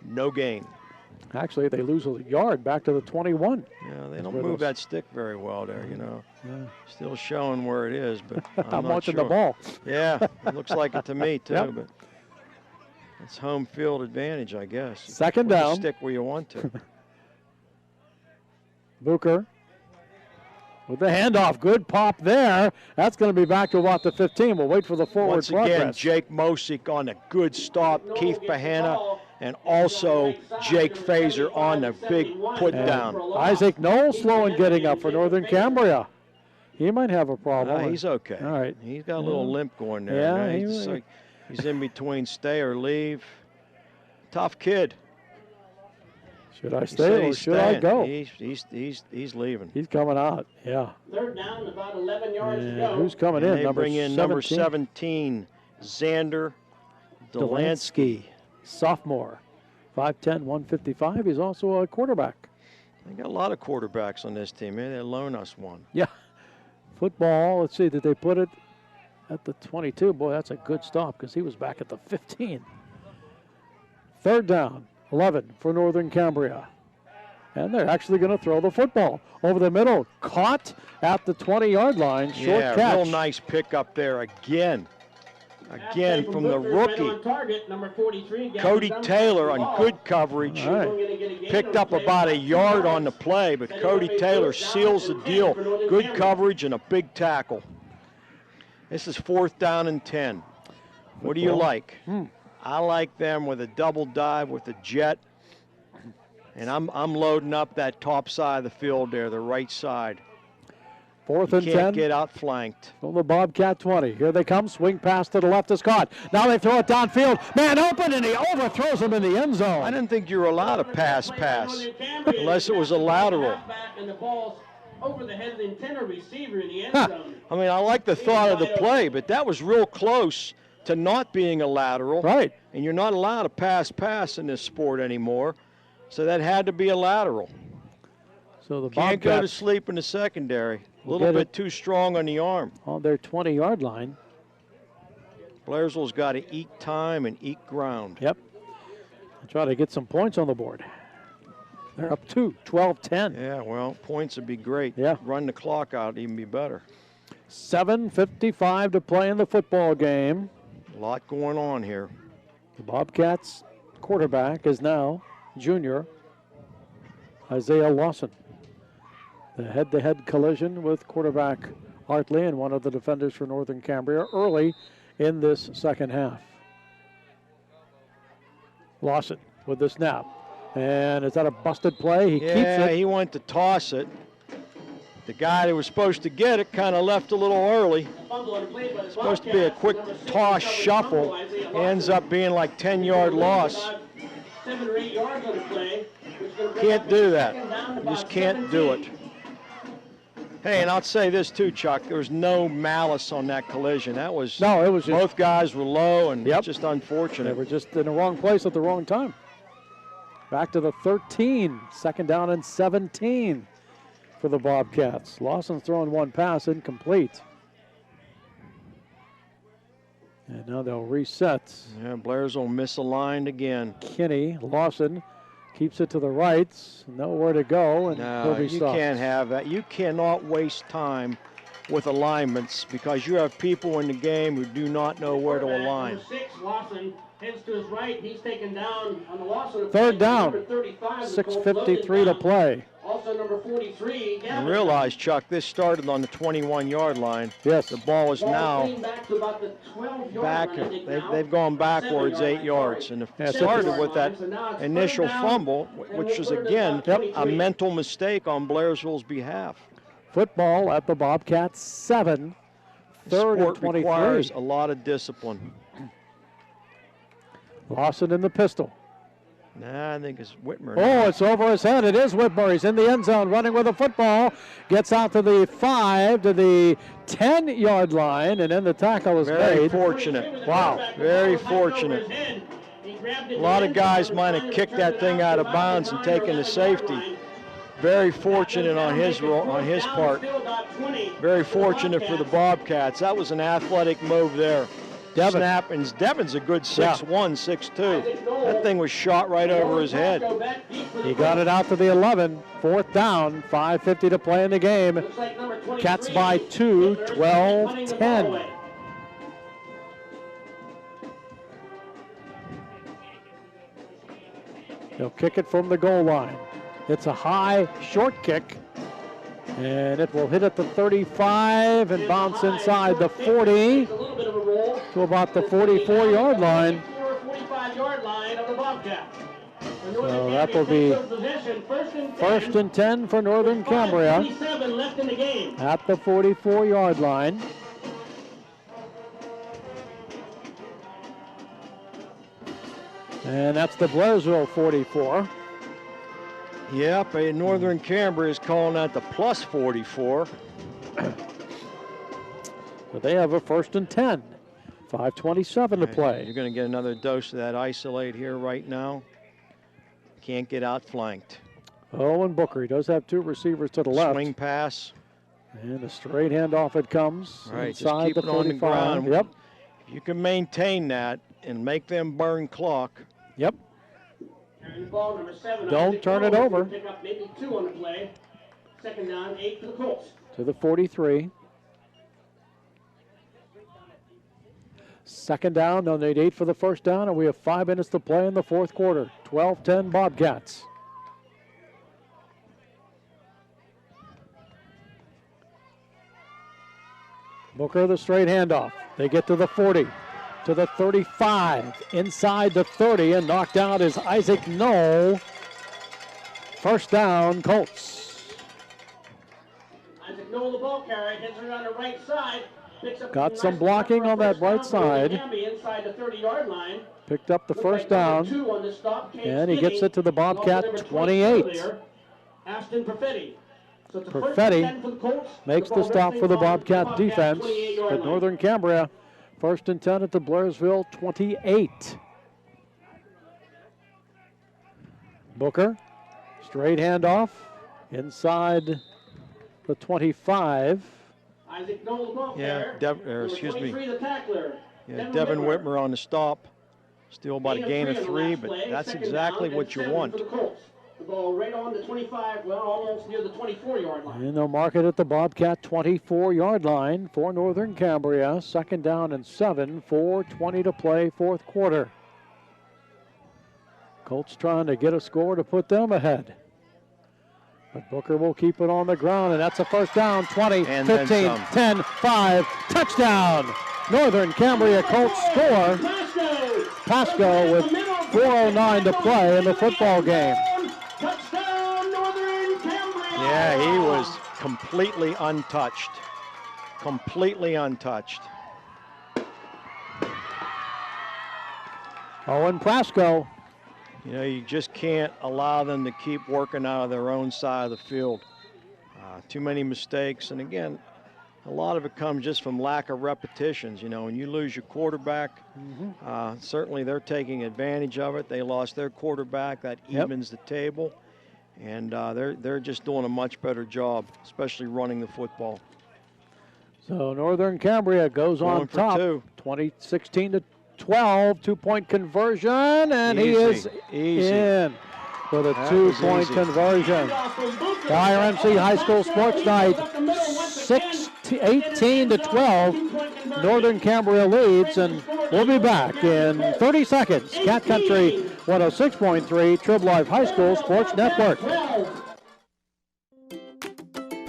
no gain. Actually, they lose a yard back to the 21. Yeah, they don't move that stick very well there, you know. Yeah. Still showing where it is, but I'm not watching sure. the ball. Yeah, it looks like it to me, too, Yep. but it's home field advantage, I guess. 2nd Put the down. stick where you want to. Booker with the handoff. Good pop there. That's going to be back to about the 15. We'll wait for the forward Once progress. again, Jake Mosick on a good stop. Keith Bahana and also Jake Fazer on the big put down. Isaac Knoll slow in getting up for Northern Cambria. He might have a problem. He's okay. All right. He's got a little limp going there. Yeah, he's in between stay or leave. Tough kid. Should I stay or should I go? He's leaving. He's coming out. Yeah. 3rd down, about 11 yards to go. Who's coming And in? they bring in number 17, Xander Delansky. Sophomore. 5'10", 155. He's also a quarterback. They got a lot of quarterbacks on this team. Maybe they loan us one. Yeah. Football, let's see, did they put it at the 22? Boy, that's a good stop because he was back at the 15. 3rd down, 11 for Northern Cambria. And they're actually going to throw the football over the middle. Caught at the 20-yard line. Short catch. Real nice pickup there again. Again from the rookie. Cody Taylor on good coverage. Right. Picked up about a yard on the play, but Cody Taylor seals the deal. Good coverage and a big tackle. This is 4th down and 10. What do you like? I like them with a double dive with a jet. And I'm loading up that top side of the field there, the right side. 4th You and 10. can't get outflanked. From the Bobcat 20. Here they come. Swing pass to the left is caught. Now they throw it downfield. Man open, and he overthrows him in the end zone. I didn't think you were allowed to pass unless it was a lateral. And the ball's over the head of the intended receiver in the end zone. I mean, I like the thought of the play, but that was real close to not being a lateral. Right. And you're not allowed to pass in this sport anymore. So that had to be a lateral. So the Can't Bobcats go to sleep in the secondary. A little bit too strong on the arm. On their 20-yard line. Blairsville's got to eat time and eat ground. Yep. Try to get some points on the board. They're up 2, 12-10. Yeah, well, points would be great. Yeah. Run the clock out, even be better. 7:55 to play in the football game. A lot going on here. The Bobcats quarterback is now junior Isaiah Lawson. The head-to-head collision with quarterback Art Lee and one of the defenders for Northern Cambria early in this second half. Lawson with the snap. And is that a busted play? He keeps it. Yeah, he went to toss it. The guy that was supposed to get it kind of left a little early. Supposed to be a quick toss shuffle. Ends up being like 10-yard loss. 7 or 8 yards on the play. Can't do that. You just can't do it. Hey, and I'll say this too, Chuck. There was no malice on that collision. That was no. It was just, both guys were low and yep, just unfortunate. They were just in the wrong place at the wrong time. Back to the 13, 2nd down and 17 for the Bobcats. Lawson's throwing one pass, incomplete. And now they'll reset. Yeah, Blairsville misaligned again. Kinney, Lawson keeps it to the right, nowhere to go, and no, he'll be you stopped. Can't have that. You cannot waste time with alignments because you have people in the game who do not know where to align. Number 6, Lawson heads to his right. He's taken down on the Lawson. 3rd down. 6:53 to play. Also number 43. And realize, Chuck, this started on the 21-yard line. Yes. The ball is now back to about the 12-yard back. line. They've gone backwards 8 yards, and it started with that initial fumble, which was again a mental mistake on Blairsville's behalf. Football at the Bobcats 7. 3rd and 23. Requires a lot of discipline. Lawson in the pistol. Nah, I think it's Whitmer. Oh, it's over his head. It is Whitmer. He's in the end zone running with the football. Gets out to the 5, to the 10-yard line, and then the tackle is made. Very fortunate. Wow. Very fortunate. A lot of guys might have kicked that thing out of bounds and taken the safety. Very fortunate on his part. Very fortunate for the Bobcats. That was an athletic move there. Devin. Snap, and Devin's a good 6'1", 6'2". That thing was shot right over his head. He got it out to the 11. 4th down, 5:50 to play in the game. Cats by 2, 12-10. They'll kick it from the goal line. It's a high, short kick, and it will hit at the 35 and bounce inside the 40 to about the 44-yard line. 45-yard line of the Bobcats. So that will be 1st and 10 for Northern Cambria left in the game. at the 44-yard line. And that's the Blairsville 44. Yep, Northern Cambria is calling that the plus 44. So they have a 1st and 10. 5:27 to play. You're going to get another dose of that isolate here right now. Can't get outflanked. Owen Booker, he does have 2 receivers to the left. Swing pass. And a straight handoff it comes. All right, inside just keep the it on the 45. ground. Yep. If you can maintain that and make them burn clock. Yep. Ball number 7, Don't turn it over. Pick up maybe 2 on the play. 2nd down, 8 for the Colts. To the 43. 2nd down, they'll need 8 for the 1st down, and we have 5 minutes to play in the 4th quarter. 12-10 Bobcats. Booker, the straight handoff. They get to the 40, to the 35, inside the 30, and knocked out is Isaac Knoll. 1st down, Colts. Isaac Noel, the ball carrier, hits it on the right side. Got some blocking on that right side. Inside the 30-yard line. Picked up the first down. And he gets it to the Bobcat 28. Ashton Perfetti. So Perfetti makes the stop for the Bobcat defense. But Northern Cambria, 1st and 10 at the Blairsville 28. Booker, straight handoff inside the 25. Isaac Noel, the ball Yeah, carrier. excuse me. The tackler. Yeah, Devin Whitmer on the stop. Still about a gain of 3, but that's exactly what you want. The ball right on the 25, well, almost near the 24-yard line. And they'll mark it at the Bobcat 24-yard line for Northern Cambria. 2nd down and 7, 4:20 to play, 4th quarter. Colts trying to get a score to put them ahead. But Booker will keep it on the ground, and that's a first down. 20, and 15, 10, 5, touchdown! Northern Cambria Colts score. Pasco with 4:09 to play in the football game. Touchdown, Northern Cambria! Yeah, he was completely untouched. Completely untouched. Owen Pasco. You know, you just can't allow them to keep working out of their own side of the field. Too many mistakes, and again, a lot of it comes just from lack of repetitions. You know, when you lose your quarterback, certainly they're taking advantage of it. They lost their quarterback. That evens the table, and they're just doing a much better job, especially running the football. So Northern Cambria goes on top, 16 to 12, 2-point conversion, and he is in with a 2-point conversion. The IRMC High School Sports Night, 18 to 12. Northern Cambria leads, and we'll be back in 30 seconds. Cat Country 106.3, Trib Life High School Sports Network.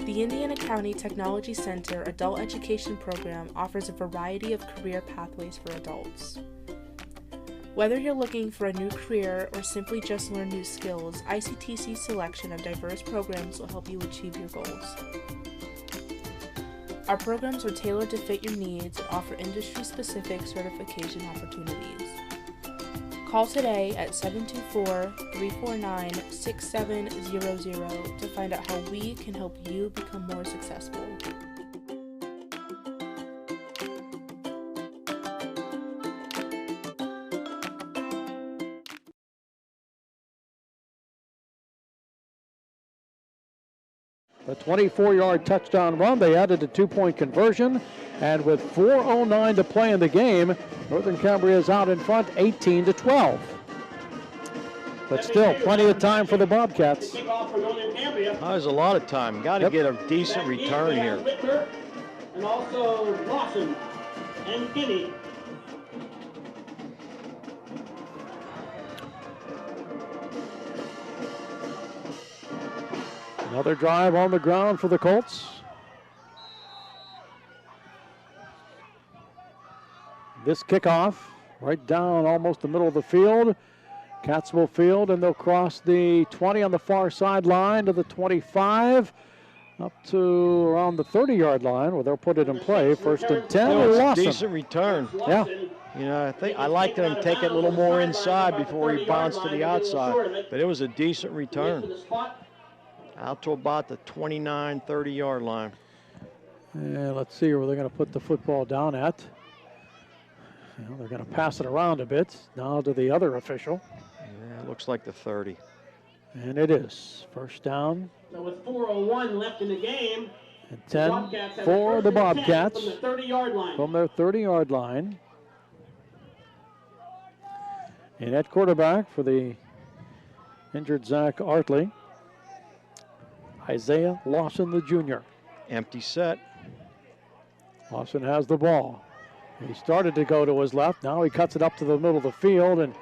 The Indiana County Technology Center Adult Education Program offers a variety of career pathways for adults. Whether you're looking for a new career or simply just learn new skills, ICTC's selection of diverse programs will help you achieve your goals. Our programs are tailored to fit your needs and offer industry-specific certification opportunities. Call today at 724-349-6700 to find out how we can help you become more successful. A 24-yard touchdown run. They added a 2-point conversion. And with 4:09 to play in the game, Northern Cambria is out in front, 18 to 12. But still, plenty of time for the Bobcats. There's a lot of time. Got to get a decent return here. And also Lawson and Kinney. Another drive on the ground for the Colts. This kickoff right down almost the middle of the field. Cats will field, and they'll cross the 20 on the far sideline to the 25, up to around the 30-yard line, where they'll put it in play. 1st and 10. It's a decent return. Yeah. You know, I like them to take it a little more inside before he bounced to the outside, but it was a decent return. Out to about the 29, 30-yard line. And let's see where they're going to put the football down at. Well, they're going to pass it around a bit. Now to the other official. Yeah, it looks like the 30. And it is. 1st down. So with 4:01 left in the game. And 10 for the Bobcats. From the 30-yard line. From their 30-yard line. And at quarterback for the injured Zach Artley, Isaiah Lawson, the junior. Empty set. Lawson has the ball. He started to go to his left. Now he cuts it up to the middle of the field, and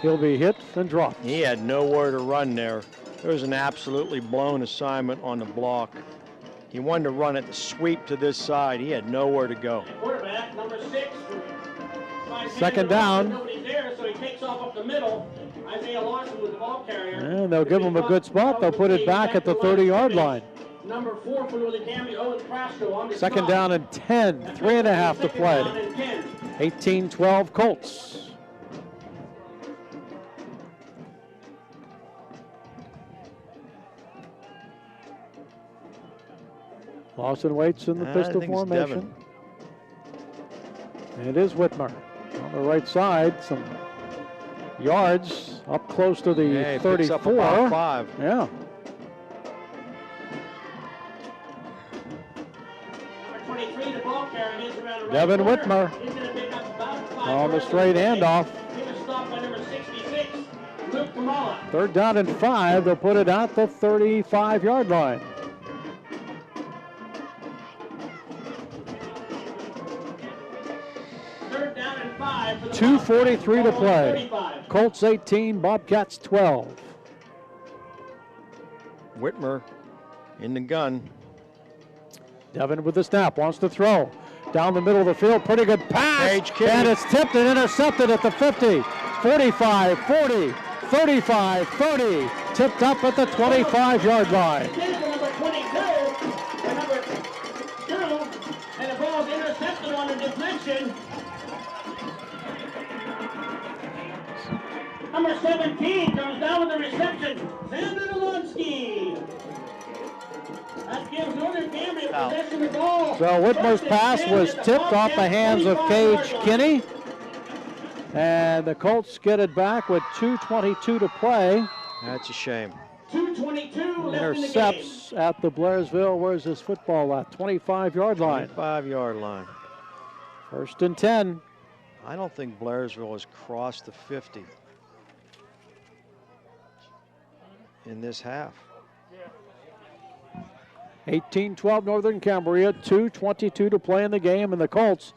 he'll be hit and dropped. He had nowhere to run there. There was an absolutely blown assignment on the block. He wanted to run it, the sweep to this side. He had nowhere to go. Quarterback, number 6. 2nd down. Nobody's there, so he takes off up the middle. Isaiah Lawson with the ball carrier. And they'll give him a good spot. They'll put it back at the 30-yard line. Number 4 for Northern Cambria, Owen Prasco on the Second stop. down and 10, 3.5 to play. 18-12 Colts. Lawson waits in the pistol formation. It is Whitmer on the right side. Some yards up close to the 34. Picks up about 5. Yeah. Number 23, the ball carrier, gets around the right Devin corner. Whitmer He's going to pick up about 5 on the yards straight of play. handoff. He was stopped by number 66, Luke Kamala. Third down and 5. They'll put it at the 35-yard line. Third down and 5 for the 2:43 to play. 35. Colts 18, Bobcats 12. Whitmer in the gun. Devin with the snap, wants to throw. Down the middle of the field, pretty good pass. Page Kinney. And it's tipped and intercepted at the 50, 45, 40, 35, 30. Tipped up at the 25-yard line. Number 22, and number 2, and the ball's intercepted on a deflection. Number 17 comes down with the reception. Xander Nalonsky. That gives Northern Cambria possession of the ball. So Whitmer's pass was tipped off the hands of Cage Kinney. And the Colts get it back with 2:22 to play. That's a shame. 2:22 left in the game. Intercepts at the Blairsville. Where's this football at? 25-yard line. 25-yard line. First and 10. I don't think Blairsville has crossed the 50 in this half. 18-12 Northern Cambria, 2:22 to play in the game, and the Colts,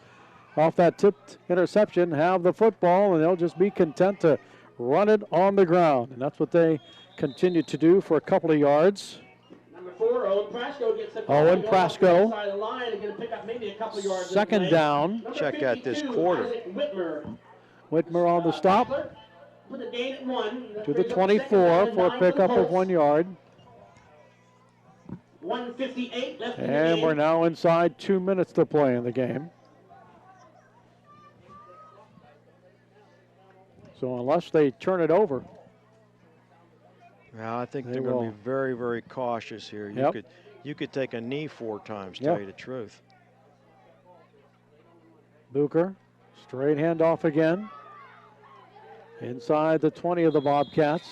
off that tipped interception, have the football, and they'll just be content to run it on the ground. And that's what they continue to do for a couple of yards. Number 4, Owen Prasco gets the Owen ball Prasco. side of the line and going to pick up maybe a couple of yards. Second down. Number Check out this 52, quarter. Isaac Whitmer. Whitmer on the stop Put the gain at 1. to the 24 for a pickup of 1 yard. 1:58 left in the And game. we're now inside 2 minutes to play in the game. So unless they turn it over. Yeah, I think They they're going will. to be very, very cautious here. Yep. You could take a knee 4 times, to Yep. tell you the truth. Bucher, straight handoff again. Inside the 20 of the Bobcats.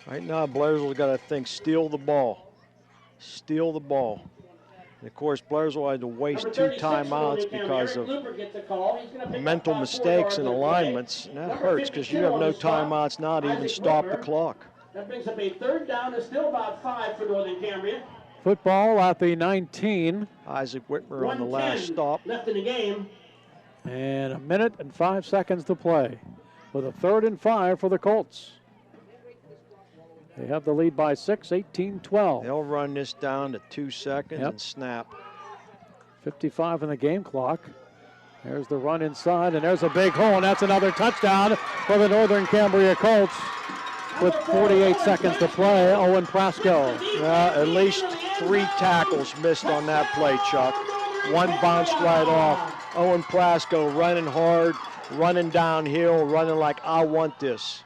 Right now, Blairsville's got to think, steal the ball. Steal the ball. And of course, Blairsville had to waste 2 timeouts because of mental mistakes and alignments. And that hurts because you have no timeouts now to even stop the clock. That brings up a third down. It's still about 5 for Northern Cambria. Football at the 19. Isaac Whitmer on the last stop. Left in the game. And 1 minute and 5 seconds to play with a 3rd and 5 for the Colts. They have the lead by 6, 18-12. They'll run this down to 2 seconds and snap. 55 in the game clock. There's the run inside, and there's a big hole, and that's another touchdown for the Northern Cambria Colts with 48 seconds to play. Owen Prasco. At least 3 tackles missed on that play, Chuck. 1 bounced right off. Owen Prasco running hard, running downhill, running like, I want this.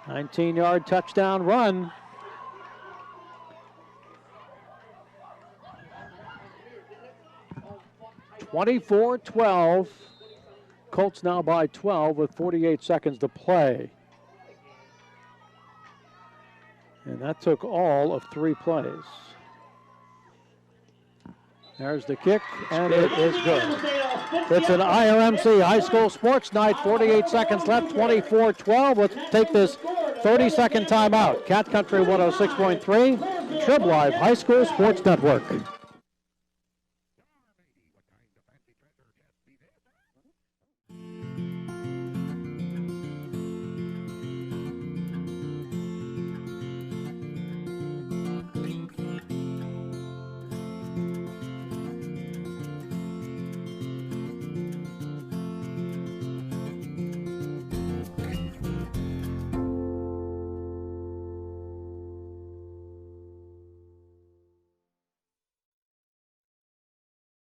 19-yard touchdown run. (24-12). Colts now by 12 with 48 seconds to play. And that took all of 3 plays. There's the kick, and it is good. It's an IRMC High School Sports Night, 48 seconds left, 24-12. Let's take this 30-second timeout. Cat Country 106.3, Trib Live High School Sports Network.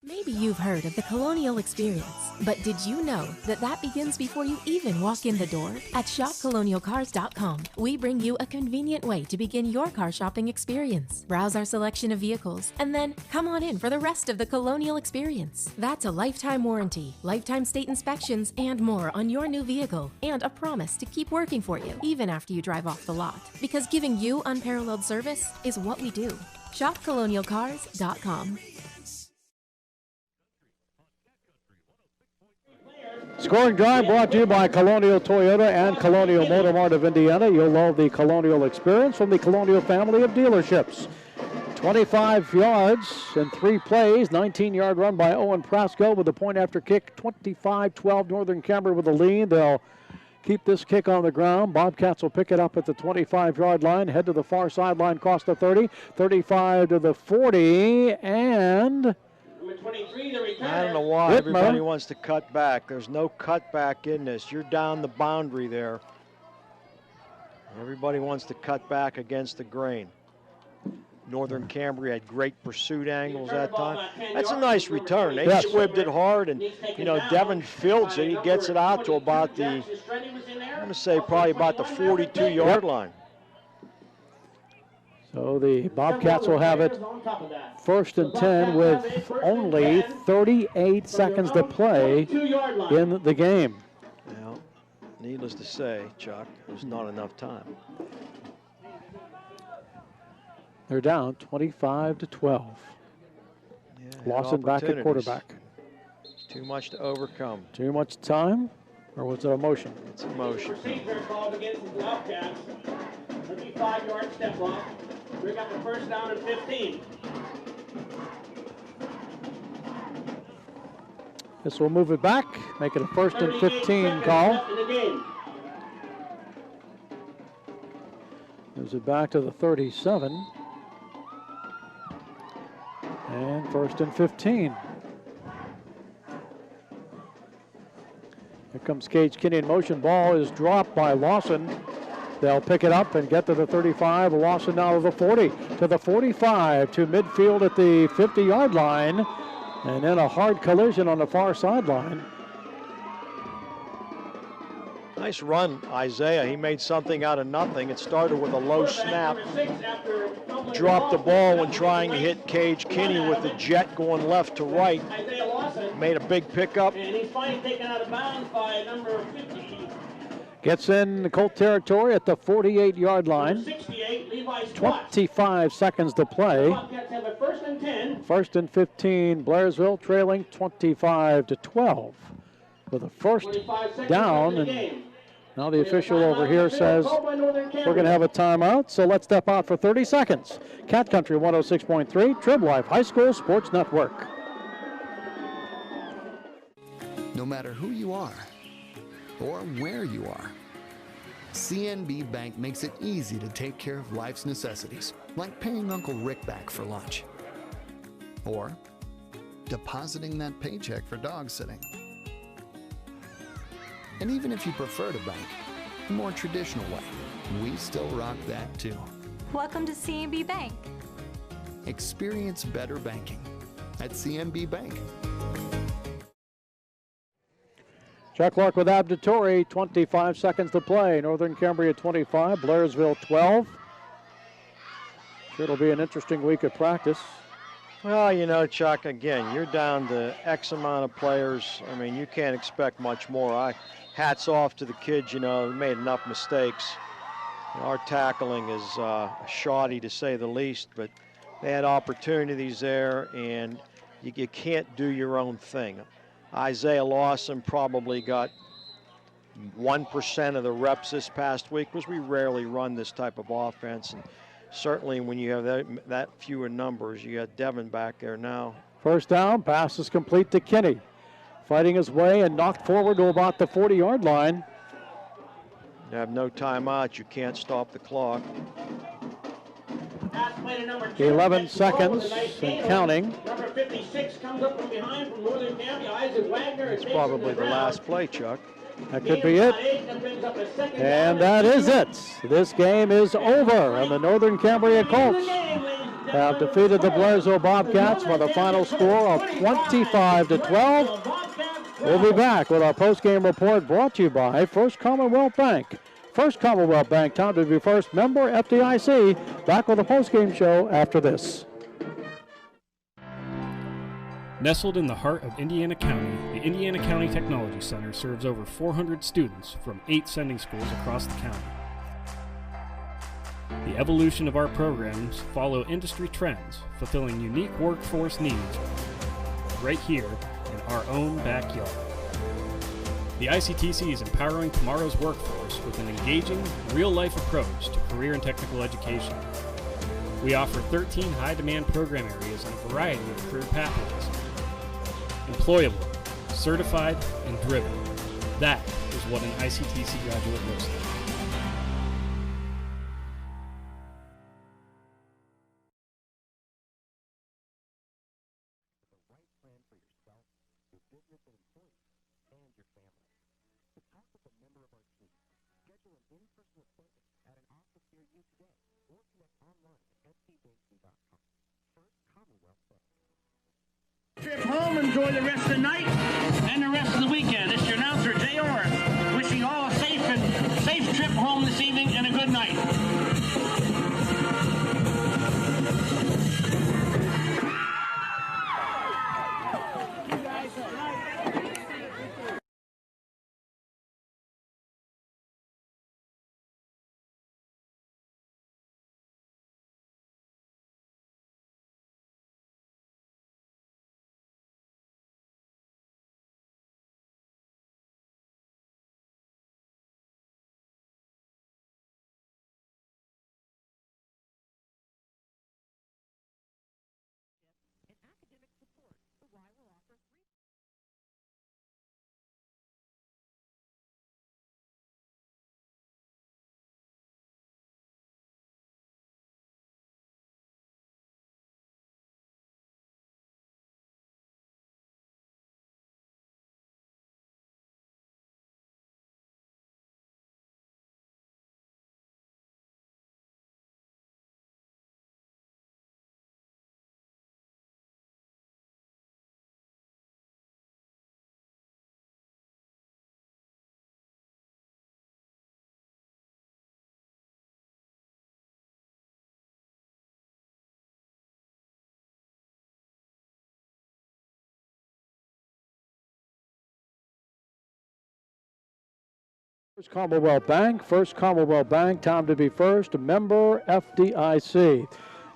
Maybe you've heard of the Colonial Experience, but did you know that that begins before you even walk in the door? At shopcolonialcars.com, we bring you a convenient way to begin your car shopping experience. Browse our selection of vehicles, and then come on in for the rest of the Colonial Experience. That's a lifetime warranty, lifetime state inspections, and more on your new vehicle, and a promise to keep working for you, even after you drive off the lot. Because giving you unparalleled service is what we do. shopcolonialcars.com. Scoring Drive brought to you by Colonial Toyota and Colonial Motor Mart of Indiana. You'll love the Colonial experience from the Colonial family of dealerships. 25 yards in 3 plays, 19-yard run by Owen Prasco with a point after kick, 25-12 Northern Cambria with the lead. They'll keep this kick on the ground. Bobcats will pick it up at the 25-yard line, head to the far sideline, cross the 30, 35 to the 40, and... I don't know why everybody wants to cut back. There's no cut back in this. You're down the boundary there. Everybody wants to cut back against the grain. Northern Cambria had great pursuit angles that time. That's a nice return. They squibbed it hard, and, you know, Devin fields it. He gets it out to about the, I'm going to say probably about the 42-yard line. So the Bobcats will have it 1st and 10 with only 38 seconds to play in the game. Well, needless to say, Chuck, there's not enough time. They're down 25-12. Yeah, Lawson back at quarterback. Too much to overcome. Too much time, or was it a motion? It's a motion. Procedure called against the Bobcats. 35-yard step off. We got the first down and 15. This will move it back, make it a 1st and 15 call. Moves it back to the 37. And 1st and 15. Here comes Cage Kinney in motion. Ball is dropped by Lawson. They'll pick it up and get to the 35. Lawson now to the 40, to the 45, to midfield at the 50-yard line. And then a hard collision on the far sideline. Nice run, Isaiah. He made something out of nothing. It started with a low snap. Dropped the ball when trying to hit Cage Kinney with the jet going left to right. Made a big pickup. And he's finally taken out of bounds by number 50. Gets in the Colt territory at the 48-yard line. 25 seconds to play. Bobcats have a 1st and 10. 1st and 15, Blairsville trailing 25-12 with a first down. And now the official over here says we're going to have a timeout, so let's step out for 30 seconds. Cat Country 106.3, Trib Life High School Sports Network. No matter who you are or where you are, CNB Bank makes it easy to take care of life's necessities, like paying Uncle Rick back for lunch, or depositing that paycheck for dog sitting. And even if you prefer to bank the more traditional way, we still rock that too. Welcome to CNB Bank. Experience better banking at CNB Bank. Chuck Clark with Abditori, 25 seconds to play. Northern Cambria 25, Blairsville 12. Sure, it'll be an interesting week of practice. Well, you know, Chuck, again, you're down to X amount of players. I mean, you can't expect much more. Hats off to the kids, you know, they made enough mistakes. You know, our tackling is shoddy to say the least, but they had opportunities there, and you can't do your own thing. Isaiah Lawson probably got 1% of the reps this past week because we rarely run this type of offense. And certainly when you have that fewer numbers, you got Devin back there now. First down, pass is complete to Kinney. Fighting his way and knocked forward to about the 40-yard line. You have no timeout. You can't stop the clock. 11 seconds and counting. Number 56 comes up from behind from Northern Cambria, Isaac Wagner. It's probably the last play, Chuck. That could be it. And that is it. This game is over, and the Northern Cambria Colts have defeated the Blairsville Bobcats by the final score of 25-12. We'll be back with our post-game report brought to you by First Commonwealth Bank. First Commonwealth Bank, time to be first member FDIC. Back with the post-game show after this. Nestled in the heart of Indiana County, the Indiana County Technology Center serves over 400 students from 8 sending schools across the county. The evolution of our programs follow industry trends, fulfilling unique workforce needs right here in our own backyard. The ICTC is empowering tomorrow's workforce with an engaging, real-life approach to career and technical education. We offer 13 high-demand program areas and a variety of career pathways. Employable, certified, and driven. That is what an ICTC graduate looks like. Trip home, enjoy the rest of the night and the rest of the weekend. It's your announcer, Jay Orr, wishing you all a safe trip home this evening and a good night. First Commonwealth Bank, time to be first, member FDIC.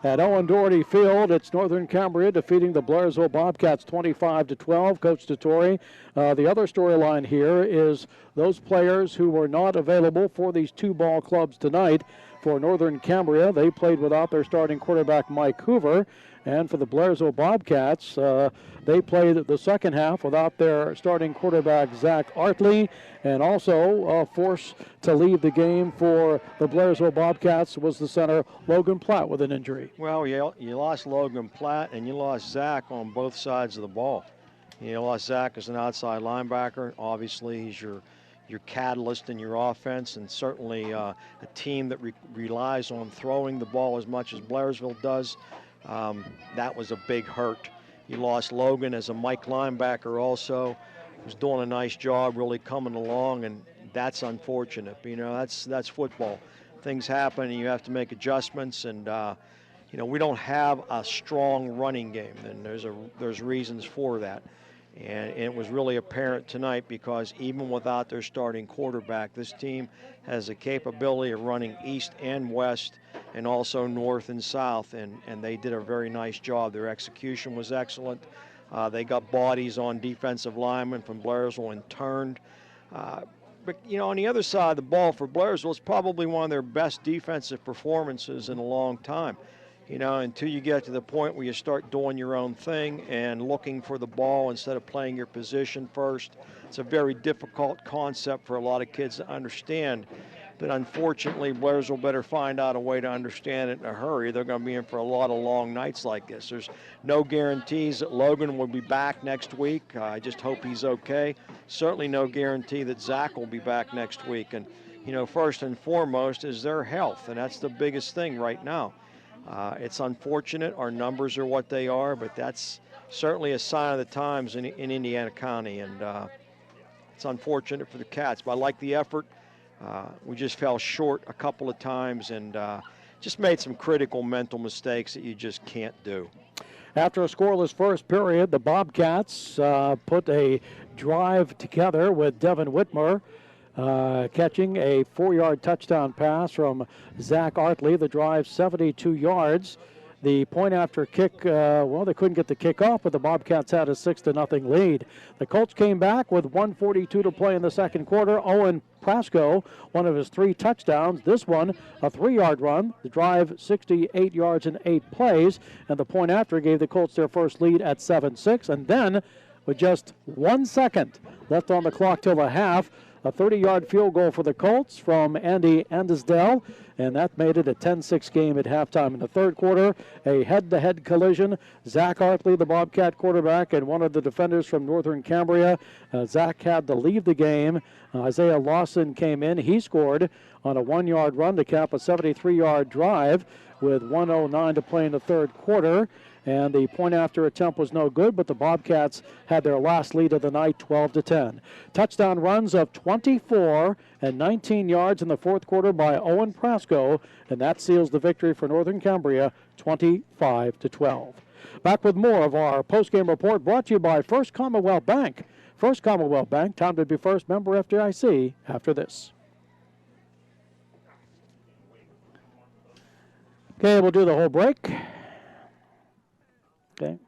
At Owen Doherty Field, it's Northern Cambria defeating the Blairsville Bobcats 25-12. Coach DeTore. The other storyline here is those players who were not available for these two ball clubs tonight. For Northern Cambria, they played without their starting quarterback Mike Hoover. And for the Blairsville Bobcats, they played the second half without their starting quarterback Zach Artley, and also forced to leave the game for the Blairsville Bobcats was the center Logan Platt with an injury. Well, you lost Logan Platt and you lost Zach on both sides of the ball. You lost Zach as an outside linebacker. Obviously, he's your catalyst in your offense, and certainly a team that relies on throwing the ball as much as Blairsville does. That was a big hurt. You lost Logan as a Mike linebacker also, who's doing a nice job, really coming along, and that's unfortunate. That's football. Things happen, and you have to make adjustments, and we don't have a strong running game, and there's reasons for that. And it was really apparent tonight because even without their starting quarterback, this team has the capability of running east and west and also north and south, and they did a very nice job. Their execution was excellent. They got bodies on defensive linemen from Blairsville and turned. But, on the other side of the ball for Blairsville, it's probably one of their best defensive performances in a long time. Until you get to the point where you start doing your own thing and looking for the ball instead of playing your position first. It's a very difficult concept for a lot of kids to understand. But unfortunately, Blairsville better find out a way to understand it in a hurry. They're going to be in for a lot of long nights like this. There's no guarantees that Logan will be back next week. I just hope he's okay. Certainly no guarantee that Zach will be back next week. And, first and foremost is their health, and that's the biggest thing right now. It's unfortunate. Our numbers are what they are, but that's certainly a sign of the times in Indiana County, and it's unfortunate for the Cats. But I like the effort. We just fell short a couple of times and just made some critical mental mistakes that you just can't do. After a scoreless first period, the Bobcats put a drive together with Devin Whitmer catching a 4-yard touchdown pass from Zach Artley. The drive 72 yards. The point after kick, well, they couldn't get the kick off, but the Bobcats had a 6-0 lead. The Colts came back with 1:42 to play in the second quarter. Owen Prasco, one of his 3 touchdowns. This one, a 3-yard run. The drive, 68 yards in 8 plays. And the point after gave the Colts their first lead at 7-6. And then, with just 1 second left on the clock till the half, a 30-yard field goal for the Colts from Andy Andesdell, and that made it a 10-6 game at halftime. In the third quarter, a head-to-head collision. Zach Artley, the Bobcat quarterback, and one of the defenders from Northern Cambria. Zach had to leave the game. Isaiah Lawson came in. He scored on a 1-yard run to cap a 73-yard drive with 1:09 to play in the third quarter. And the point after attempt was no good, but the Bobcats had their last lead of the night, 12-10. Touchdown runs of 24 and 19 yards in the fourth quarter by Owen Prasco, and that seals the victory for Northern Cambria, 25-12. Back with more of our postgame report brought to you by First Commonwealth Bank. First Commonwealth Bank, time to be first, member FDIC, after this. Okay, we'll do the whole break. Okay.